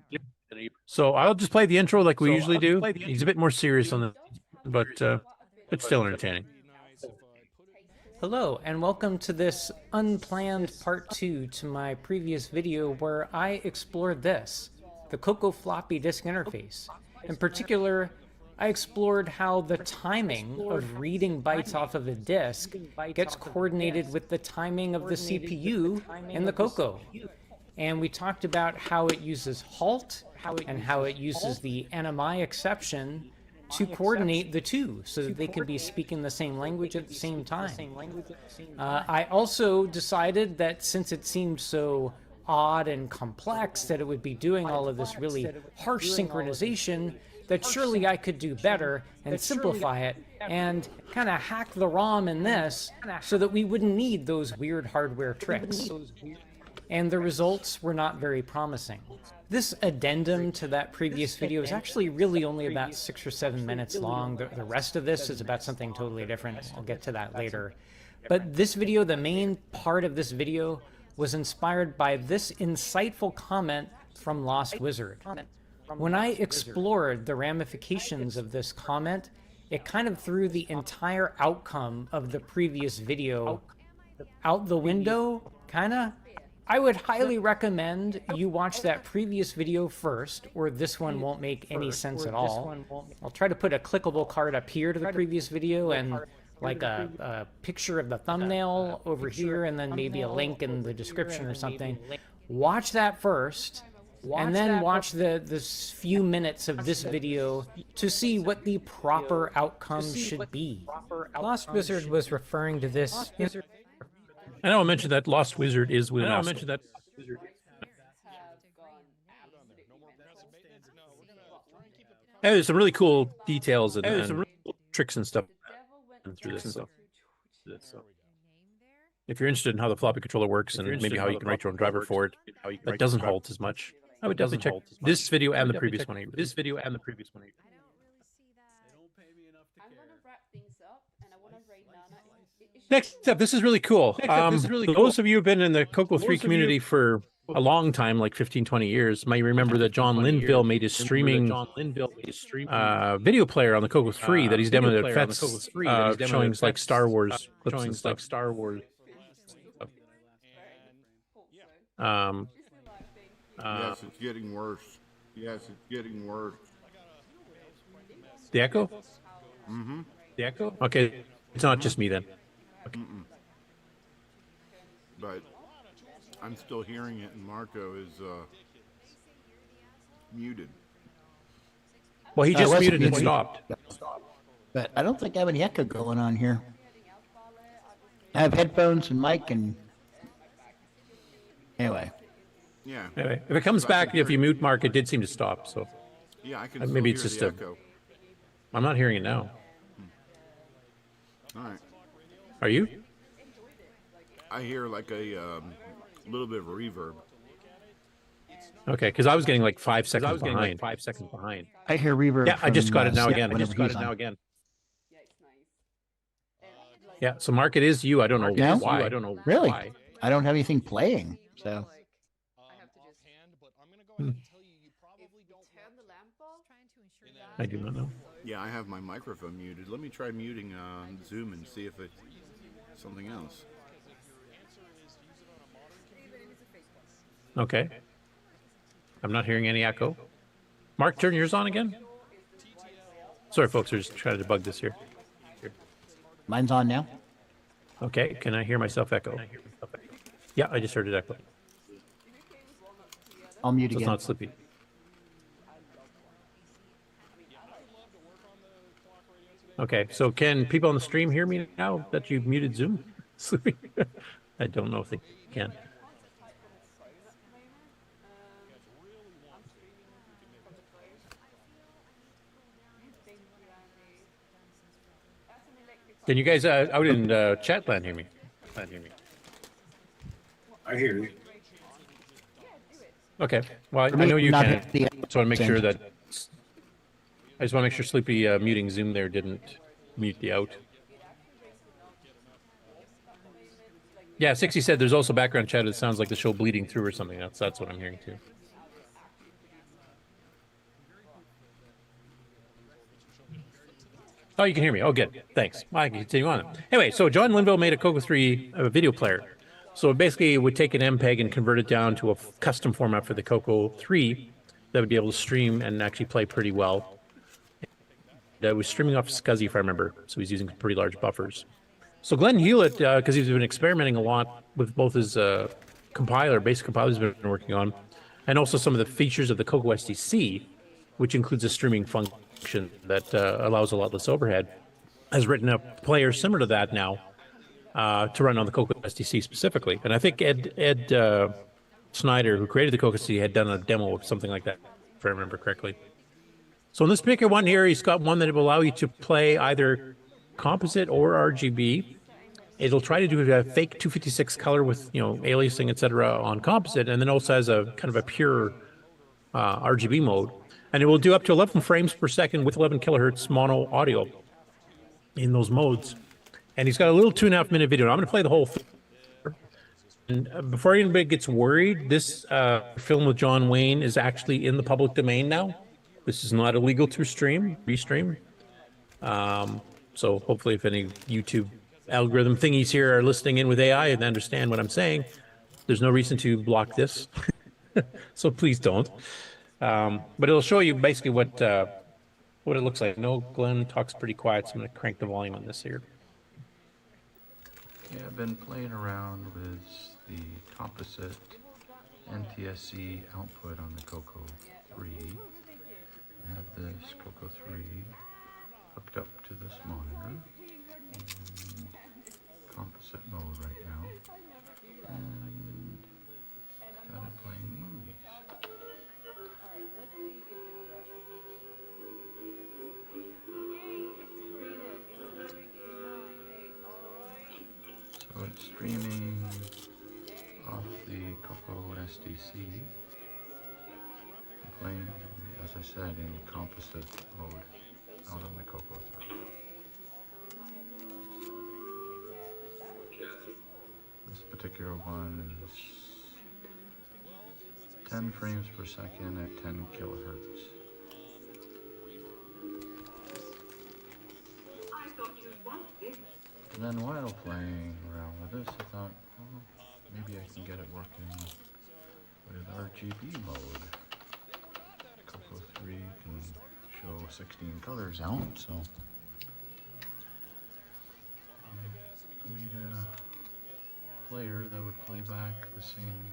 So I'll just play the intro like we usually do. He's a bit more serious on the, but it's still entertaining. Hello, and welcome to this unplanned part 2 to my previous video where I explored this, the CoCo floppy disk interface. In particular, I explored how the timing of reading bytes off of a disk gets coordinated with the timing of the CPU in the CoCo. And we talked about how it uses halt and how it uses the NMI exception to coordinate the two so that they can be speaking the same language at the same time. I also decided that since it seemed so odd and complex that it would be doing all of this really harsh synchronization, that surely I could do better and simplify it and kind of hack the ROM in this so that we wouldn't need those weird hardware tricks. And the results were not very promising. This addendum to that previous video is actually really only about 6 or 7 minutes long. The rest of this is about something totally different. I'll get to that later. But this video, the main part of this video, was inspired by this insightful comment from Lost Wizard. When I explored the ramifications of this comment, it kind of threw the entire outcome of the previous video out the window, kinda. I would highly recommend you watch that previous video first, or this one won't make any sense at all. I'll try to put a clickable card up here to the previous video and like a picture of the thumbnail over here, and then maybe a link in the description or something. Watch that first, and then watch the few minutes of this video to see what the proper outcome should be. Lost Wizard was referring to this. I know I mentioned that Lost Wizard is with us. I mentioned that. Hey, there's some really cool details and some tricks and stuff through this. If you're interested in how the floppy controller works and maybe how you can write your own driver for it, that doesn't halt as much, I would definitely check this video and the previous one. This video and the previous one. Next up, this is really cool. Those of you who've been in the CoCo3 community for a long time, like 15, 20 years, might remember that John Linville made his streaming video player on the CoCo3 that he's demoed at FETS, showing like Star Wars clips and stuff. Yes, it's getting worse. Yes, it's getting worse. The echo? Mm-hmm. The echo? Okay, it's not just me then. Okay. But I'm still hearing it, and Marco is muted. Well, he just muted and stopped. But I don't think I have any echo going on here. I have headphones and mic and... Anyway. Yeah. Anyway, if it comes back, if you mute Mark, it did seem to stop, so... Yeah, I can maybe it's hear just the a... echo. I'm not hearing it now. All right. Are you? I hear like a little bit of reverb. Okay, because I was getting like 5 seconds behind. 5 seconds behind. I hear reverb. Yeah, I just got it now again. Yeah, so Mark, it is you. I don't know why. I don't know really? Why. I don't have anything playing, so. I do not know. Yeah, I have my microphone muted. Let me try muting Zoom and see if it's something else. Okay. I'm not hearing any echo. Mark, turn yours on again. Sorry, folks. We're just trying to debug this here. Mine's on now. Okay. Can I hear myself echo? Yeah, I just heard it echo. I'll mute So again. it's not Sloopy. Okay, so can people on the stream hear me now that you've muted Zoom? I don't know if they can. Can you guys out in chat land hear me? I hear you. Okay, well, I know you can. Just want to make sure that... I just want to make sure Sloopy muting Zoom there didn't mute the out. Yeah, 60 said there's also background chat. It sounds like the show bleeding through or something. That's what I'm hearing too. Oh, you can hear me. Oh, good. Thanks. I can continue on. Anyway, so John Linville made a CoCo3 video player. So basically, it would take an MPEG and convert it down to a custom format for the CoCo3 that would be able to stream and actually play pretty well. That was streaming off SCSI, if I remember. So he's using pretty large buffers. So Glenn Hewlett, because he's been experimenting a lot with both his basic compiler he's been working on, and also some of the features of the CoCo SDC, which includes a streaming function that allows a lot less overhead, has written a player similar to that now to run on the CoCo SDC specifically. And I think Ed Snyder, who created the CoCo SDC, had done a demo of something like that, if I remember correctly. So in this particular one here, he's got one that will allow you to play either composite or RGB. It'll try to do a fake 256 color with, aliasing, etc. on composite, and then also has a kind of a pure RGB mode. And it will do up to 11 frames per second with 11 kilohertz mono audio in those modes. And he's got a little 2.5 minute video. I'm going to play the whole thing. And before anybody gets worried, this film with John Wayne is actually in the public domain now. This is not illegal to restream. So hopefully if any YouTube algorithm thingies here are listening in with AI and understand what I'm saying, there's no reason to block this. So please don't. But it'll show you basically what it looks like. No, Glenn talks pretty quiet, so I'm going to crank the volume on this here. Yeah, I've been playing around with the composite NTSC output on the CoCo3. I have this CoCo3 hooked up to this monitor in composite mode right now, and got it playing movies. So it's streaming off the CoCo SDC. I'm playing, as I said, in composite mode out on the CoCo3. This particular one is 10 frames per second at 10 kilohertz. And then while playing around with this, I thought, well, maybe I can get it working with RGB mode. CoCo3 can show 16 colors out, so I made a player that would play back the same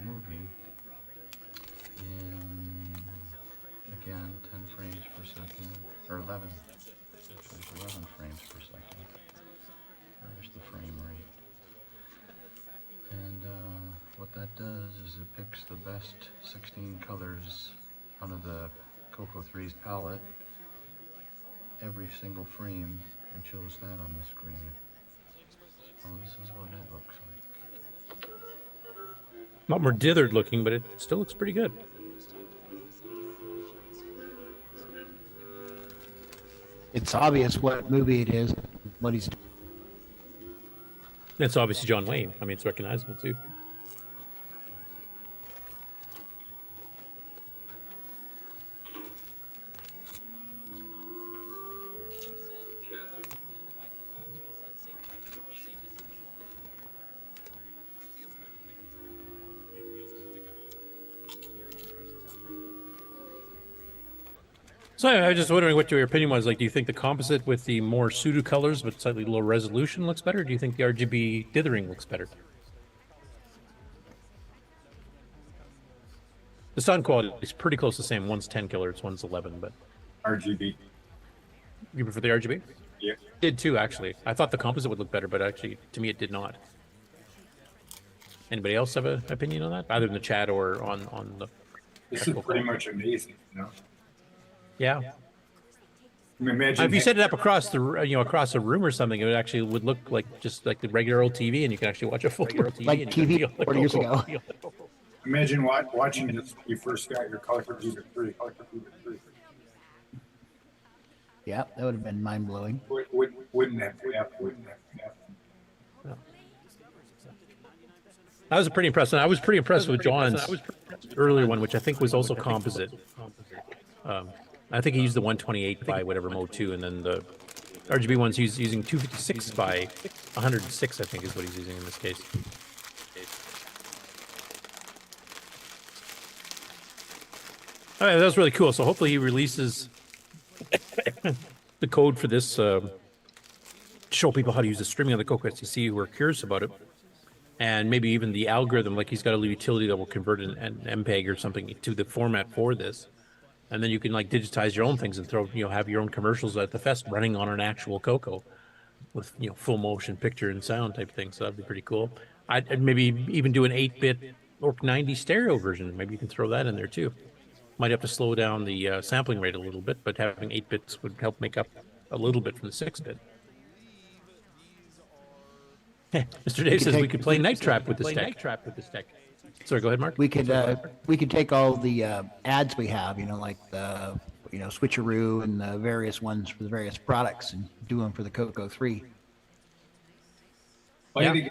movie in, again, 10 frames per second, or 11. Actually, 11 frames per second. There's the frame rate. And what that does is it picks the best 16 colors out of the CoCo3's palette every single frame and shows that on the screen. So this is what it looks like. Not more dithered looking, but it still looks pretty good. It's obvious what movie it is, what he's doing. It's obviously John Wayne. I mean, it's recognizable too. So I was just wondering what your opinion was. Like, do you think the composite with the more pseudo colors but slightly lower resolution looks better? Or do you think the RGB dithering looks better? The sound quality is pretty close to the same. One's 10 kilohertz, one's 11, but RGB. You prefer the RGB? Yeah. Did too, actually. I thought the composite would look better, but actually, to me, it did not. Anybody else have an opinion on that, either in the chat or on the? This is pretty much amazing, you know. Yeah. I mean, imagine if you set it up across the across a room or something, it actually would look like just like the regular old TV, and you can actually watch a full TV. Like TV 40 years ago. Imagine watching this when you first got your Color Computer 3. Yeah, that would have been mind blowing. Wouldn't that happen? I was pretty impressed. I was pretty impressed with John's earlier one, which I think was also composite. I think he used the 128 by whatever mode 2, and then the RGB one's using 256 by 106, I think is what he's using in this case. All right, that was really cool. So hopefully he releases the code for this to show people how to use the streaming on the CoCo STC who are curious about it. And maybe even the algorithm, like he's got a little utility that will convert an MPEG or something to the format for this. And then you can like digitize your own things and throw, have your own commercials at the fest running on an actual CoCo with, full motion picture and sound type thing. So that'd be pretty cool. I'd maybe even do an 8-bit or 90 stereo version. Maybe you can throw that in there too. Might have to slow down the sampling rate a little bit, but having 8 bits would help make up a little bit from the 6-bit. Mr. Dave says we could play Night Trap with this tech. Sorry, go ahead, Mark. We could take all the ads we have, like the switcheroo and the various ones for the various products and do them for the CoCo3. Yeah.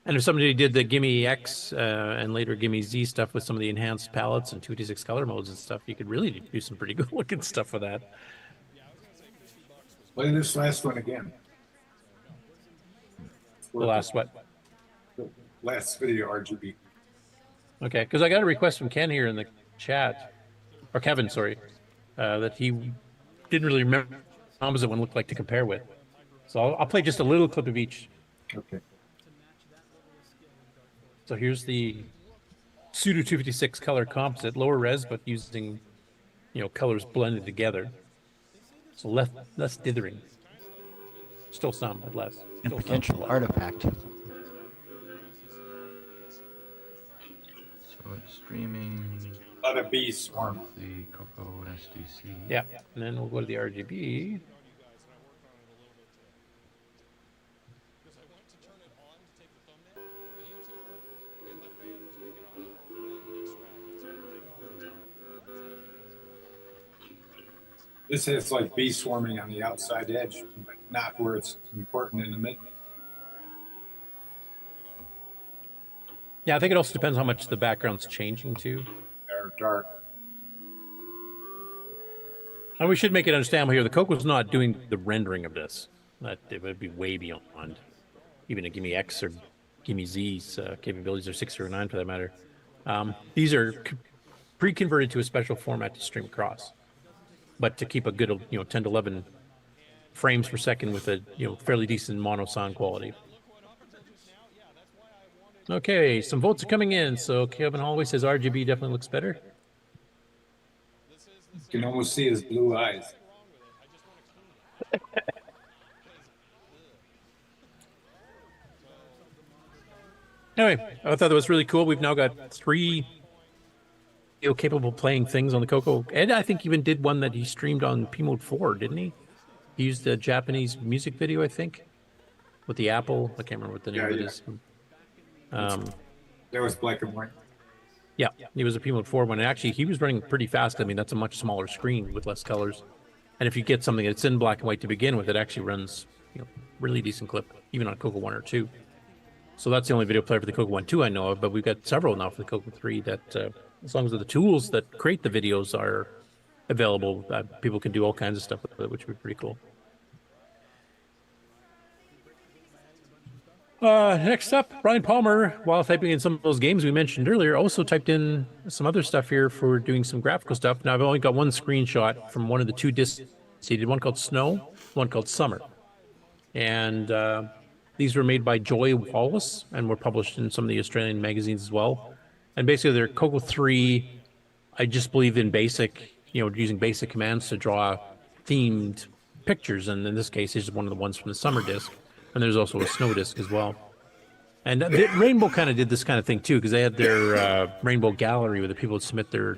And if somebody did the GIMEX and later GIMEZ stuff with some of the enhanced palettes and 256 color modes and stuff, you could really do some pretty good looking stuff with that. Play this last one again. The last what? The last video RGB. Okay, because I got a request from Ken here in the chat, or Kevin, sorry, that he didn't really remember what opposite one looked like to compare with. So I'll play just a little clip of each. Okay. So here's the pseudo 256 color composite, lower res, but using, colors blended together. So less dithering. Still some, but less. And potential artifact. So it's streaming. A lot of bees swarm. The CoCo SDC. Yeah, and then we'll go to the RGB. This has like bee swarming on the outside edge, but not where it's important in the middle. Yeah, I think it also depends how much the background's changing too. They're dark. And we should make it understandable here, the CoCo's not doing the rendering of this. That it would be way beyond even a GIMEX or GIMEZ's capabilities, or 609 for that matter. These are pre-converted to a special format to stream across. But to keep a good, 10 to 11 frames per second with a, fairly decent mono sound quality. Okay, some votes are coming in. So Kevin Holloway says RGB definitely looks better. You can almost see his blue eyes. Anyway, I thought that was really cool. We've now got 3 capable playing things on the CoCo. Ed, I think, even did one that he streamed on P Mode 4, didn't he? He used a Japanese music video, I think, with the Apple. I can't remember what the name of it is. That was black and white. Yeah, he was a P Mode 4 one. And actually, he was running pretty fast. I mean, that's a much smaller screen with less colors. And if you get something that's in black and white to begin with, it actually runs, really decent clip, even on CoCo 1 or 2. So that's the only video player for the CoCo 1 2 I know of, but we've got several now for the CoCo 3 that, as long as the tools that create the videos are available, people can do all kinds of stuff with it, which would be pretty cool. Next up, Brian Palmer, while typing in some of those games we mentioned earlier, also typed in some other stuff here for doing some graphical stuff. Now, I've only got one screenshot from one of the 2 discs. He did one called Snow, one called Summer. And these were made by Joy Wallace and were published in some of the Australian magazines as well. And basically, they're CoCo 3, I just believe in basic, using basic commands to draw themed pictures. And in this case, this is one of the ones from the Summer disc. And there's also a Snow disc as well. And Rainbow kind of did this kind of thing too, because they had their Rainbow Gallery where the people would submit their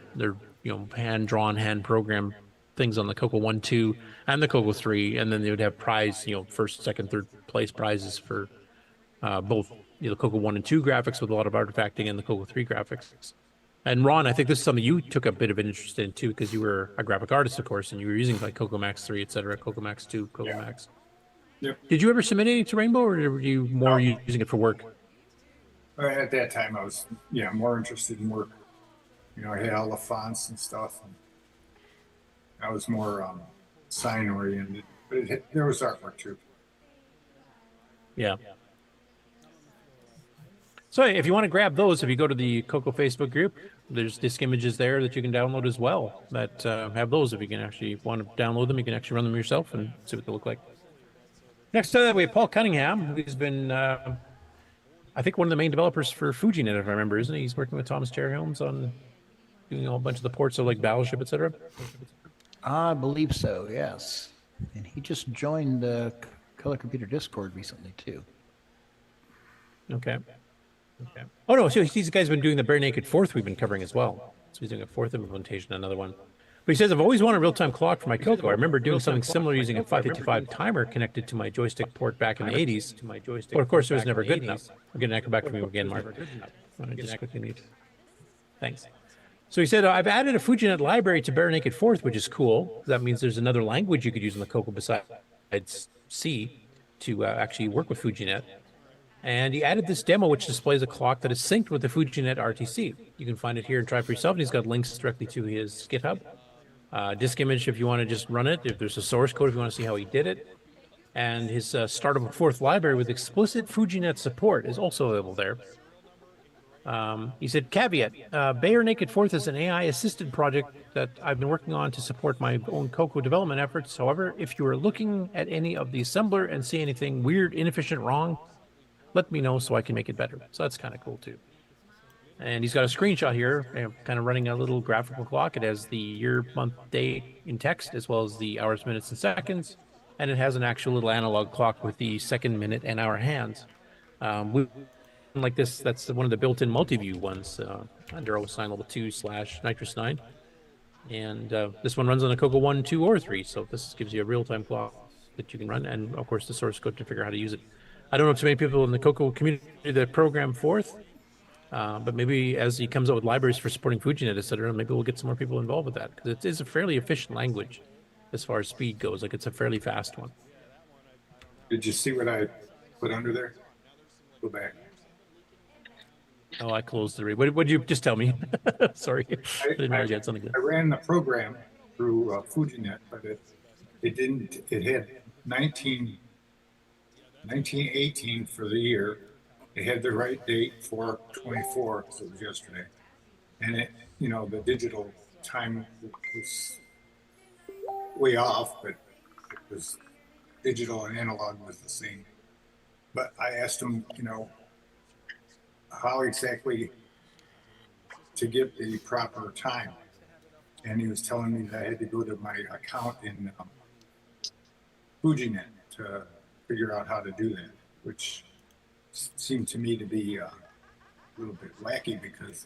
hand-drawn, hand-programmed things on the CoCo 1, 2, and the CoCo 3, and then they would have prize, first, second, third place prizes for both the CoCo 1 and 2 graphics with a lot of artifacting and the CoCo 3 graphics. And Ron, I think this is something you took a bit of an interest in too, because you were a graphic artist, of course, and you were using like CoCo Max 3, etc., CoCo Max 2, CoCo Max. Yep. Did you ever submit anything to Rainbow, or were you more using it for work? At that time, I was more interested in work. You know, I had all the fonts and stuff. And I was more sign oriented, but there was artwork too. Yeah. So if you want to grab those, if you go to the CoCo Facebook group, there's disc images there that you can download as well that have those. If you can actually want to download them, you can actually run them yourself and see what they look like. Next up, we have Paul Cunningham, who's been, I think, one of the main developers for FujiNet, if I remember, isn't he? He's working with Thomas Cherry Holmes on doing a whole bunch of the ports of like Battleship, etc. I believe so, yes. And he just joined the Color Computer Discord recently, too. Okay. Okay. Oh, no, so these guys have been doing the Bare Naked Fourth we've been covering as well. So he's doing a fourth implementation, another one. But he says, I've always wanted a real-time clock for my CoCo. I remember doing something similar using a 555 timer connected to my joystick port back in the 80s. But of course, it was never good enough. We're getting an echo back from you again, Mark. I just quickly need. Thanks. So he said, I've added a FujiNet library to Bare Naked Fourth, which is cool. That means there's another language you could use in the CoCo besides C to actually work with FujiNet. And he added this demo, which displays a clock that is synced with the FujiNet RTC. You can find it here and try for yourself. And he's got links directly to his GitHub. Disk image if you want to just run it. If there's a source code if you want to see how he did it. And his start of a fourth library with explicit FujiNet support is also available there. He said, caveat, Bare Naked Fourth is an AI-assisted project that I've been working on to support my own CoCo development efforts. However, if you are looking at any of the assembler and see anything weird, inefficient, wrong, let me know so I can make it better. So that's kind of cool too. And he's got a screenshot here, kind of running a little graphical clock. It has the year, month, day in text, as well as the hours, minutes, and seconds. And it has an actual little analog clock with the second, minute, and hour hands. Like this, that's one of the built-in multi-view ones, under OSign Level 2/Nitrous 9. And this one runs on a CoCo 1, 2, or 3. So this gives you a real-time clock that you can run, and of course the source code to figure out how to use it. I don't know if too many people in the CoCo community that program Fourth, but maybe as he comes out with libraries for supporting FujiNet, etc., maybe we'll get some more people involved with that, because it is a fairly efficient language as far as speed goes. Like, it's a fairly fast one. Did you see what I put under there? Go back. Oh, I closed the read. What did you just tell me? Sorry, I didn't realize you had something. I ran the program through FujiNet, but it didn't. It had 1918 for the year. It had the right date for 24, so it was yesterday. And it, you know, the digital time was way off, but it was digital and analog was the same. But I asked him, you know, how exactly to get the proper time. And he was telling me that I had to go to my account in FujiNet to figure out how to do that, which seemed to me to be a little bit wacky, because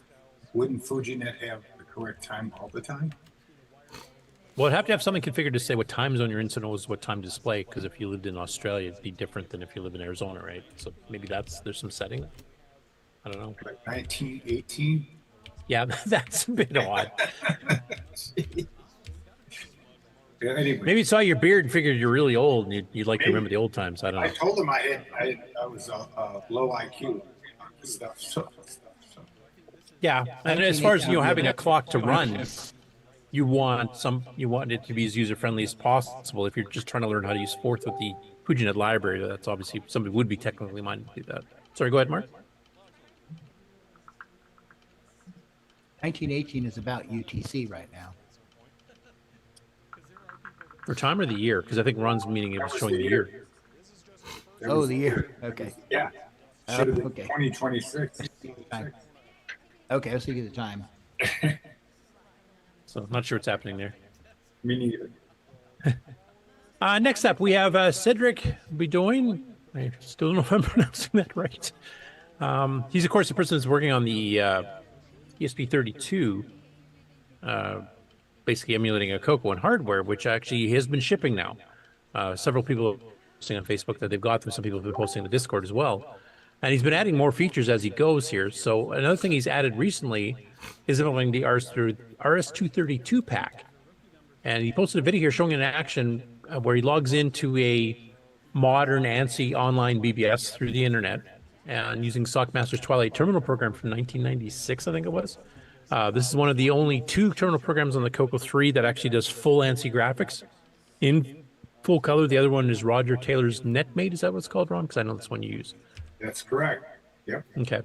wouldn't FujiNet have the correct time all the time? Well, it'd have to have something configured to say what time zone you're in, so it knows what time to display, because if you lived in Australia, it'd be different than if you live in Arizona, right? So maybe there's some setting. I don't know. Like 1918? Yeah, that's a bit odd. Yeah, anyway. Maybe it saw your beard and figured you're really old and you'd like to remember the old times. I don't know. I told him I was low IQ stuff. So. Yeah, and as far as having a clock to run, you want it to be as user friendly as possible. If you're just trying to learn how to use Fourth with the FujiNet library, that's obviously somebody would be technically minded to do that. Sorry, go ahead, Mark. 1918 is about UTC right now. For time or the year? Because I think Ron's meaning it was showing the year. Oh, the year. Okay. Yeah. Should have been okay. 2026. Okay, let's see the time. So I'm not sure what's happening there. Me neither. Next up, we have Cedric Bedoin. I still don't know if I'm pronouncing that right. He's, of course, the person that's working on the ESP32, basically emulating a CoCo in hardware, which actually has been shipping now. Several people are posting on Facebook that they've got them. Some people have been posting in the Discord as well. And he's been adding more features as he goes here. So another thing he's added recently is implementing the RS-232 pack. And he posted a video here showing an action where he logs into a modern ANSI online BBS through the internet and using Sockmaster's Twilight Terminal program from 1996, I think it was. This is one of the only 2 terminal programs on the CoCo3 that actually does full ANSI graphics in full color. The other one is Roger Taylor's NetMate. Is that what it's called, Ron? Because I know that's one you use. That's correct. Yep. Okay.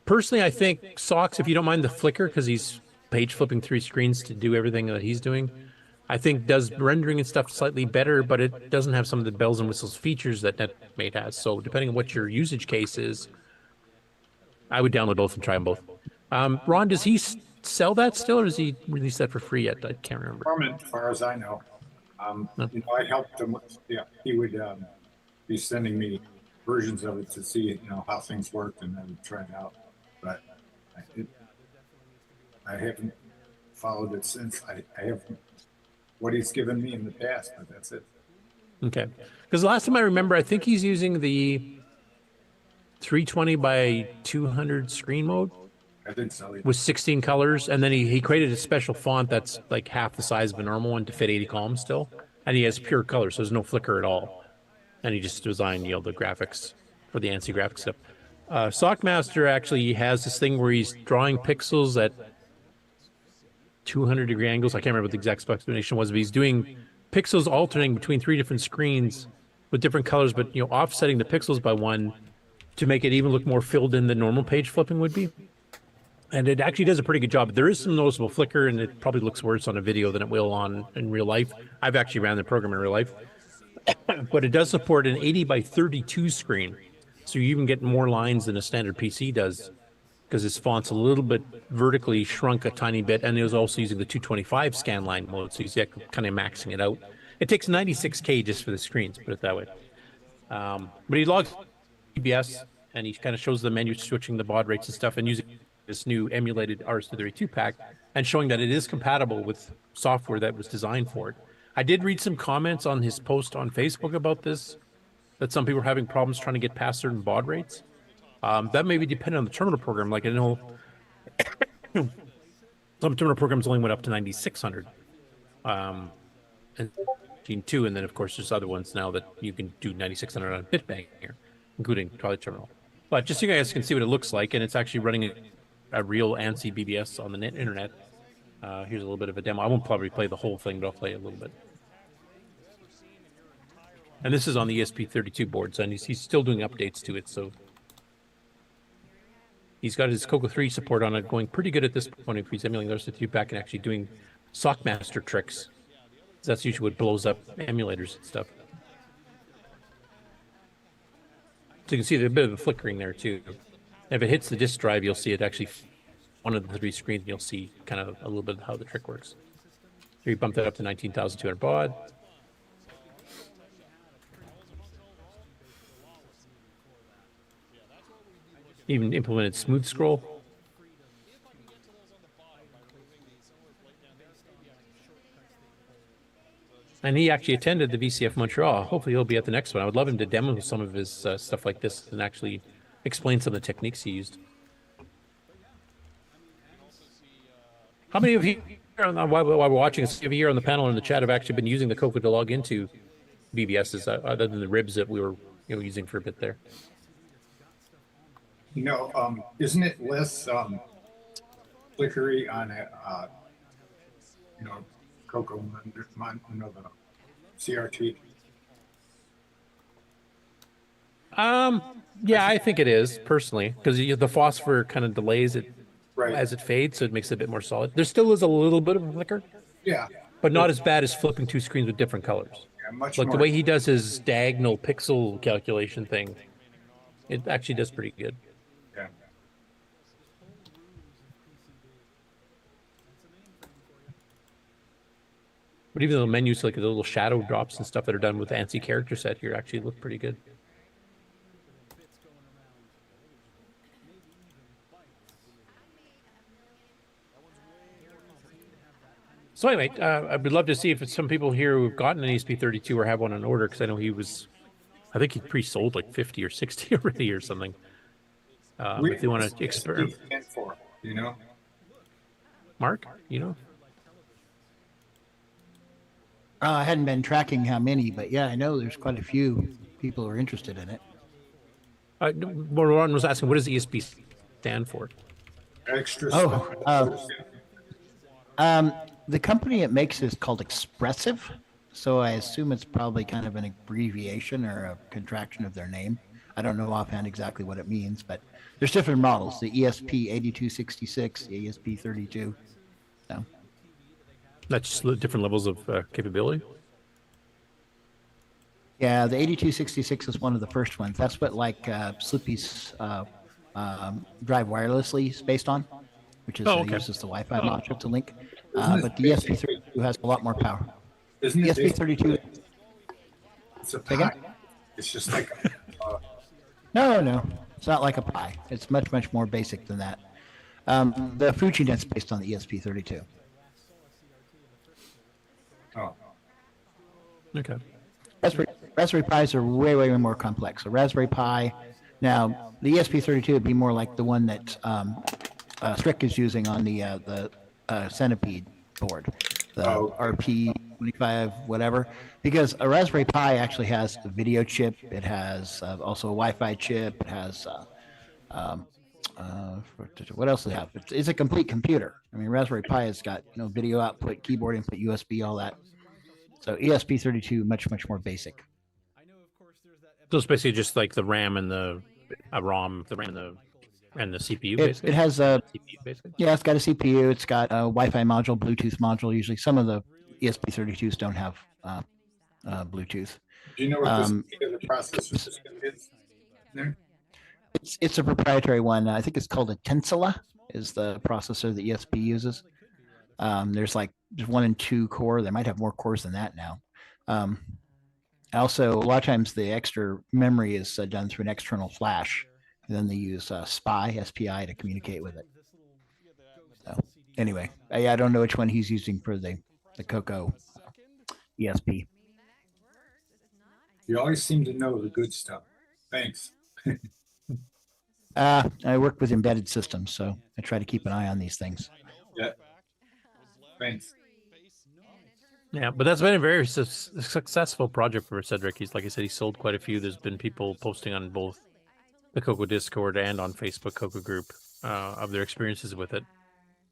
Personally, I think Socks, if you don't mind the flicker, because he's page flipping 3 screens to do everything that he's doing, I think does rendering and stuff slightly better, but it doesn't have some of the bells and whistles features that NetMate has. So depending on what your usage case is, I would download both and try them both. Ron, does he sell that still, or does he release that for free yet? I can't remember. As far as I know. I helped him. Yeah, he would be sending me versions of it to see, how things worked, and then try it out. But I haven't followed it since. I have what he's given me in the past, but that's it. Okay, because the last time I remember, I think he's using the 320 by 200 screen mode. I think so. With 16 colors, and then he created a special font that's like half the size of a normal one to fit 80 columns still, and he has pure color, so there's no flicker at all. And he just designed, the graphics for the ANSI graphics stuff. Sockmaster actually has this thing where he's drawing pixels at 200-degree angles. I can't remember what the exact explanation was, but he's doing pixels alternating between 3 different screens with different colors, but offsetting the pixels by 1 to make it even look more filled in than normal page flipping would be. And it actually does a pretty good job. There is some noticeable flicker, and it probably looks worse on a video than it will in real life. I've actually ran the program in real life. But it does support an 80 by 32 screen. So you even get more lines than a standard PC does, because his font's a little bit vertically shrunk a tiny bit, and it was also using the 225 scan line mode, so he's kind of maxing it out. It takes 96K just for the screens, put it that way. But he logs PBS, and he kind of shows the menu switching the baud rates and stuff, and using this new emulated RS-232 pack, and showing that it is compatible with software that was designed for it. I did read some comments on his post on Facebook about this, that some people are having problems trying to get past certain baud rates. That may be dependent on the terminal program. Like I know some terminal programs only went up to 9600, and 2, and then of course there's other ones now that you can do 9600 on BitBanger, including Twilight Terminal. But just so you guys can see what it looks like, and it's actually running a real ANSI BBS on the internet. Here's a little bit of a demo. I won't probably play the whole thing, but I'll play a little bit. And this is on the ESP32 boards, and he's still doing updates to it, so he's got his CoCo3 support on it going pretty good at this point if he's emulating the RS-232 back and actually doing Sockmaster tricks. That's usually what blows up emulators and stuff. So you can see there's a bit of a flickering there too. If it hits the disk drive, you'll see it actually one of the 3 screens, and you'll see kind of a little bit of how the trick works. Here you bump that up to 19,200 baud. Even implemented smooth scroll. And he actually attended the VCF Montreal. Hopefully he'll be at the next one. I would love him to demo some of his stuff like this and actually explain some of the techniques he used. How many of you, while we're watching, here on the panel and in the chat, have actually been using the CoCo to log into BBSs other than the ribs that we were using for a bit there? Isn't it less flickery on a, CoCo, the CRT? Yeah, I think it is personally, because the phosphor kind of delays it right as it fades, so it makes it a bit more solid. There still is a little bit of a flicker. Yeah. But not as bad as flipping 2 screens with different colors. Yeah, much like more. The way he does his diagonal pixel calculation thing, it actually does pretty good. Yeah. But even though the menus, like the little shadow drops and stuff that are done with ANSI character set here, actually look pretty good. So anyway, I would love to see if it's some people here who've gotten an ESP32 or have one on order, because I know I think he pre-sold like 50 or 60 already or something. If they want to experiment. Mark, I hadn't been tracking how many, but yeah, I know there's quite a few people who are interested in it. Ron was asking, what does ESP stand for? Extra Oh, the company it makes is called Expressive, so I assume it's probably kind of an abbreviation or a contraction of their name. I don't know offhand exactly what it means, but there's different models: the ESP 8266, the ESP 32. So That's just different levels of capability. yeah, the 8266 is one of the first ones. That's what Sloopy's drive wirelessly is based on, which is uses the Wi-Fi module to link. But the ESP32 has a lot more power. Isn't The it ESP32. It's a pie. It's just like No, it's not like a pie. It's much, much more basic than that. The FujiNet's based on the ESP32. Oh. Okay. Raspberry Pis are way, way more complex. So Raspberry Pi, now the ESP32 would be more like the one that Strick is using on the Centipede board, the RP25 whatever, because a Raspberry Pi actually has a video chip. It has also a Wi-Fi chip. It has what else does it have? It's a complete computer. I mean, Raspberry Pi has got video output, keyboard input, USB, all that. So ESP32 much more basic. So it's basically just like the RAM and the ROM, the RAM and the CPU. Basically. It has a CPU, basically. Yeah, it's got a CPU. It's got a Wi-Fi module, Bluetooth module. Usually, some of the ESP32s don't have Bluetooth. Do you know what the processor system is there? It's a proprietary one. I think it's called a Tensila. Is the processor that ESP uses. There's 1 and 2 core. They might have more cores than that now. Also, a lot of times the extra memory is done through an external flash. And then they use SPI to communicate with it. So anyway, I don't know which one he's using for the CoCo ESP. You always seem to know the good stuff. Thanks. I work with embedded systems, so I try to keep an eye on these things. Yeah. Thanks. Yeah, but that's been a very successful project for Cedric. He's, like I said, he sold quite a few. There's been people posting on both the CoCo Discord and on Facebook CoCo group of their experiences with it.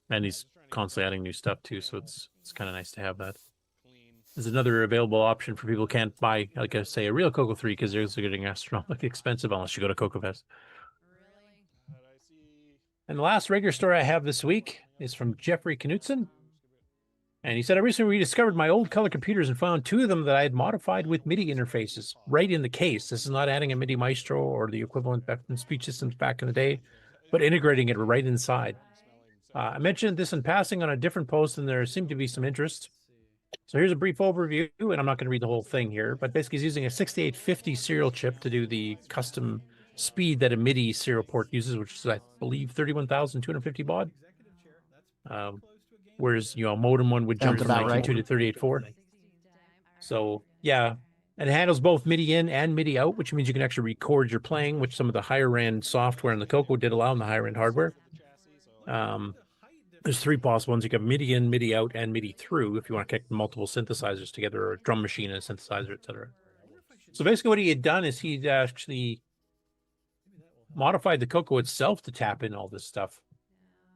And he's constantly adding new stuff too, so it's kind of nice to have that. There's another available option for people who can't buy, like I say, a real CoCo3 because they're getting astronomically expensive unless you go to CoCoFEST. And the last regular story I have this week is from Geoffrey Knutzen. And he said, I recently rediscovered my old color computers and found 2 of them that I had modified with MIDI interfaces right in the case. This is not adding a MIDI Maestro or the equivalent back in speech systems back in the day, but integrating it right inside. I mentioned this in passing on a different post, and there seemed to be some interest. So here's a brief overview, and I'm not going to read the whole thing here, but basically he's using a 6850 serial chip to do the custom speed that a MIDI serial port uses, which is, I believe, 31,250 baud. Whereas, a modem one would jump from 19.2 to 38.4. So, yeah. And it handles both MIDI in and MIDI out, which means you can actually record your playing, which some of the higher-end software in the CoCo did allow in the higher-end hardware. There's 3 possible ones. You got MIDI in, MIDI out, and MIDI through if you want to connect multiple synthesizers together, or a drum machine and a synthesizer, etc. So basically what he had done is he'd actually modified the CoCo itself to tap in all this stuff.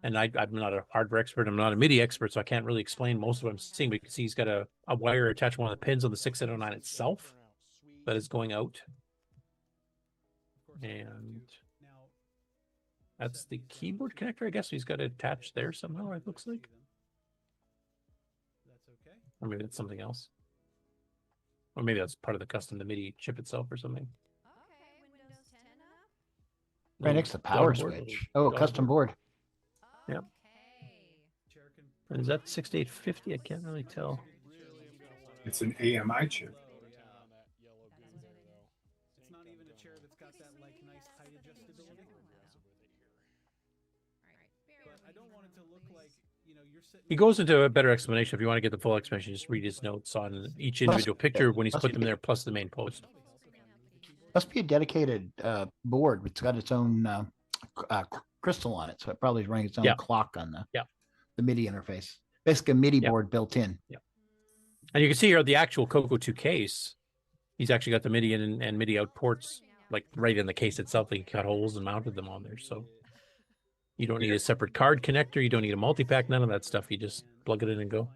And I'm not a hardware expert. I'm not a MIDI expert, so I can't really explain most of what I'm seeing. But you can see he's got a wire attached to one of the pins on the 6809 itself that is going out. And that's the keyboard connector, I guess. He's got it attached there somehow, it looks like. Or maybe that's something else. Or maybe that's part of the custom, the MIDI chip itself or something. Right next to the power switch. Oh, custom board. Yep. And is that 6850? I can't really tell. It's an AMI chip. He goes into a better explanation. If you want to get the full explanation, just read his notes on each individual picture when he's put them there, plus the main post. Must be a dedicated board. It's got its own crystal on it, so it probably is running its own clock on the MIDI interface. Basically, a MIDI board built in. Yeah, and you can see here the actual CoCo2 case. He's actually got the MIDI in and MIDI out ports like right in the case itself. He cut holes and mounted them on there. So You don't need a separate card connector. You don't need a multi-pack. None of that stuff. You just plug it in and go.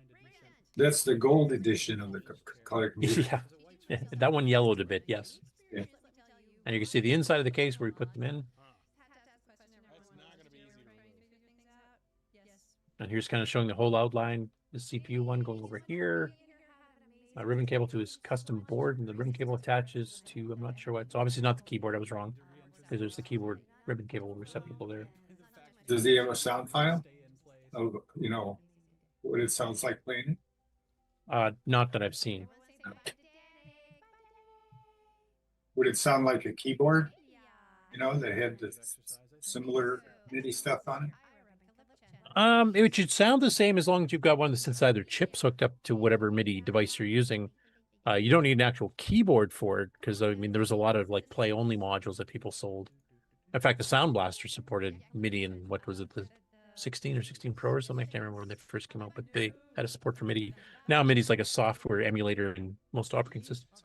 That's the gold edition of the color computer. Yeah, that one yellowed a bit. Yes. Yeah. And you can see the inside of the case where we put them in. And here's kind of showing the whole outline. The CPU one going over here. A ribbon cable to his custom board, and the ribbon cable attaches to, I'm not sure what. So obviously not the keyboard. I was wrong, because there's the keyboard ribbon cable receptacle there. Does he have a sound file? Of, you know, what it sounds like playing it? Not that I've seen. Would it sound like a keyboard? You know, that had the similar MIDI stuff on it? It should sound the same as long as you've got one of the synthesizer chips hooked up to whatever MIDI device you're using. You don't need an actual keyboard for it, because I mean, there was a lot of like play only modules that people sold. In fact, the Sound Blaster supported MIDI in, what was it, the 16 or 16 Pro or something? I can't remember when they first came out, but they had a support for MIDI. Now MIDI is like a software emulator in most operating systems.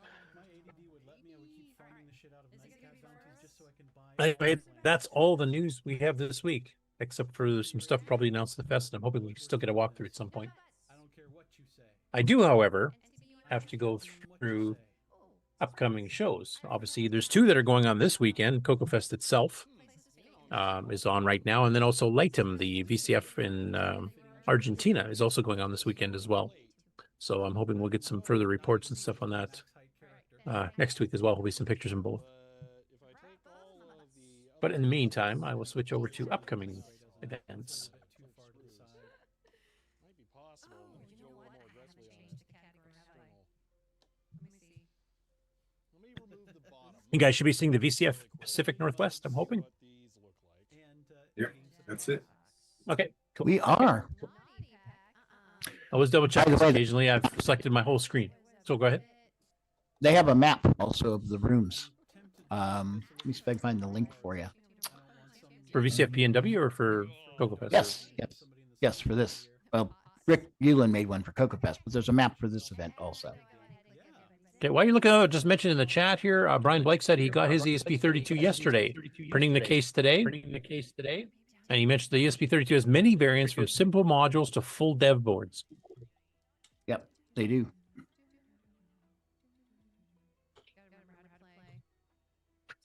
Anyway, that's all the news we have this week, except for some stuff probably announced at the fest, and I'm hoping we still get a walkthrough at some point. I do, however, have to go through upcoming shows. Obviously, there's two that are going on this weekend. CoCoFEST itself is on right now, and then also Lightem, the VCF in Argentina, is also going on this weekend as well. So I'm hoping we'll get some further reports and stuff on that next week as well. There'll be some pictures in both. But in the meantime, I will switch over to upcoming events. You guys should be seeing the VCF Pacific Northwest, I'm hoping. Yeah, that's it. Okay, cool. We are. I was double checking occasionally. I've selected my whole screen. So go ahead. They have a map also of the rooms. Let me see if I can find the link for you. For VCF PNW or for CoCoFEST? Yes, yes, yes, for this. Well, Rick Ulan made one for CoCoFEST, but there's a map for this event also. Okay, while you're looking at it, just mentioned in the chat here, Brian Blake said he got his ESP32 yesterday, printing the case today. And he mentioned the ESP32 has many variants from simple modules to full dev boards. Yep, they do.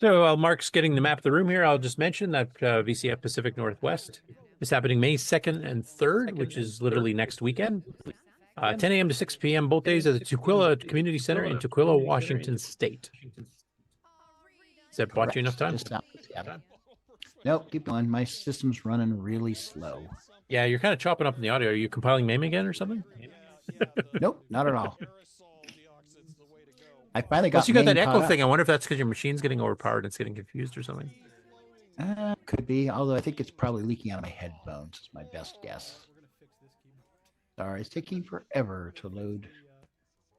So while Mark's getting the map of the room here, I'll just mention that VCF Pacific Northwest is happening May 2nd and 3rd, which is literally next weekend. 10 a.m. to 6 p.m. both days at the Tukwila Community Center in Tukwila, Washington State. Does that bought you enough time? Nope, keep going. My system's running really slow. Yeah, you're kind of chopping up in the audio. Are you compiling MAME again or something? Nope, not at all. I finally got. Plus, you got that echo thing. I wonder if that's because your machine's getting overpowered and it's getting confused or something. Could be, although I think it's probably leaking out of my headphones. Is my best guess. Sorry, it's taking forever to load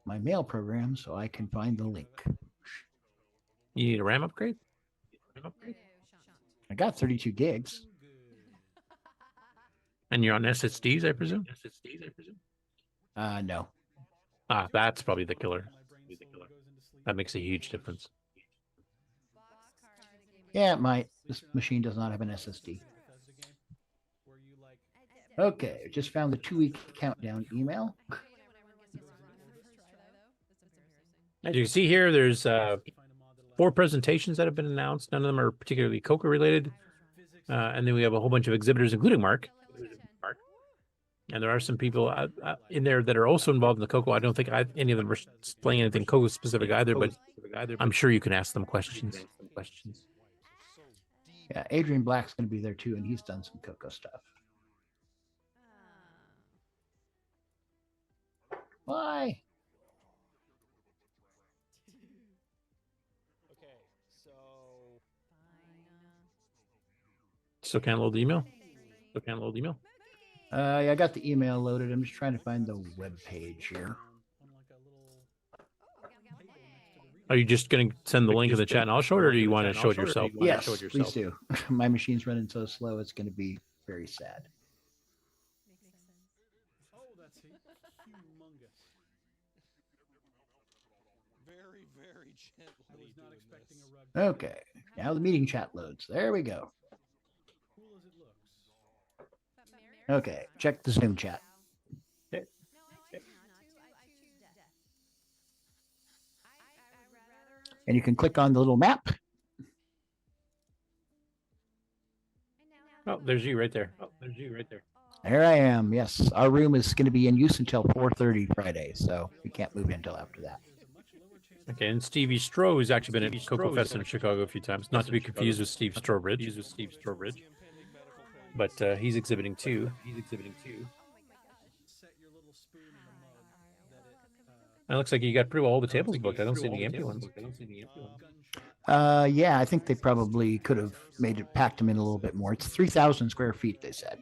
my mail program so I can find the link. You need a RAM upgrade? I got 32 gigs. And you're on SSDs, I presume? No. That's probably the killer. That makes a huge difference. Yeah, this machine does not have an SSD. Okay, just found the 2-week countdown email. As you can see here, there's 4 presentations that have been announced. None of them are particularly CoCo related. And then we have a whole bunch of exhibitors, including Mark. And there are some people in there that are also involved in the CoCo. I don't think any of them are playing anything CoCo specific either, but I'm sure you can ask them questions. Yeah, Adrian Black's going to be there too, and he's done some CoCo stuff. Why? Still can't load the email? Yeah, I got the email loaded. I'm just trying to find the web page here. Are you just going to send the link in the chat and I'll show it, or do you want to show it yourself? Yes, please do. My machine's running so slow, it's going to be very sad. Okay, now the meeting chat loads. There we go. Okay, check the Zoom chat. And you can click on the little map. Oh, there's you right there. There I am. Yes, our room is going to be in use until 4:30 Friday, so we can't move in until after that. Okay, and Stevie Stroh, who's actually been at CoCoFEST in Chicago a few times, not to be confused with Steve Strobridge. But he's exhibiting too. It looks like you got pretty well all the tables booked. I don't see any empty ones. Yeah, I think they probably could have packed them in a little bit more. It's 3,000 square feet, they said.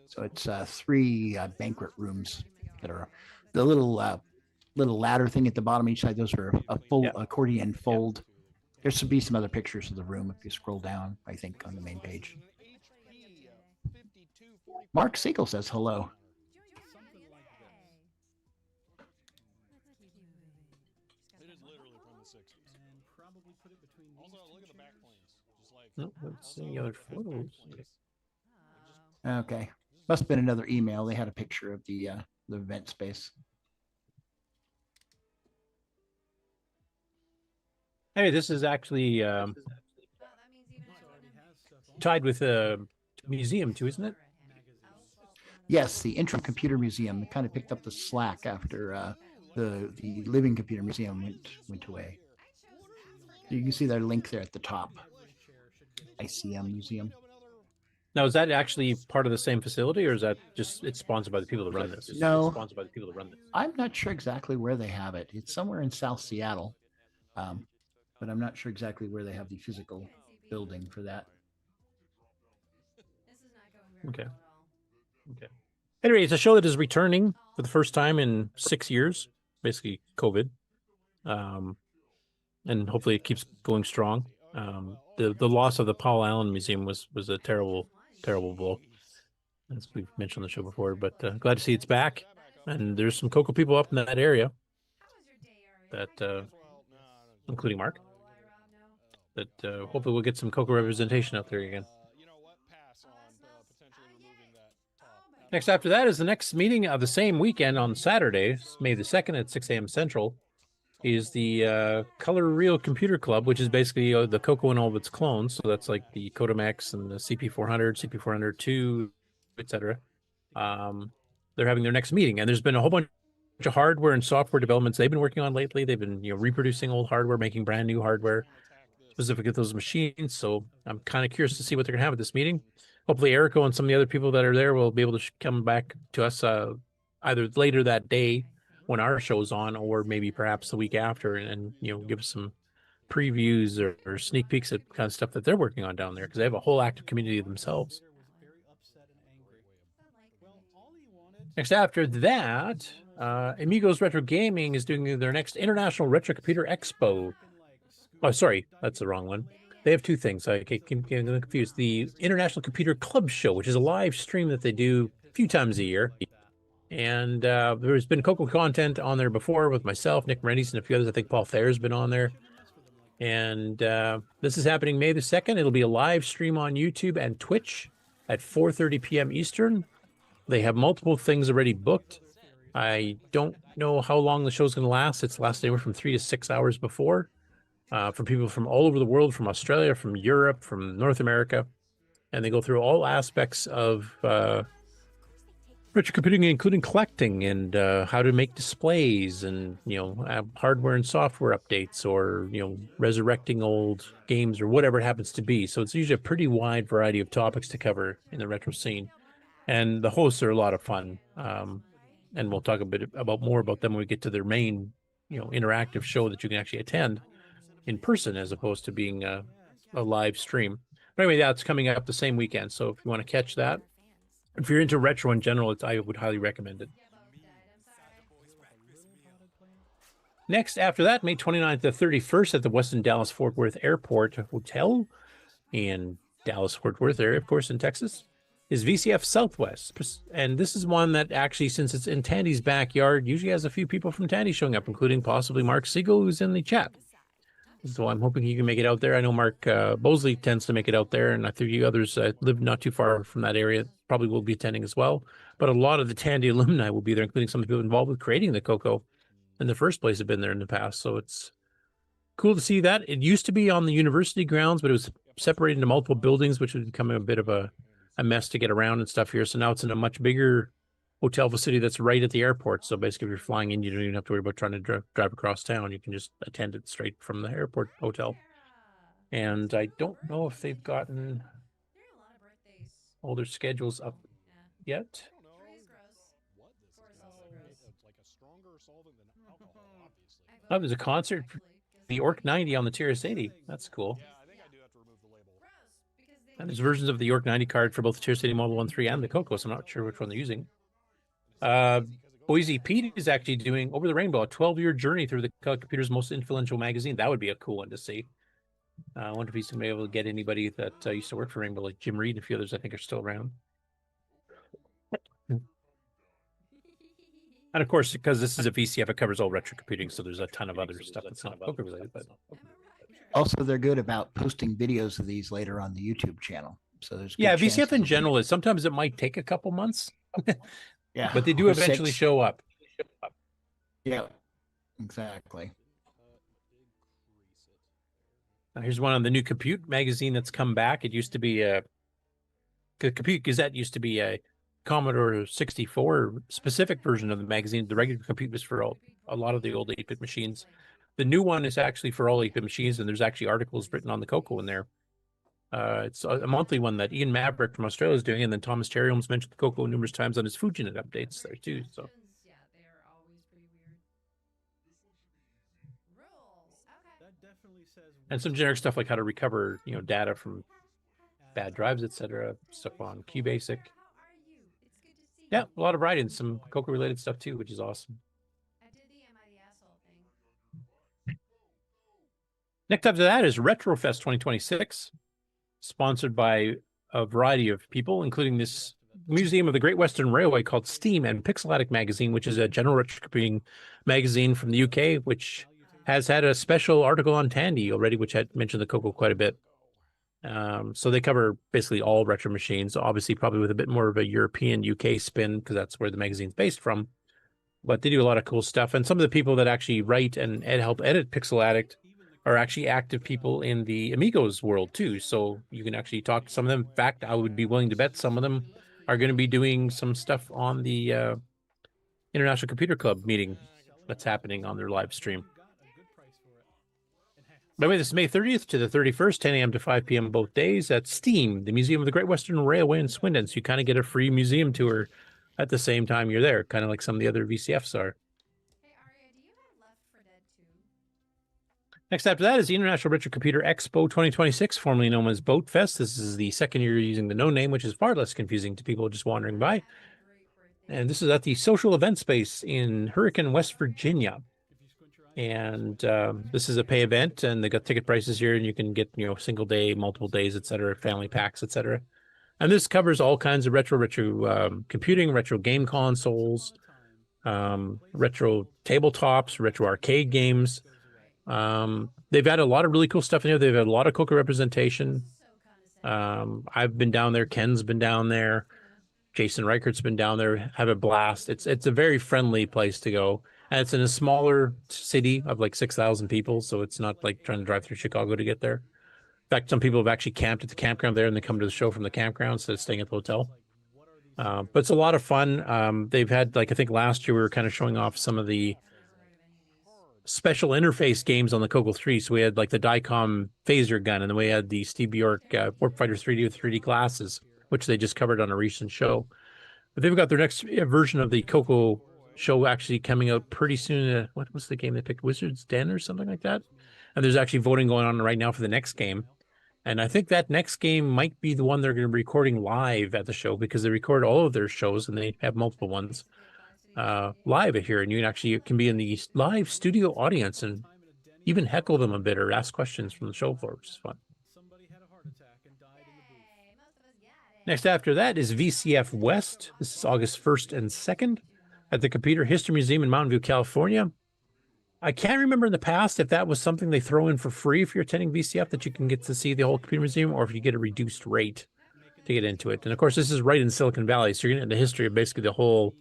So it's 3 banquet rooms that are the little ladder thing at the bottom each side. Those are a full accordion fold. There should be some other pictures of the room if you scroll down, I think, on the main page. Mark Siegel says hello. No, let's see other photos. Okay, must have been another email. They had a picture of the event space. Hey, this is actually tied with a museum too, isn't it? Yes, the Interim Computer Museum. They kind of picked up the slack after the Living Computer Museum went away. You can see their link there at the top. ICM Museum. Now, is that actually part of the same facility, or is that just it's sponsored by the people that run this? No, it's sponsored by the people that run this. I'm not sure exactly where they have it. It's somewhere in South Seattle, but I'm not sure exactly where they have the physical building for that. Okay. Anyway, it's a show that is returning for the first time in 6 years, basically COVID, and hopefully it keeps going strong. The loss of the Paul Allen Museum was a terrible blow, as we've mentioned on the show before. But glad to see it's back, and there's some CoCo people up in that area, that including Mark, that hopefully we'll get some CoCo representation out there again. Next after that is the next meeting of the same weekend on Saturday, May the 2nd at 6 a.m. Central, is the Color Real Computer Club, which is basically the CoCo and all of its clones. So that's like the Codemex and the CP400, CP402, etc. They're having their next meeting, and there's been a whole bunch of hardware and software developments they've been working on lately. They've been reproducing old hardware, making brand new hardware specific to those machines. So I'm kind of curious to see what they're going to have at this meeting. Hopefully Erico and some of the other people that are there will be able to come back to us either later that day when our show's on, or maybe perhaps the week after, and give us some previews or sneak peeks at kind of stuff that they're working on down there, because they have a whole active community themselves. Next after that, Amigos Retro Gaming is doing their next International Retro Computer Expo. Oh, sorry, that's the wrong one. They have two things. I keep getting confused. The International Computer Club Show, which is a live stream that they do a few times a year. And there's been CoCo content on there before with myself, Nick Morendes, and a few others. I think Paul Thayer's been on there. And this is happening May the 2nd. It'll be a live stream on YouTube and Twitch at 4:30 p.m. Eastern. They have multiple things already booked. I don't know how long the show's going to last. It's lasted anywhere from 3 to 6 hours before. For people from all over the world, from Australia, from Europe, from North America. And they go through all aspects of retro computing, including collecting and how to make displays and, hardware and software updates, or, resurrecting old games or whatever it happens to be. So it's usually a pretty wide variety of topics to cover in the retro scene. And the hosts are a lot of fun. And we'll talk a bit more about them when we get to their main, interactive show that you can actually attend in person as opposed to being a live stream. But anyway, that's coming up the same weekend. So if you want to catch that, if you're into retro in general, I would highly recommend it. Next, after that, May 29th to 31st at the Westin Dallas Fort Worth Airport Hotel in Dallas Fort Worth area, of course, in Texas, is VCF Southwest. And this is one that actually, since it's in Tandy's backyard, usually has a few people from Tandy showing up, including possibly Mark Siegel, who's in the chat. So I'm hoping you can make it out there. I know Mark Bosley tends to make it out there, and I think you others live not too far from that area probably will be attending as well. But a lot of the Tandy alumni will be there, including some of the people involved with creating the CoCo in the first place have been there in the past. So it's cool to see that. It used to be on the university grounds, but it was separated into multiple buildings, which was becoming a bit of a mess to get around and stuff here. So now it's in a much bigger hotel facility that's right at the airport. So basically, if you're flying in, you don't even have to worry about trying to drive across town. You can just attend it straight from the airport hotel. And I don't know if they've gotten all their schedules up yet. Oh, there's a concert, the Orc 90 on the Tiris 80. That's cool. And there's versions of the Orc 90 card for both the Tiris 80 Model 1.3 and the CoCo, so I'm not sure which one they're using. Boise Pete is actually doing Over the Rainbow, a 12-year journey through the computer's most influential magazine. That would be a cool one to see. I wonder if he's going to be able to get anybody that used to work for Rainbow, like Jim Reed and a few others I think are still around. And of course, because this is a VCF, it covers all retro computing, so there's a ton of other stuff that's not CoCo related. But also, they're good about posting videos of these later on the YouTube channel. So there's VCF in general is sometimes it might take a couple months. Yeah, but they do eventually show up. Yeah, exactly. Now, here's one on the new Compute magazine that's come back. It used to be a Compute Gazette used to be a Commodore 64 specific version of the magazine. The regular Compute was for a lot of the old 8-bit machines. The new one is actually for all 8-bit machines, and there's actually articles written on the CoCo in there. It's a monthly one that Ian Maverick from Australia is doing, and then Thomas Terrielm's mentioned the CoCo numerous times on his Fujinit updates there too. So, and some generic stuff like how to recover, data from bad drives, etc. Stuff on QBasic. Yeah, a lot of variety and some CoCo related stuff too, which is awesome. Next up to that is RetroFest 2026, sponsored by a variety of people, including this Museum of the Great Western Railway called Steam and Pixelatic Magazine, which is a general retro computing magazine from the UK, which has had a special article on Tandy already, which had mentioned the CoCo quite a bit. So they cover basically all retro machines, obviously probably with a bit more of a European UK spin because that's where the magazine's based from. But they do a lot of cool stuff. And some of the people that actually write and help edit Pixel Addict are actually active people in the Amigos world too. So you can actually talk to some of them. In fact, I would be willing to bet some of them are going to be doing some stuff on the International Computer Club meeting that's happening on their live stream. By the way, this is May 30th to the 31st, 10 a.m. to 5 p.m. both days at Steam, the Museum of the Great Western Railway in Swindon. So you kind of get a free museum tour at the same time you're there, kind of like some of the other VCFs are. Next after that is the International Retro Computer Expo 2026, formerly known as BoatFest. This is the second year using the no name, which is far less confusing to people just wandering by. And this is at the Social Event Space in Hurricane, West Virginia. And this is a pay event, and they got ticket prices here, and you can get, single day, multiple days, etc., family packs, etc. And this covers all kinds of retro computing, retro game consoles, retro tabletops, retro arcade games. They've had a lot of really cool stuff in here. They've had a lot of CoCo representation. I've been down there. Ken's been down there. Jason Reichert's been down there. Have a blast. It's a very friendly place to go. And it's in a smaller city of like 6,000 people, so it's not like trying to drive through Chicago to get there. In fact, some people have actually camped at the campground there, and they come to the show from the campground instead of staying at the hotel. But it's a lot of fun. They've had, I think last year we were kind of showing off some of the special interface games on the CoCo3. So we had like the Dicom phaser gun, and then we had the Steve Bjork Warp Fighter 3D with 3D glasses, which they just covered on a recent show. But they've got their next version of the CoCo show actually coming out pretty soon. What was the game they picked? Wizard's Den or something like that? And there's actually voting going on right now for the next game. And I think that next game might be the one they're going to be recording live at the show, because they record all of their shows and they have multiple ones live here. And you can be in the live studio audience and even heckle them a bit or ask questions from the show floor, which is fun. Next after that is VCF West. This is August 1st and 2nd at the Computer History Museum in Mountain View, California. I can't remember in the past if that was something they throw in for free if you're attending VCF, that you can get to see the whole computer museum, or if you get a reduced rate. to get into it. And of course, this is right in Silicon Valley, so you're getting the history of basically the whole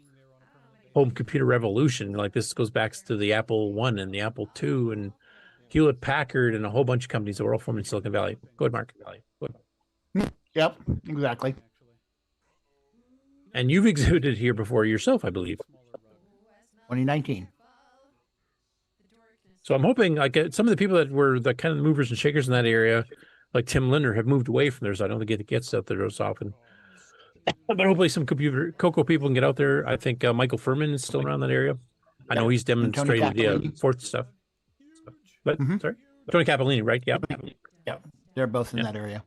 home computer revolution. Like this goes back to the Apple I and the Apple II and Hewlett Packard and a whole bunch of companies that were all formed in Silicon Valley. Go ahead, Mark. Go ahead. Yep, exactly. And you've exhibited here before yourself, I believe. 2019. So I'm hoping like some of the people that were the kind of movers and shakers in that area, like Tim Linder, have moved away from there. So I don't think it gets out there as often. But hopefully some CoCo people can get out there. I think Michael Furman is still around that area. I know he's demonstrated the fourth stuff. But sorry, Tony Capolini, right? Yeah. Yeah, they're both in that area.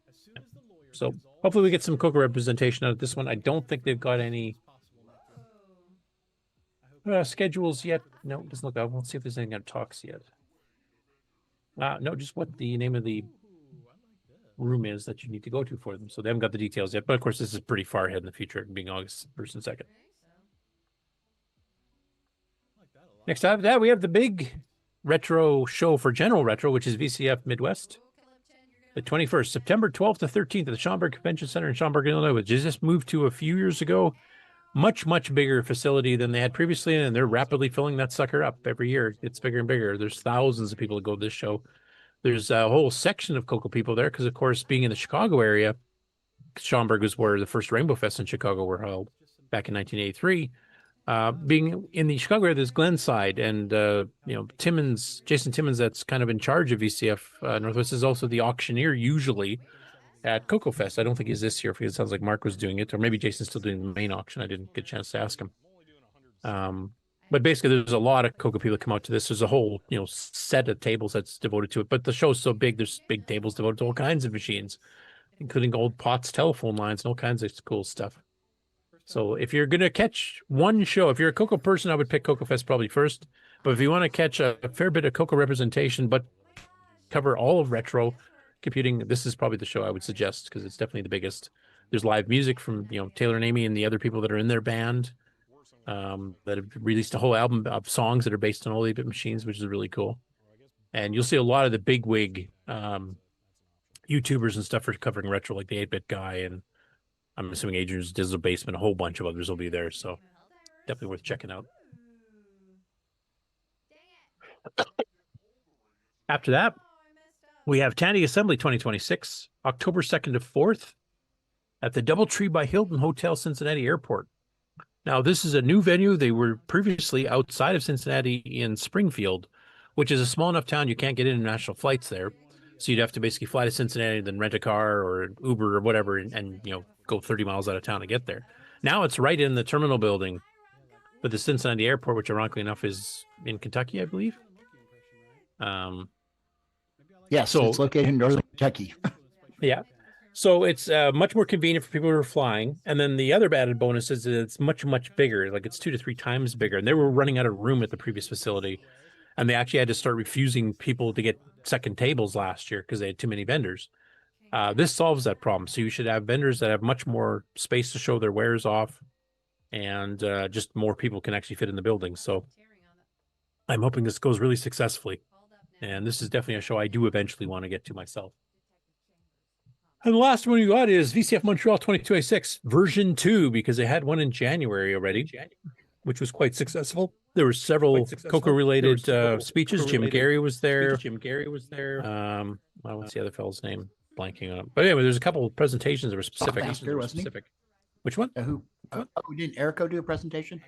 So hopefully we get some CoCo representation out of this one. I don't think they've got any schedules yet. No, it doesn't look. I won't see if there's anything on talks yet. No, just what the name of the room is that you need to go to for them. So they haven't got the details yet. But of course, this is pretty far ahead in the future, being August 1st and 2nd. Next after that, we have the big retro show for General Retro, which is VCF Midwest. The 21st, September 12th to 13th at the Schaumburg Convention Center in Schaumburg, Illinois, which just moved to a few years ago. Much, much bigger facility than they had previously, and they're rapidly filling that sucker up every year. It's bigger and bigger. There's thousands of people that go to this show. There's a whole section of CoCo people there because, of course, being in the Chicago area, Schaumburg was where the first Rainbow Fest in Chicago were held back in 1983. Being in the Chicago area, there's Glenside and, Jason Timmons, that's kind of in charge of VCF Northwest, is also the auctioneer usually at CoCoFEST. I don't think he's this year because it sounds like Mark was doing it, or maybe Jason's still doing the main auction. I didn't get a chance to ask him. But basically, there's a lot of CoCo people that come out to this. There's a whole, set of tables that's devoted to it. But the show's so big, there's big tables devoted to all kinds of machines, including old Potts telephone lines and all kinds of cool stuff. So if you're going to catch one show, if you're a CoCo person, I would pick CoCoFEST probably first. But if you want to catch a fair bit of CoCo representation, but cover all of retro computing, this is probably the show I would suggest because it's definitely the biggest. There's live music from, Taylor and Amy and the other people that are in their band that have released a whole album of songs that are based on all 8-bit machines, which is really cool. And you'll see a lot of the bigwig YouTubers and stuff for covering retro, like the 8-bit guy, and I'm assuming Adrian's Digital Basement, a whole bunch of others will be there. So definitely worth checking out. After that, we have Tandy Assembly 2026, October 2nd to 4th at the Doubletree by Hilton Hotel, Cincinnati Airport. Now, this is a new venue. They were previously outside of Cincinnati in Springfield, which is a small enough town you can't get international flights there. So you'd have to basically fly to Cincinnati, then rent a car or an Uber or whatever, and go 30 miles out of town to get there. Now it's right in the terminal building for the Cincinnati Airport, which ironically enough is in Kentucky, I believe. Yes, so it's located in northern Kentucky. Yeah. So it's much more convenient for people who are flying. And then the other added bonus is that it's much, much bigger. Like it's 2 to 3 times bigger. And they were running out of room at the previous facility. And they actually had to start refusing people to get second tables last year because they had too many vendors. This solves that problem. So you should have vendors that have much more space to show their wares off, and just more people can actually fit in the building. So I'm hoping this goes really successfully. And this is definitely a show I do eventually want to get to myself. And the last one you got is VCF Montreal 2026 version 2, because they had one in January already, which was quite successful. There were several CoCo-related speeches. Jim Gary was there. What's the other fellow's name? Blanking on it. But anyway, there's a couple of presentations that were specific. Which one? Who didn't Erico do a presentation?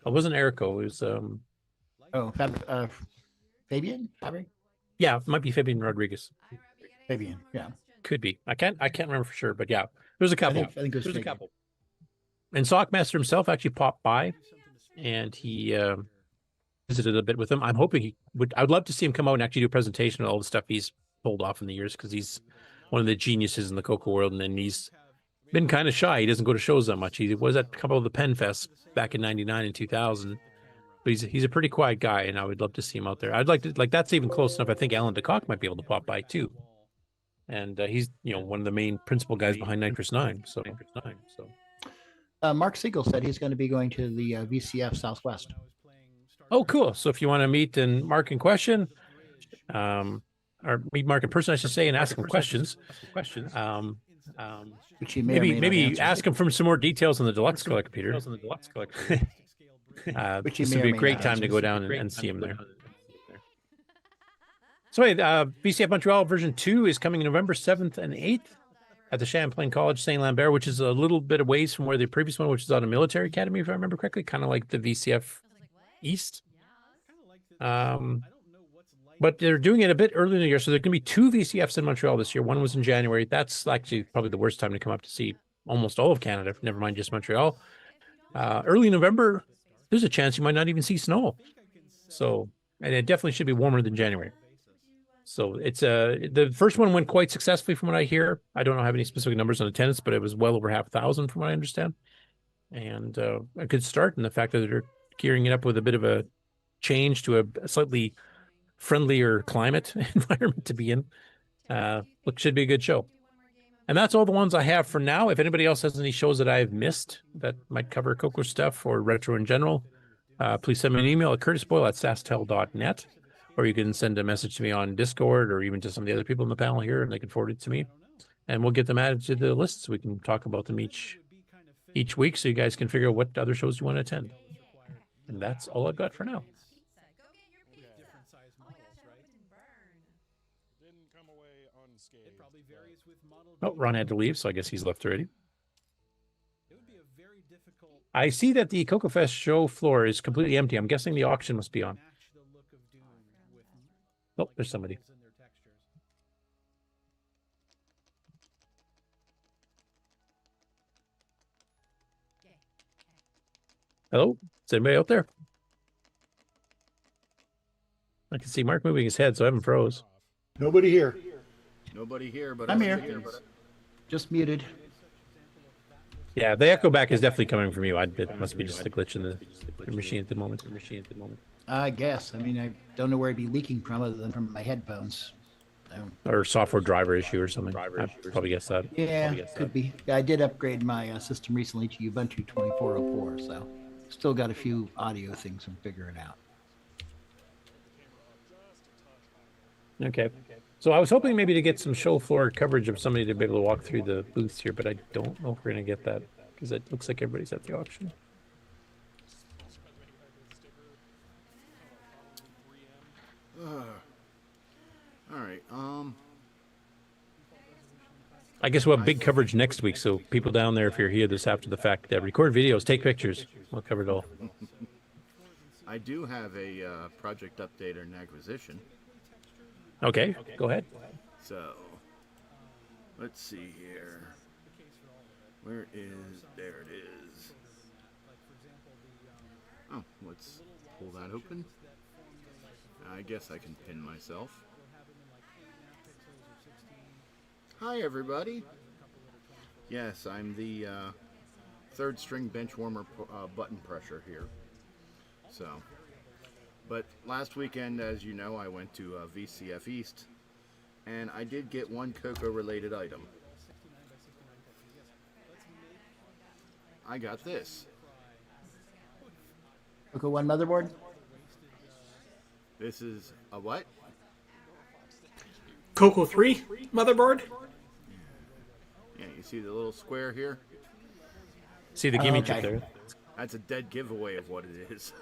It wasn't Erico. It was Fabian? Yeah, it might be Fabian Rodriguez. Fabian, yeah. Could be. I can't remember for sure, but yeah, there's a couple. I think there's a couple. And Sockmaster himself actually popped by, and he visited a bit with him. I'm hoping he would. I would love to see him come out and actually do a presentation on all the stuff he's pulled off in the years, because he's one of the geniuses in the CoCo world, and then he's been kind of shy. He doesn't go to shows that much. He was at a couple of the Penn Fest back in '99 and 2000. But he's a pretty quiet guy, and I would love to see him out there. I'd like to, that's even close enough. I think Alan DeCock might be able to pop by too. And he's, one of the main principal guys behind Nitrous 9. So, Mark Siegel said he's going to be going to the VCF Southwest. Oh, cool. So if you want to meet and Mark in question, or meet Mark in person, I should say, and ask him questions, Which he may or may not Maybe answer. ask him for some more details on the deluxe collector. Which he This may would or be a may great not time to answer. go down and see him there. So anyway, VCF Montreal version 2 is coming November 7th and 8th at the Champlain College Saint Lambert, which is a little bit of ways from where the previous one, which is on a military academy, if I remember correctly, kind of like the VCF East. But they're doing it a bit earlier in the year, so there can be 2 VCFs in Montreal this year. One was in January. That's actually probably the worst time to come up to see almost all of Canada, never mind just Montreal. Early November, there's a chance you might not even see snow. So, and it definitely should be warmer than January. So it's the first one went quite successfully from what I hear. I don't have any specific numbers on attendance, but it was well over 5,000 from what I understand. And a good start. And the fact that they're gearing it up with a bit of a change to a slightly friendlier climate environment to be in, should be a good show. And that's all the ones I have for now. If anybody else has any shows that I've missed that might cover CoCo stuff or retro in general, please send me an email at curtisboyle@sastel.net. Or you can send a message to me on Discord or even to some of the other people in the panel here, and they can forward it to me. And we'll get them added to the list so we can talk about them each week so you guys can figure out what other shows you want to attend. And that's all I've got for now. Oh, Ron had to leave, so I guess he's left already. I see that the CoCoFEST show floor is completely empty. I'm guessing the auction must be on. Oh, there's somebody. Hello? Is anybody out there? I can see Mark moving his head, so I haven't froze. Nobody here. Nobody here, but I'm us here. chickens. Just muted. Yeah, the echo back is definitely coming from you. It must be just a glitch in the machine at the moment. I guess. I mean, I don't know where it'd be leaking from other than from my headphones. Or software driver issue or something. I'd probably guess that. Yeah, could be. I did upgrade my system recently to Ubuntu 24.04, so still got a few audio things I'm figuring out. Okay. So I was hoping maybe to get some show floor coverage of somebody to be able to walk through the booths here, but I don't know if we're going to get that because it looks like everybody's at the auction. All right. I guess we'll have big coverage next week, so people down there, if you're here this after the fact, record videos, take pictures. We'll cover it all. I do have a project update or an acquisition. Okay, go ahead. So, let's see here. There it is. Oh, let's pull that open. I guess I can pin myself. Hi, everybody. Yes, I'm the third string bench warmer button pressure here. So, but last weekend, as you know, I went to VCF East, and I did get one CoCo related item. I got this. CoCo 1 motherboard? This is a what? CoCo3 motherboard? Yeah, you see the little square here? See the gimme chip there? That's a dead giveaway of what it is.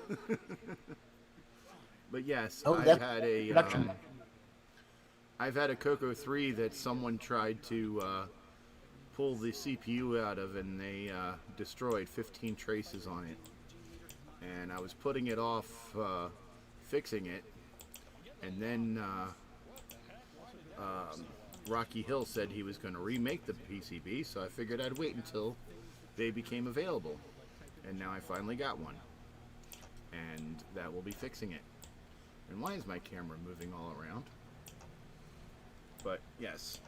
But yes, Oh, I've had a CoCo3 that someone tried to pull the CPU out of, and they destroyed 15 traces on it. And I was putting it off fixing it, and then Rocky Hill said he was going to remake the PCB, so I figured I'd wait until they became available. And now I finally got one, and that will be fixing it. And why is my camera moving all around? But yes.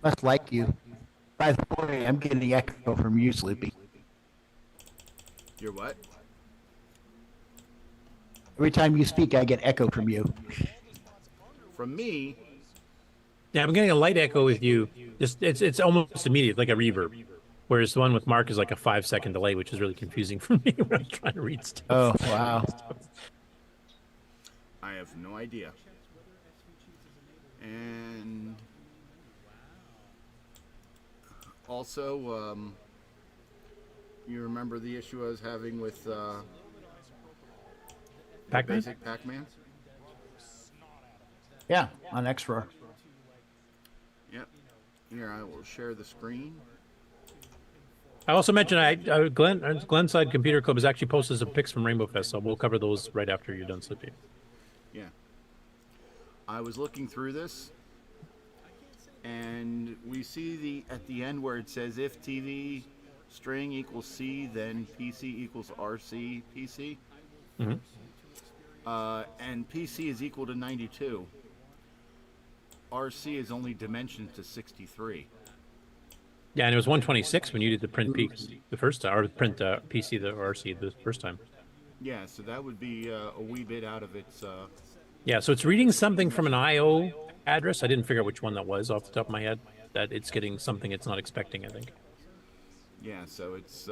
Must like you. By the way, I'm getting the echo from you, Sloopy. You're what? Every time you speak, I get echo from you. From me? Yeah, I'm getting a light echo with you. It's almost immediate, like a reverb. Whereas the one with Mark is like a 5-second delay, which is really confusing for me when I'm trying to read stuff. Oh, wow. I have no idea. And Also, you remember the issue I was having with Pac-Man? basic Pac-Man? Yeah, on X-Roar. Yep. Here, I will share the screen. I also mentioned Glenside Computer Club has actually posted some pics from Rainbow Fest, so we'll cover those right after you're done, Sloopy. Yeah. I was looking through this, and we see at the end where it says if TV string equals C, then PC equals RC PC. Mm-hmm. And PC is equal to 92. RC is only dimensioned to 63. Yeah, and it was 126 when you did the print peaks the first time, or print PC the RC the first time. Yeah, so that would be a wee bit out of its. Yeah, so it's reading something from an IO address. I didn't figure out which one that was off the top of my head. That it's getting something it's not expecting, I think. Yeah, so it's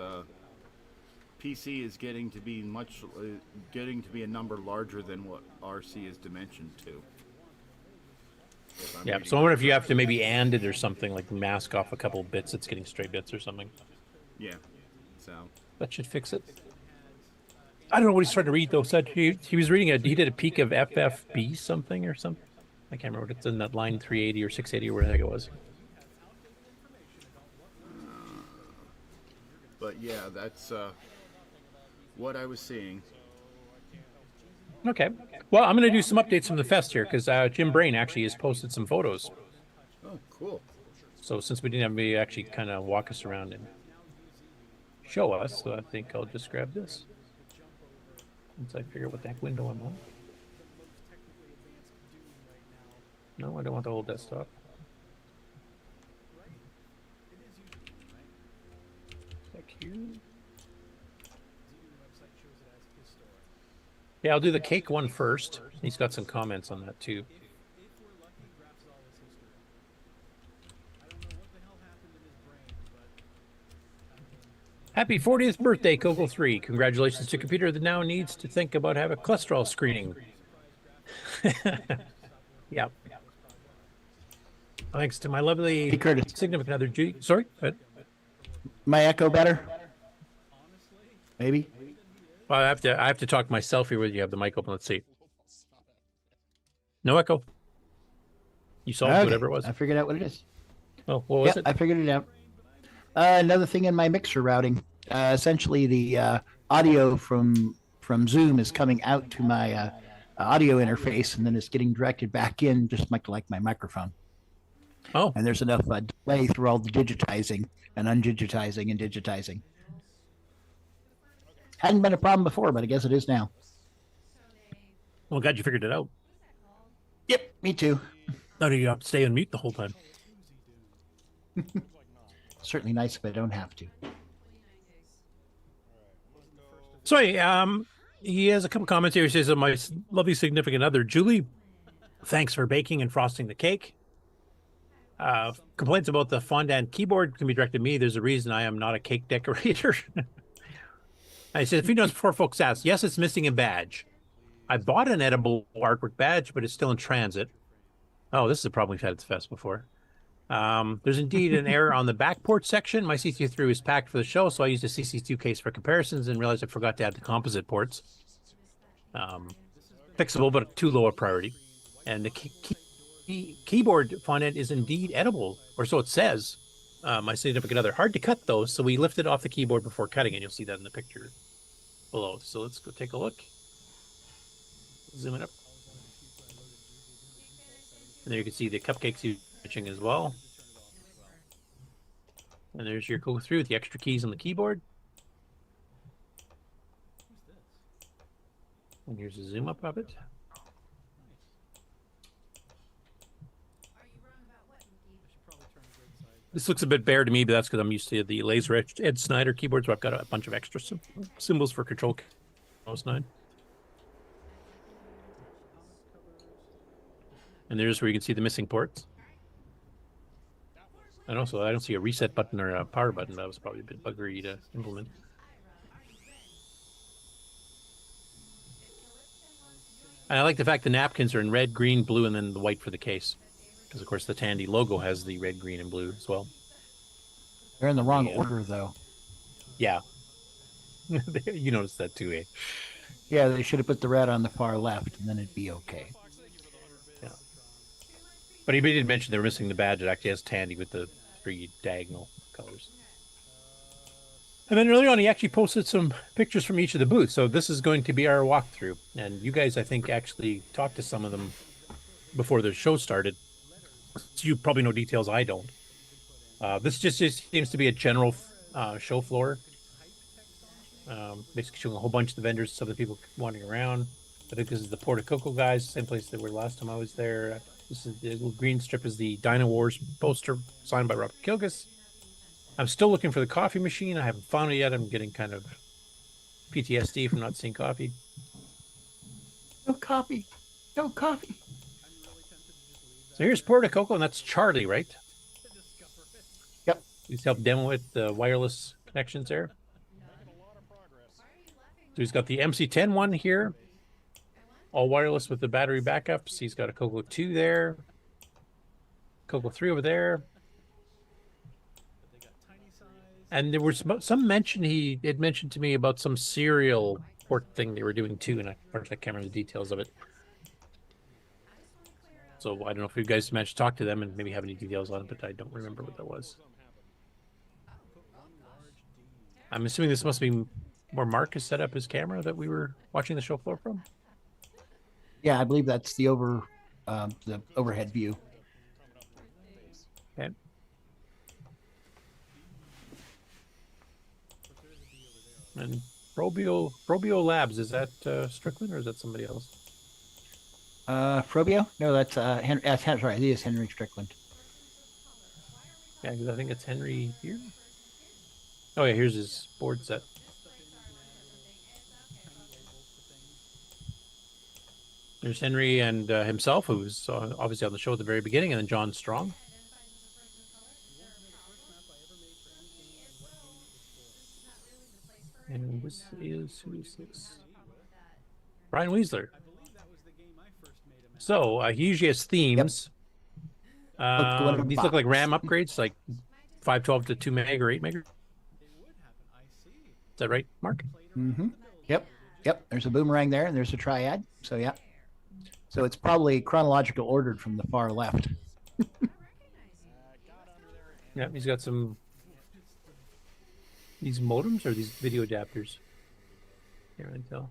PC is getting to be a number larger than what RC is dimensioned to. Yeah, so I wonder if you have to maybe AND it or something, like mask off a couple bits. It's getting stray bits or something. Yeah, so that should fix it. I don't know what he's trying to read though. Said he was reading he did a peek of FFB something or something. I can't remember what it's in that line 380 or 680 or where the heck it was. But yeah, that's what I was seeing. Okay. Well, I'm going to do some updates from the fest here because Jim Brain actually has posted some photos. Oh, cool. So since we didn't have me actually kind of walk us around and show us, so I think I'll just grab this. Once I figure out what the heck window I'm on. No, I don't want the whole desktop. Back here. Yeah, I'll do the cake one first. He's got some comments on that too. Happy 40th birthday, CoCo3. Congratulations to computer that now needs to think about having a cholesterol screening. Yeah. Thanks to my lovely significant other, G. Sorry? What? My echo better? Maybe? Well, I have to talk myself here with you. Have the mic open. Let's see. No echo. You solved whatever it was. I figured out what it is. Oh, what was it? it? I figured it out. Another thing in my mixer routing. Essentially, the audio from Zoom is coming out to my audio interface, and then it's getting directed back in, just like my microphone. Oh. And there's enough delay through all the digitizing and undigitizing and digitizing. Hadn't been a problem before, but I guess it is now. Well, glad you figured it out. Yep, me too. No, you have to stay on mute the whole time. Certainly nice if I don't have to. So, he has a couple comments here. He says, my lovely significant other, Julie, thanks for baking and frosting the cake. Complaints about the fondant keyboard can be directed to me. There's a reason I am not a cake decorator. I said, if he knows before folks ask, yes, it's missing a badge. I bought an edible artwork badge, but it's still in transit. Oh, this is a problem we've had at the fest before. There's indeed an error on the back port section. My CC3 was packed for the show, so I used a CC2 case for comparisons and realized I forgot to add the composite ports. Fixable, but too low a priority. And the keyboard fondant is indeed edible, or so it says. My significant other. Hard to cut though, so we lifted off the keyboard before cutting it. You'll see that in the picture below. So let's go take a look. Zoom it up. And there you can see the cupcakes switching as well. And there's your CoCo3 with the extra keys on the keyboard. And here's a zoom up of it. This looks a bit bare to me, but that's because I'm used to the laser Ed Snyder keyboards where I've got a bunch of extra symbols for control. Mouse 9. And there's where you can see the missing ports. And also, I don't see a reset button or a power button. That was probably a bit buggery to implement. And I like the fact the napkins are in red, green, blue, and then the white for the case. Because, of course, the Tandy logo has the red, green, and blue as well. They're in the wrong order, though. Yeah. You noticed that too, eh? Yeah, they should have put the red on the far left, and then it'd be okay. Yeah. But he did mention they were missing the badge. It actually has Tandy with the 3 diagonal colors. And then earlier on, he actually posted some pictures from each of the booths. So this is going to be our walkthrough. And you guys, I think, actually talked to some of them before the show started. So you probably know details I don't. This just seems to be a general show floor. Basically showing a whole bunch of the vendors, some of the people wandering around. I think this is the Porta Coco guys, same place that were last time I was there. This is the little green strip is the Dino Wars poster signed by Robert Kilgus. I'm still looking for the coffee machine. I haven't found it yet. I'm getting kind of PTSD from not seeing coffee. No coffee. No coffee. So here's Porta Coco, and that's Charlie, right? Yep. He's helped demo it, the wireless connections there. So he's got the MC10 one here, all wireless with the battery backups. He's got a CoCo2 there, CoCo3 over there. And there was some mention, he had mentioned to me about some serial port thing they were doing too, and I can't remember the details of it. So I don't know if you guys managed to talk to them and maybe have any details on it, but I don't remember what that was. I'm assuming this must be where Mark has set up his camera that we were watching the show floor from. Yeah, I believe that's the overhead view. Okay. And Probio Labs, is that Strickland or is that somebody else? Probio? No, that's sorry, he is Henry Strickland. Yeah, because I think it's Henry here. Oh yeah, here's his board set. There's Henry and himself, who's obviously on the show at the very beginning, and then John Strong. And this is, who is this? Brian Weasler. So he usually has themes. Yep. These look like RAM upgrades, like 512 to 2 meg or 8 meg. Is that right, Mark? Mm-hmm. Yep. There's a boomerang there, and there's a triad. So yeah. So it's probably chronological ordered from the far left. Yeah, he's got some these modems or these video adapters. Can't really tell.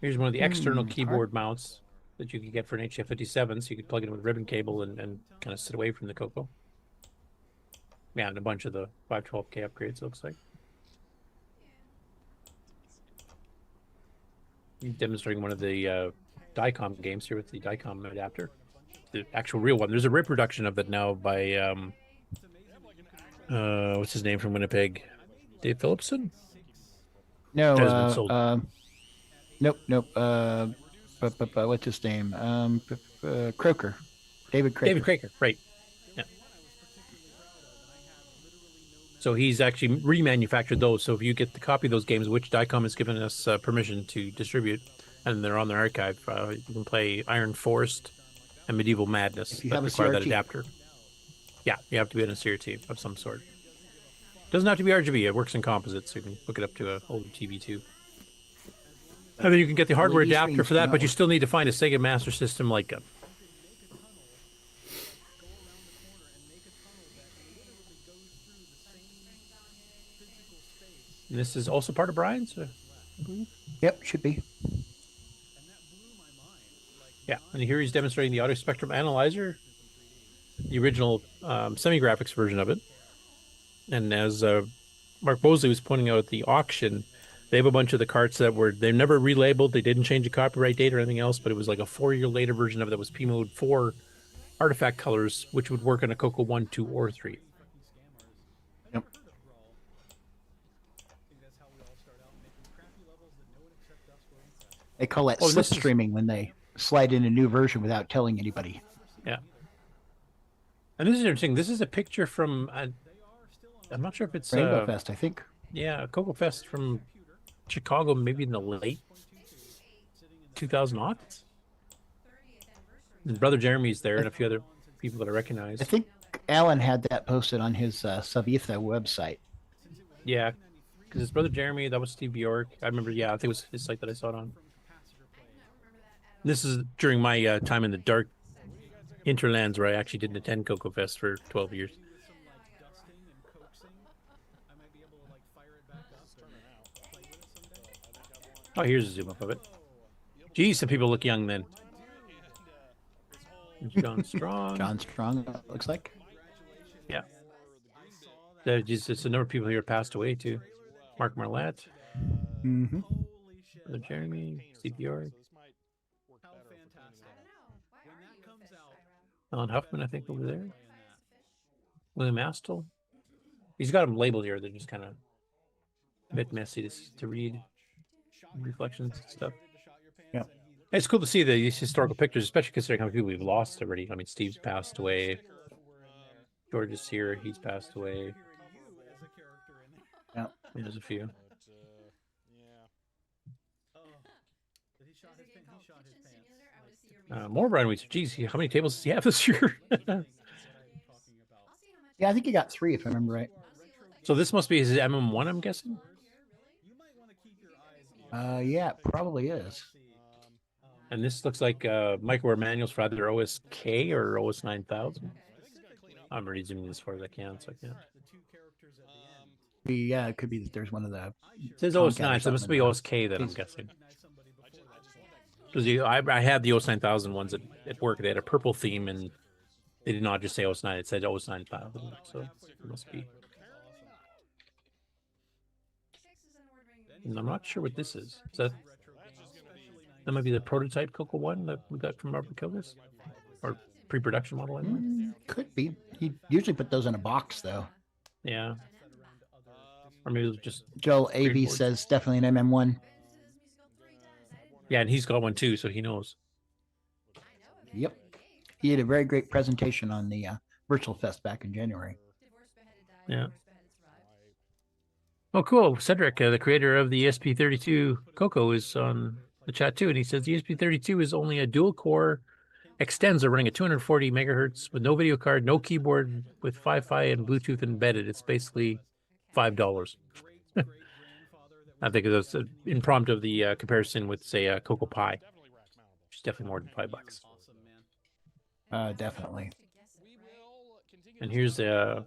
Here's one of the external keyboard mounts that you can get for an HF57, so you could plug it in with ribbon cable and kind of sit away from the CoCo. Yeah, and a bunch of the 512K upgrades, looks like. He's demonstrating one of the DICOM games here with the DICOM adapter. The actual real one. There's a reproduction of it now by, what's his name from Winnipeg? Dave Phillipson? No, Nope. What's his name? Croker. David Croker. David Croker, right. Yeah. So he's actually remanufactured those. So if you get the copy of those games, which DICOM has given us permission to distribute, and they're on their archive, you can play Iron Forest and Medieval Madness. That require that adapter. Yeah, you have to be in a CRT of some sort. Doesn't have to be RGB. It works in composites, so you can hook it up to an older TV too. And then you can get the hardware adapter for that, but you still need to find a Sega Master System like a... And this is also part of Brian's? Yep, should be. Yeah, and here he's demonstrating the Audio Spectrum Analyzer, the original semi-graphics version of it. And as Mark Bosley was pointing out at the auction, they have a bunch of the carts that they're never relabeled. They didn't change the copyright date or anything else, but it was like a 4-year later version of it that was P Mode 4 artifact colors, which would work on a CoCo 1, 2, or 3. Yep. They call it slipstreaming when they slide in a new version without telling anybody. Yeah. And this is interesting. This is a picture from, I'm not sure if it's... Rainbow Fest, I think. Yeah, CoCoFEST from Chicago, maybe in the late 2000s. And Brother Jeremy's there and a few other people that I recognize. I think Alan had that posted on his Savitha website. Yeah, because his brother Jeremy, that was Steve Bjork. I remember, yeah, I think it was his site that I saw it on. This is during my time in the dark hinterlands where I actually didn't attend CoCoFEST for 12 years. Oh, here's a zoom up of it. Geez, some people look young then. John Strong. John Strong, looks like. Yeah. It's a number of people here passed away too. Mark Marlette. Mm-hmm. Brother Jeremy. Steve Bjork. Alan Huffman, I think, over there. William Astle. He's got them labeled here. They're just kind of a bit messy to read. Reflections and stuff. Yeah. It's cool to see these historical pictures, especially considering how many people we've lost already. I mean, Steve's passed away. George is here. He's passed away. Yeah. There's a few. More Brian Weeks. Geez, how many tables does he have this year? Yeah, I think he got 3, if I remember right. So this must be his MM1, I'm guessing? Yeah, it probably is. And this looks like microware manuals for either OSK or OS 9000. I'm already zooming as far as I can, so I can't. Yeah, it could be that there's one of the. It says OS 9, so it must be OSK that I'm guessing. Because I had the OS 9000 ones at work. They had a purple theme, and they did not just say OS 9. It said OS 9000, so it must be. And I'm not sure what this is. That might be the prototype CoCo one that we got from MarcB, or pre-production model anyway. Could be. He usually put those in a box, though. Yeah. Or maybe it was just Joel AV says definitely an MM1. Yeah, and he's got one too, so he knows. Yep. He had a very great presentation on the Virtual Fest back in January. Yeah. Oh, cool. Cedric, the creator of the ESP32 CoCo, is on the chat too, and he says the ESP32 is only a dual-core extensor running at 240 megahertz with no video card, no keyboard, with Wi-Fi and Bluetooth embedded. It's basically $5. I think that's an impromptu of the comparison with, say, CoCo Pi, which is definitely more than $5. Definitely. And here's a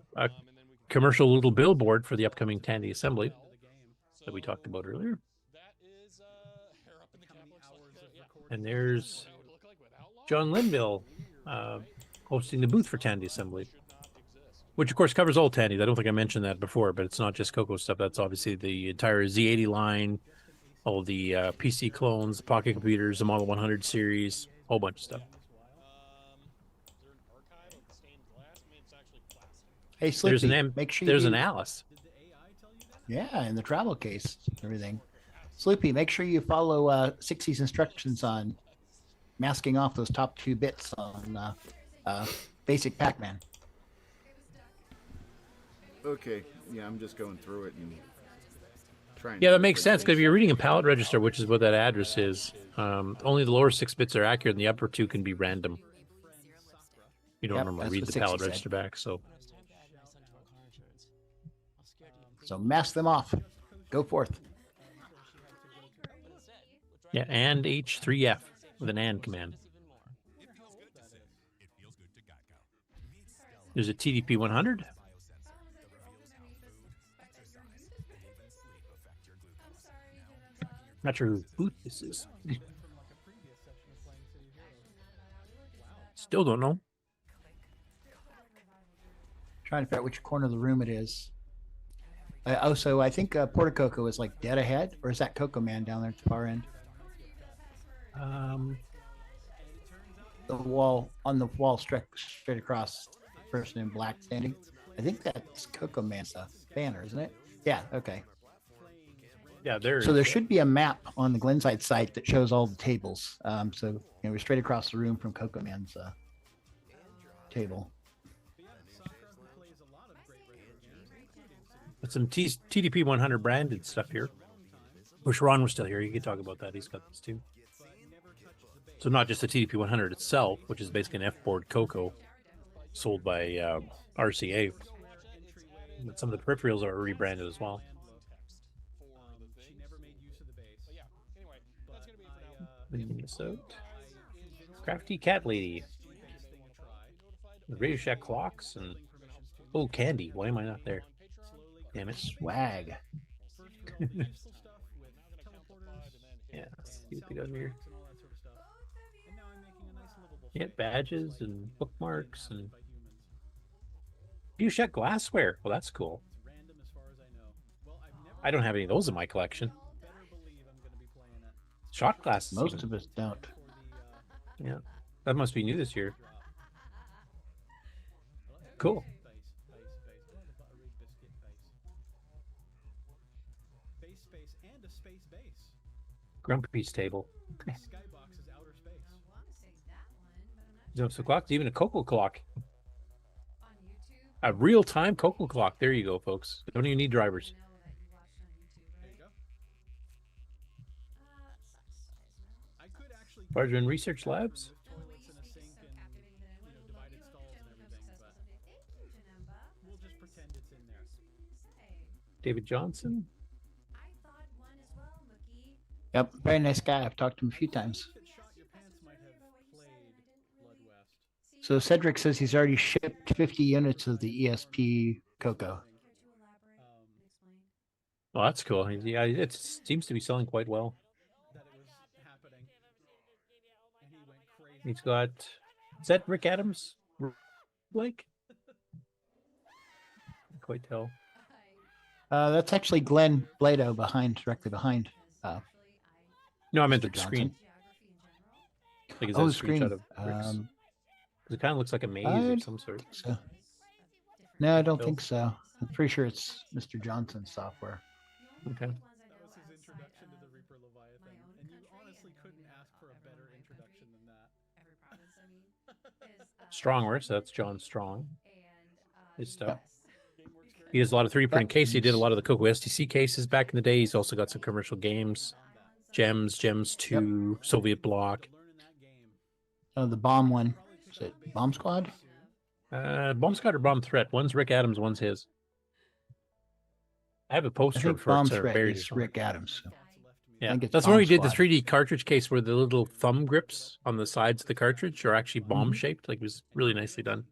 commercial little billboard for the upcoming Tandy Assembly that we talked about earlier. And there's John Linville hosting the booth for Tandy Assembly, which of course covers all Tandy. I don't think I mentioned that before, but it's not just CoCo stuff. That's obviously the entire Z80 line, all the PC clones, the pocket computers, the Model 100 series, a whole bunch of stuff. Hey, Sloopy, make sure there's an Alice. Yeah, in the travel case, everything. Sloopy, make sure you follow 60's instructions on masking off those top 2 bits on basic Pac-Man. Okay, yeah, I'm just going through it and trying. Yeah, that makes sense, because if you're reading a palette register, which is what that address is, only the lower 6 bits are accurate, and the upper 2 can be random. You don't normally read the palette register back, so. So mask them off. Go forth. Yeah, and H3F with an AND command. There's a TDP 100. Not sure whose booth this is. Still don't know. Trying to figure out which corner of the room it is. So I think Porta Coco is like dead ahead, or is that Coco Man down there at the far end? The wall, on the wall straight across, person in black standing. I think that's Coco Man's banner, isn't it? Yeah, okay. Yeah, there. So there should be a map on the Glenside site that shows all the tables. So we're straight across the room from Coco Man's table. But some TDP 100 branded stuff here. Wish Ron was still here. He could talk about that. He's got this too. So not just the TDP 100 itself, which is basically an F-board CoCo sold by RCA. But some of the peripherals are rebranded as well. Minnesota. Crafty Cat Lady. The Radio Shack clocks and Candy. Why am I not there? Damn it. Swag. Yeah, let's see what they got here. Yeah, badges and bookmarks and Radio Shack glassware. Well, that's cool. I don't have any of those in my collection. Shot glasses. Most of us don't. Yeah, that must be new this year. Cool. Grumpy's table. Jumps clock, even a CoCo clock. A real-time CoCo clock. There you go, folks. Don't even need drivers. Larger in research labs. David Johnson. Yep, very nice guy. I've talked to him a few times. So Cedric says he's already shipped 50 units of the ESP CoCo. Well, that's cool. Yeah, it seems to be selling quite well. He's got. Is that Rick Adams? Blake? Can't quite tell. That's actually Glenn Blado directly behind. No, I meant Mr. the screen. Like, is Oh, that a the screen. screenshot of Rick's? It kind of looks like a maze of some sort. So. No, I don't think so. I'm pretty sure it's Mr. Johnson's software. Okay. Strongware, so that's John Strong. His stuff. He does a lot of 3D printing cases. He did a lot of the CoCo STC cases back in the day. He's also got some commercial games. Gems 2, Soviet Bloc. Oh, the bomb one. Is it Bomb Squad? Bomb Squad or Bomb Threat? One's Rick Adams, one's his. I have a I poster think for Bomb it. Threat is Rick Adams. So. Yeah, think it's that's when Bomb we did the Squad. 3D cartridge case where the little thumb grips on the sides of the cartridge are actually bomb shaped. Like, it was really nicely done.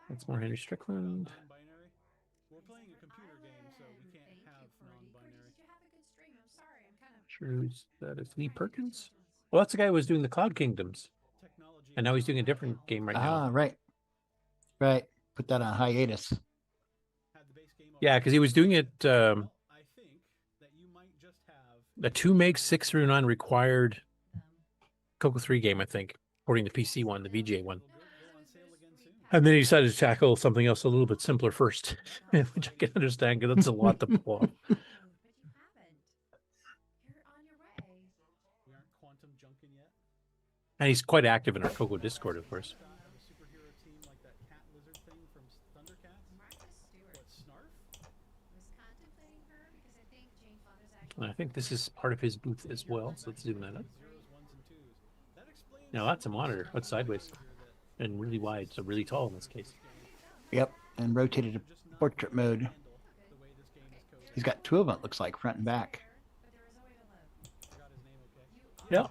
That's more Henry Strickland. Sure who's that is. Lee Perkins? Well, that's the guy who was doing the Cloud Kingdoms. And now he's doing a different game right now. Right. Right. Put that on hiatus. Yeah, because he was doing it. A 2 meg 6 through 9 required CoCo3 game, I think, according to the PC one, the VJ one. And then he decided to tackle something else a little bit simpler first, which I can understand because that's a lot to pull off. And he's quite active in our CoCo Discord, of course. And I think this is part of his booth as well, so let's zoom that up. Now that's a monitor. That's sideways and really wide, so really tall in this case. Yep, and rotated to portrait mode. He's got 2 of them, it looks like, front and back. Yeah.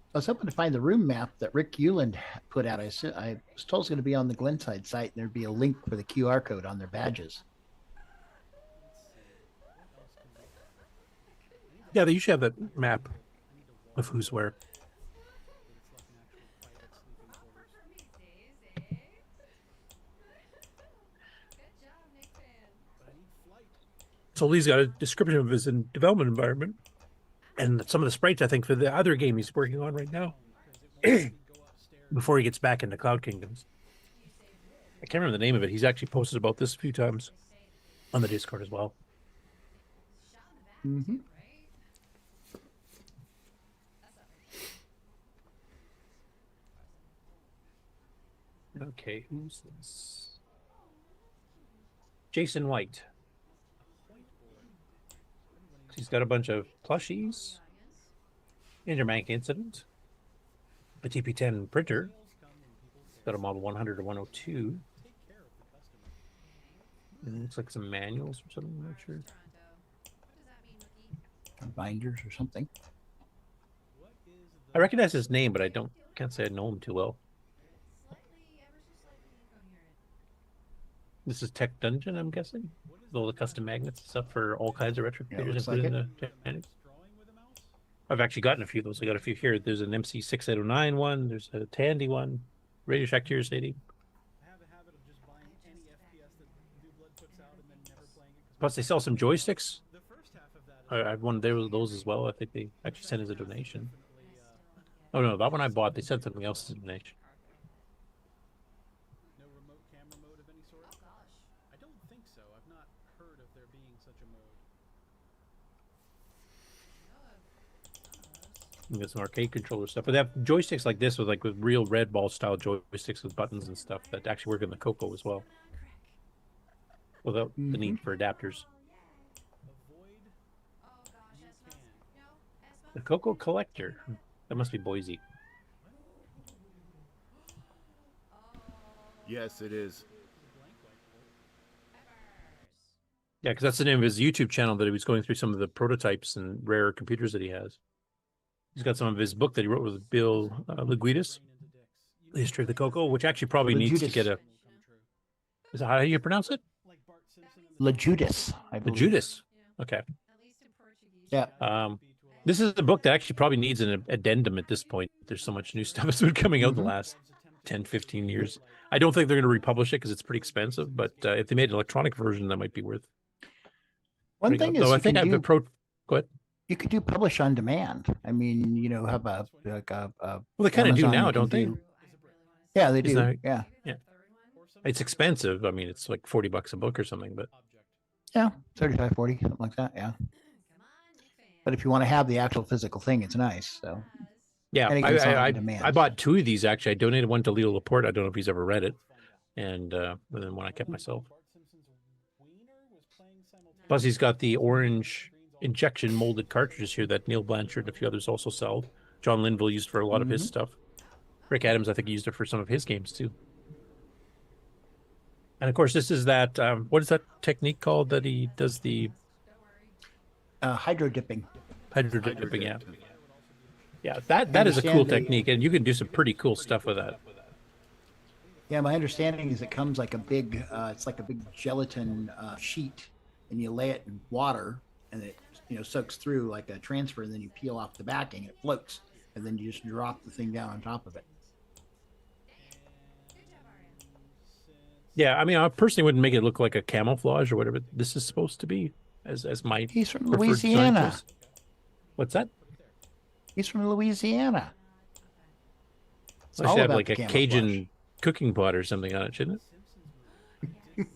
I was hoping to find the room map that Rick Euland put out. I was told it's going to be on the Glenside site, and there'd be a link for the QR code on their badges. Yeah, they usually have that map of who's where. So Lee's got a description of his development environment and some of the sprites, I think, for the other game he's working on right now before he gets back into Cloud Kingdoms. I can't remember the name of it. He's actually posted about this a few times on the Discord as well. Mm-hmm. Okay, who's this? Jason White. He's got a bunch of plushies. Interbank Incident. A TP10 printer. Got a model 100 or 102. And it looks like some manuals or something, I'm not sure. Binders or something. I recognize his name, but can't say I know him too well. This is Tech Dungeon, I'm guessing. With all the custom magnets and stuff for all kinds of retro computers. Like I've actually gotten a few of those. I got a few here. There's an MC6809 one. There's a Tandy one. Radio Shack Tier Stadium. Plus, they sell some joysticks. I've won those as well. I think they actually sent as a donation. Oh no, that one I bought. They sent something else as a donation. No remote camera mode of any sort? Oh gosh. I don't think so. I've not heard of there being such a mode. You got some arcade controller stuff, but they have joysticks like this with real red ball style joysticks with buttons and stuff that actually work in the CoCo as well, without the need for adapters. The CoCo Collector. That must be Boise. Yes, it is. Yeah, because that's the name of his YouTube channel that he was going through some of the prototypes and rare computers that he has. He's got some of his book that he wrote with Bill Leguidis, The History of the CoCo, which actually probably needs to get a... Is that how you pronounce it? Leguidis, I believe. Leguidis. Okay. Yeah. This is a book that actually probably needs an addendum at this point. There's so much new stuff that's been coming out the last 10, 15 years. I don't think they're going to republish it because it's pretty expensive, but if they made an electronic version, that might be worth. One thing is, I think I've go ahead. You could do publish on demand. I mean, have a well, they kind of do now, don't they? Yeah, they do. Yeah. It's expensive. I mean, it's like $40 a book or something, but yeah, 35, 40, something like that. Yeah. But if you want to have the actual physical thing, it's nice. So yeah, I bought 2 of these actually. I donated one to Leo Laporte. I don't know if he's ever read it, and then one I kept myself. Plus, he's got the orange injection molded cartridges here that Neil Blanchard and a few others also sell. John Linville used for a lot of his stuff. Rick Adams, I think, used it for some of his games too. And of course, this is that. What is that technique called that he does the? Hydro dipping. Hydro dipping, yeah. Yeah, that is a cool technique, and you can do some pretty cool stuff with that. Yeah, my understanding is it comes like a big, it's like a big gelatin sheet, and you lay it in water, and it soaks through like a transfer, and then you peel off the backing, and it floats, and then you just drop the thing down on top of it. Yeah, I mean, I personally wouldn't make it look like a camouflage or whatever this is supposed to be. As my he's from Louisiana. What's that? He's from Louisiana. So I should have like a Cajun cooking pot or something on it, shouldn't it?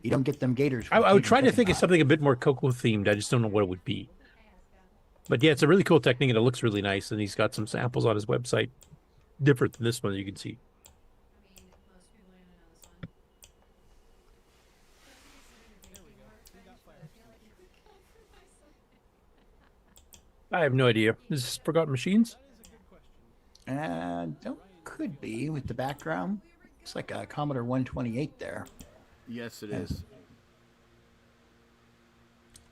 You don't get them gators. I would try to think of something a bit more CoCo themed. I just don't know what it would be. But yeah, it's a really cool technique and it looks really nice. And he's got some samples on his website, different than this one you can see. I have no idea. Is this Forgotten Machines? Could be with the background. It's like a Commodore 128 there. Yes, it is.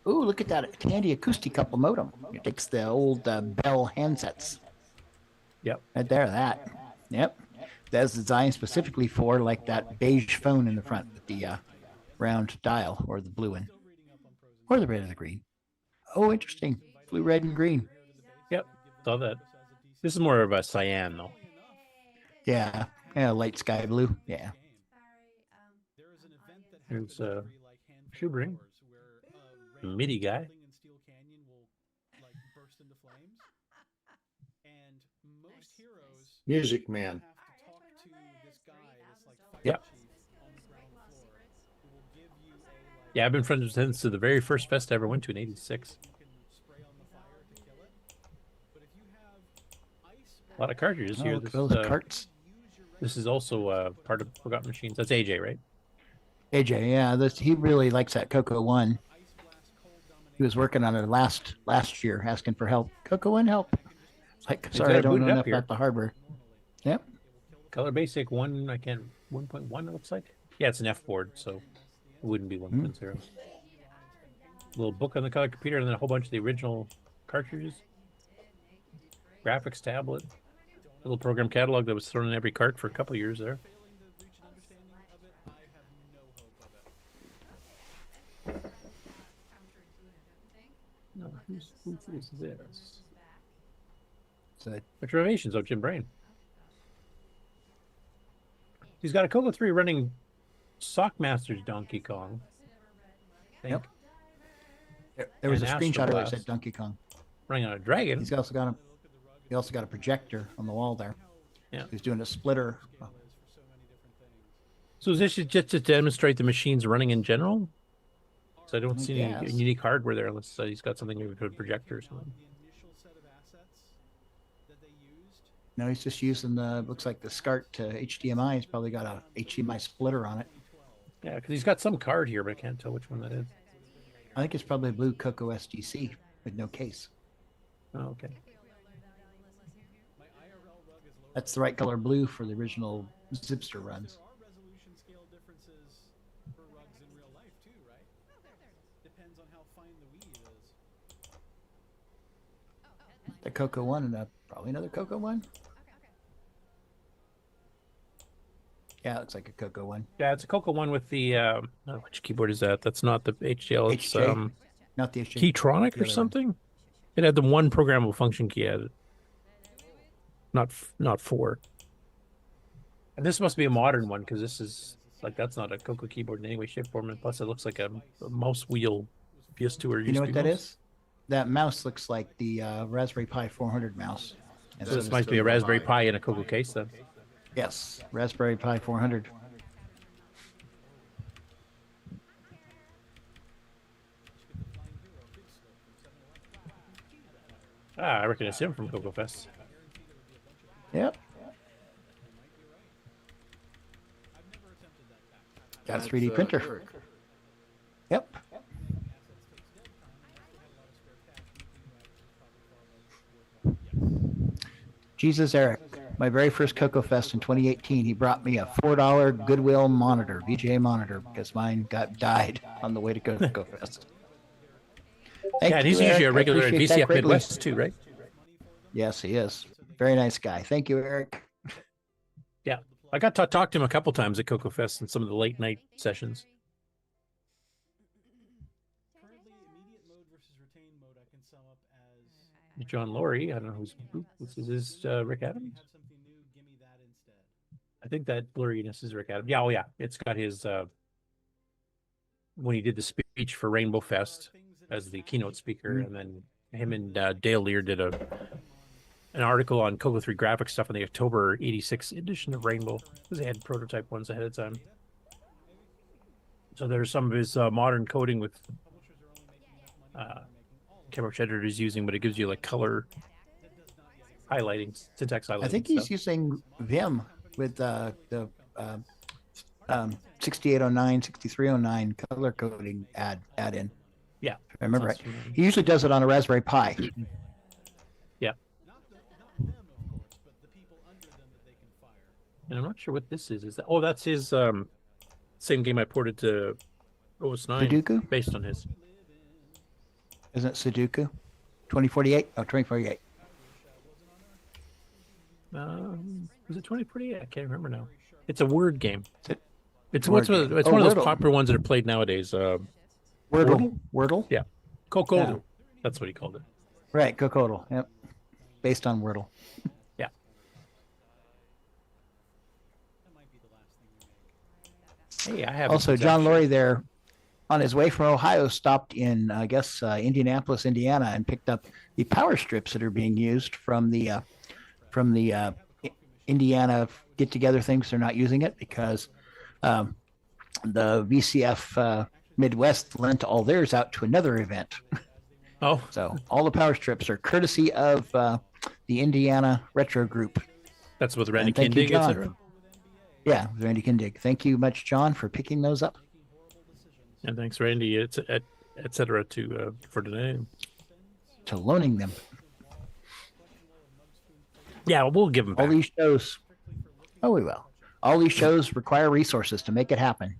Ooh, look at that Tandy acoustic couple modem. It takes the old Bell handsets. Yep. Right there, that. Yep. That's designed specifically for like that beige phone in the front with the round dial, or the blue one. Or the red or the green. Oh, interesting. Blue, red, and green. Yep, saw that. This is more of a cyan, though. Yeah, light sky blue. Yeah. There's Shoebring, MIDI guy. Music Man. Yeah. Yeah, I've been friends with him since the very first fest I ever went to in '86. A lot of cartridges here. Look at those carts. This is also part of Forgotten Machines. That's AJ, right? AJ, yeah, he really likes that CoCo1. He was working on it last year, asking for help. CoCo1 help. Like, sorry, I don't know enough about the hardware. Yep. Color Basic 1.1 it looks like. Yeah, it's an F board, so it wouldn't be 1.0. Little book on the color computer, and then a whole bunch of the original cartridges. Graphics tablet. Little program catalog that was thrown in every cart for a couple of years there. No, who is this? Retrovations of Jim Brain. He's got a CoCo3 running Sockmasters Donkey Kong. Yep. There was a screenshot of it that said Donkey Kong. Running on a dragon. He also got a projector on the wall there. Yeah. He's doing a splitter. So is this just to demonstrate the machines running in general? So I don't see any unique hardware there unless he's got something maybe for a projector or something. No, he's just using looks like the SCART to HDMI. He's probably got a HDMI splitter on it. Yeah, because he's got some card here, but I can't tell which one that is. I think it's probably a blue CoCo SDC with no case. Oh, okay. That's the right color blue for the original Zipster runs. The CoCo1 and probably another CoCo1. Yeah, it looks like a CoCo1. Yeah, it's a CoCo1 with the which keyboard is that? That's not the HDL. It's HJ. Not the HJ. Keytronic or something. It had the one programmable function key added. Not four. And this must be a modern one because this is like that's not a CoCo keyboard in any way, shape, form, and plus it looks like a mouse wheel PS2 or you know what that is? That mouse looks like the Raspberry Pi 400 mouse. And so this might be a Raspberry Pi in a CoCo case then. Yes, Raspberry Pi 400. I recognize him from CoCoFEST. Yep. Got a 3D printer. Yep. Jesus Eric, my very first CoCoFEST in 2018, he brought me a $4 Goodwill monitor, VGA monitor, because mine died on the way to CoCoFEST. Yeah, and he's usually a regular at VCF Midwest too, right? Yes, he is. Very nice guy. Thank you, Eric. Yeah, I got to talk to him a couple times at CoCoFEST in some of the late night sessions. Joh Lawry, I don't know this is Rick Adams. I think that blurriness is Rick Adams. Yeah, oh yeah, it's got his when he did the speech for Rainbow Fest as the keynote speaker, and then him and Dale Lear did an article on CoCo3 graphic stuff in the October '86 edition of Rainbow because they had prototype ones ahead of time. So there's some of his modern coding with camera editor is using, but it gives you like color highlighting, syntax highlighting. I think he's using Vim with the 6809, 6309 color coding add in. Yeah, if I remember right. He usually does it on a Raspberry Pi. Yeah. And I'm not sure what this is. Is that? Oh, that's his same game I ported to OS9. Sudoku? Based on his. Isn't it Sudoku? 2048? Oh, 2048. Was it 2048? I can't remember now. It's a word game. It's one of those Wordle. popular ones that are played nowadays. Wordle? Yeah. CoCoDle. Yeah. That's what he called it. Right, CoCoDle. Yep. Based on Wordle. Yeah. Hey, I have also Joh Lawry there on his way from Ohio stopped in I guess Indianapolis, Indiana, and picked up the power strips that are being used from the Indiana get together things. They're not using it because the VCF Midwest lent all theirs out to another event. Oh, so all the power strips are courtesy of The Indiana Retro Group. That's with Randy And thank you, Kindig, John. etc. Yeah, with Randy Kindig. Thank you much, John, for picking those up. And thanks, Randy, etc. to for today. To loaning them. Yeah, we'll give them back. All these shows. Oh, we will. All these shows require resources to make it happen.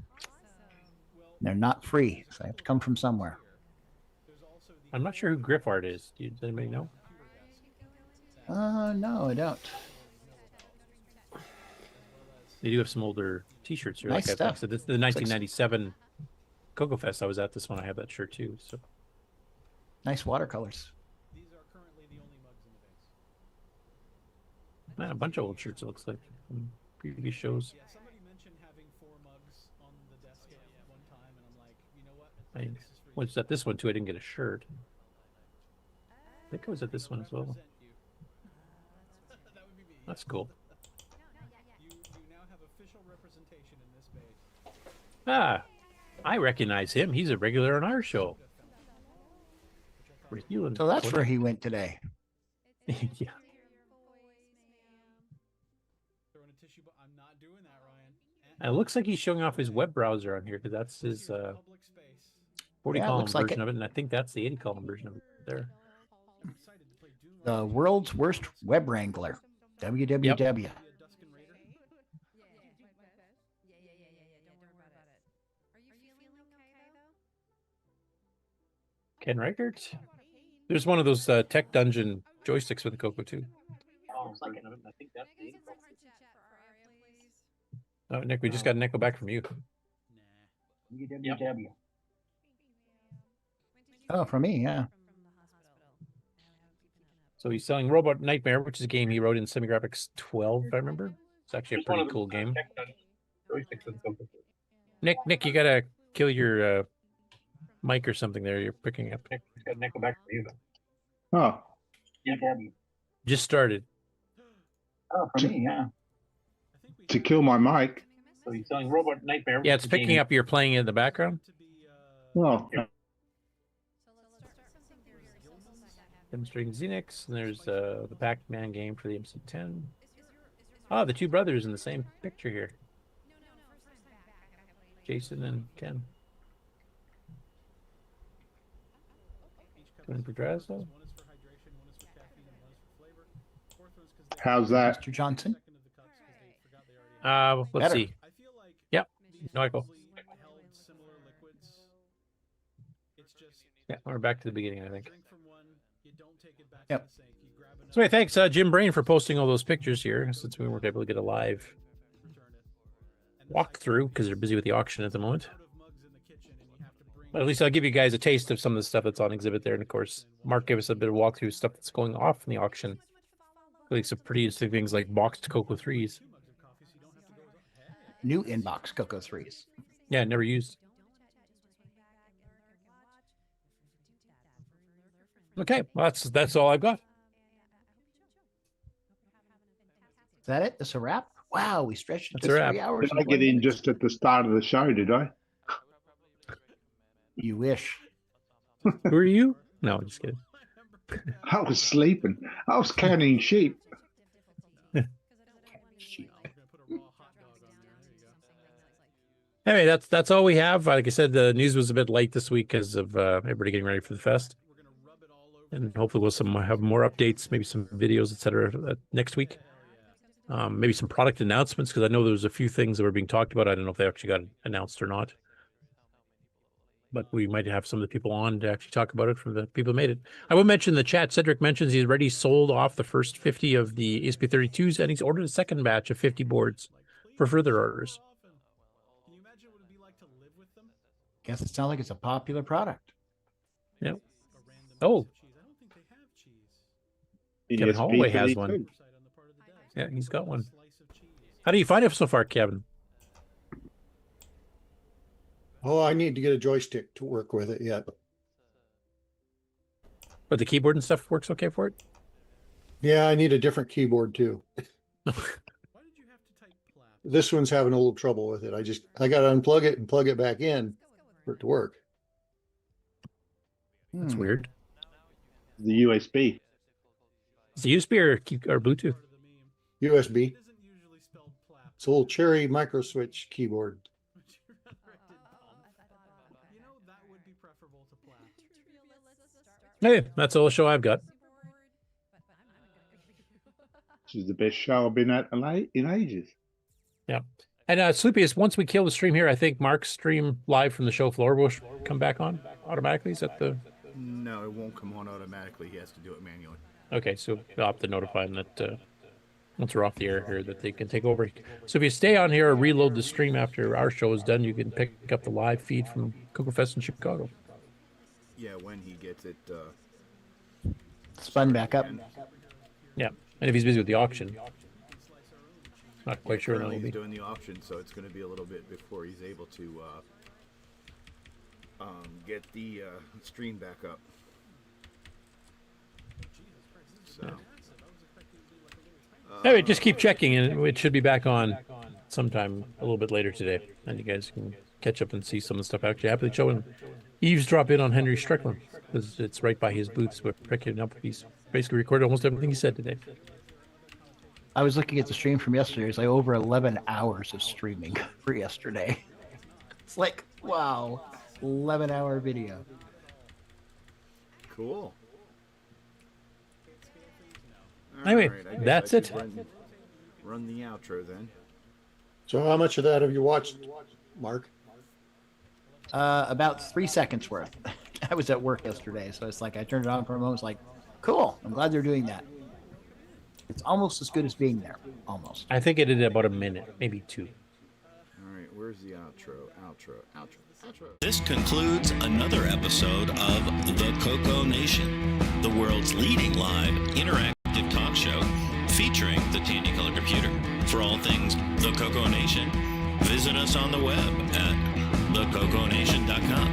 They're not free, so they have to come from somewhere. I'm not sure who Griffard is. Does anybody know? No, I don't. They do have some older T-shirts here. Nice like stuff. So this is the 1997 CoCoFEST. I was at this one. I have that shirt too. So Nice watercolors. man, a bunch of old shirts. It looks like from previous shows. Yeah, somebody mentioned having 4 mugs on the desk at one time, and I'm like, you know what? I was at this one too. I didn't get a shirt. I think I was at this one as well. That's cool. You now have official representation in this base. Ah, I recognize him. He's a regular on our show. So that's where he went today. Yeah. Throwing a tissue, but I'm not doing that, Ryan. It looks like he's showing off his web browser on here because that's his 40 Yeah, column looks like version it. of it, and I think that's the 80 column version of it there. The world's worst web wrangler. WWW. Ken Reichert. There's one of those Tech Dungeon joysticks with the CoCo too. Oh, Nick, we just got an echo back from you. WWW. Oh, for me, yeah. So he's selling Robot Nightmare, which is a game he wrote in SemiGraphics 12, if I remember. It's actually a pretty cool game. Nick, you gotta kill your mic or something there. You're picking up. Nick, got an echo back from you. Oh, Just started. Oh, for me, yeah. to kill my mic. So he's selling Robot Nightmare. Yeah, it's picking up. You're playing in the background. Well, Demonstrating Xenix, and there's the Pac-Man game for the MC10. Ah, the two brothers in the same picture here. Jason and Ken. Glenn Pedraza. how's that? Mr. Johnson. Let's Better. see. Yep. No echo. Yeah, we're back to the beginning, I think. Yep. So, hey, thanks, Jim Brain, for posting all those pictures here, since we weren't able to get a live walkthrough because they're busy with the auction at the moment. But at least I'll give you guys a taste of some of the stuff that's on exhibit there. And of course, Mark gave us a bit of walkthrough stuff that's going off in the auction. Really some pretty interesting things like boxed CoCo3s. New inbox CoCo3s. Yeah, never used. Okay, well, that's all I've got. Is that it? That's a wrap? Wow, we stretched it That's to a wrap. 3 hours. Did I and get 20 in minutes. just at the start of the show, did I? You wish. Who are you? No, just kidding. I was sleeping. I was counting sheep. Anyway, that's all we have. Like I said, the news was a bit late this week because of everybody getting ready for the fest. And hopefully we'll have more updates, maybe some videos, etc. Next week. Maybe some product announcements, because I know there's a few things that were being talked about. I don't know if they actually got announced or not. But we might have some of the people on to actually talk about it from the people who made it. I will mention in the chat, Cedric mentions he's already sold off the first 50 of the ESP32s, and he's ordered a second batch of 50 boards for further orders. Guess it sounds like it's a popular product. Yeah. Oh. Kevin Holloway has one. Yeah, he's got one. How do you find it so far, Kevin? Oh, I need to get a joystick to work with it yet. But the keyboard and stuff works okay for it? Yeah, I need a different keyboard too. This one's having a little trouble with it. I got to unplug it and plug it back in for it to work. That's weird. The USB. Is it USB or Bluetooth? USB. It's a little cherry micro switch keyboard. Hey, that's all the show I've got. This is the best show I've been at in ages. Yeah. And Sloopy, is once we kill the stream here, I think Mark's stream live from the show floor will come back on automatically. Is that the? No, it won't come on automatically. He has to do it manually. Okay, so I'll have to notify him that once we're off the air here, that they can take over. So if you stay on here or reload the stream after our show is done, you can pick up the live feed from CoCoFEST in Chicago. Yeah, when he gets it spun back up. Yeah, and if he's busy with the auction, not quite sure when Currently that'll be. he's doing the auction, so it's going to be a little bit before he's able to get the stream back up. So. Anyway, just keep checking, and it should be back on sometime a little bit later today, and you guys can catch up and see some of the stuff actually happening. Showing eavesdrop in on Henry Strickland because it's right by his booth. So we're picking up. He's basically recorded almost everything he said today. I was looking at the stream from yesterday. It's like over 11 hours of streaming for yesterday. It's like, wow, 11-hour video. Cool. Anyway, right, that's it. Run the outro then. So how much of that have you watched, Mark? About 3 seconds worth. I was at work yesterday, so it's like I turned it on for a moment. It's like, cool. I'm glad they're doing that. It's almost as good as being there. Almost. I think it did about a minute, maybe two. All right, where's the outro? Outro. This concludes another episode of the CoCoNation, the world's leading live interactive talk show featuring the Tandy Color Computer. For all things the CoCoNation, visit us on the web at thecoconation.com.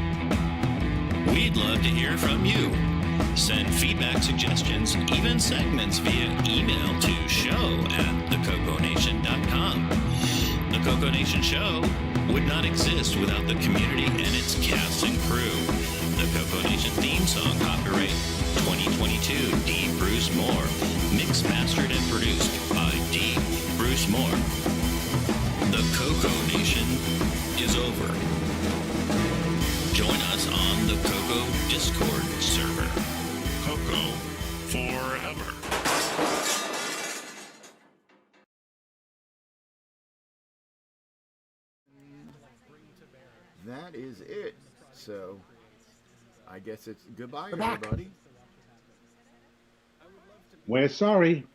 We'd love to hear from you. Send feedback, suggestions, even segments via email to show@thecoconation.com. The CoCoNation show would not exist without the community and its cast and crew. The CoCoNation theme song, copyright 2022, D. Bruce Moore. Mixed, mastered, and produced by D. Bruce Moore. The CoCoNation is over. Join us on the CoCo Discord server. CoCo forever. That is it. So, I guess it's goodbye, We're back. everybody. We're sorry.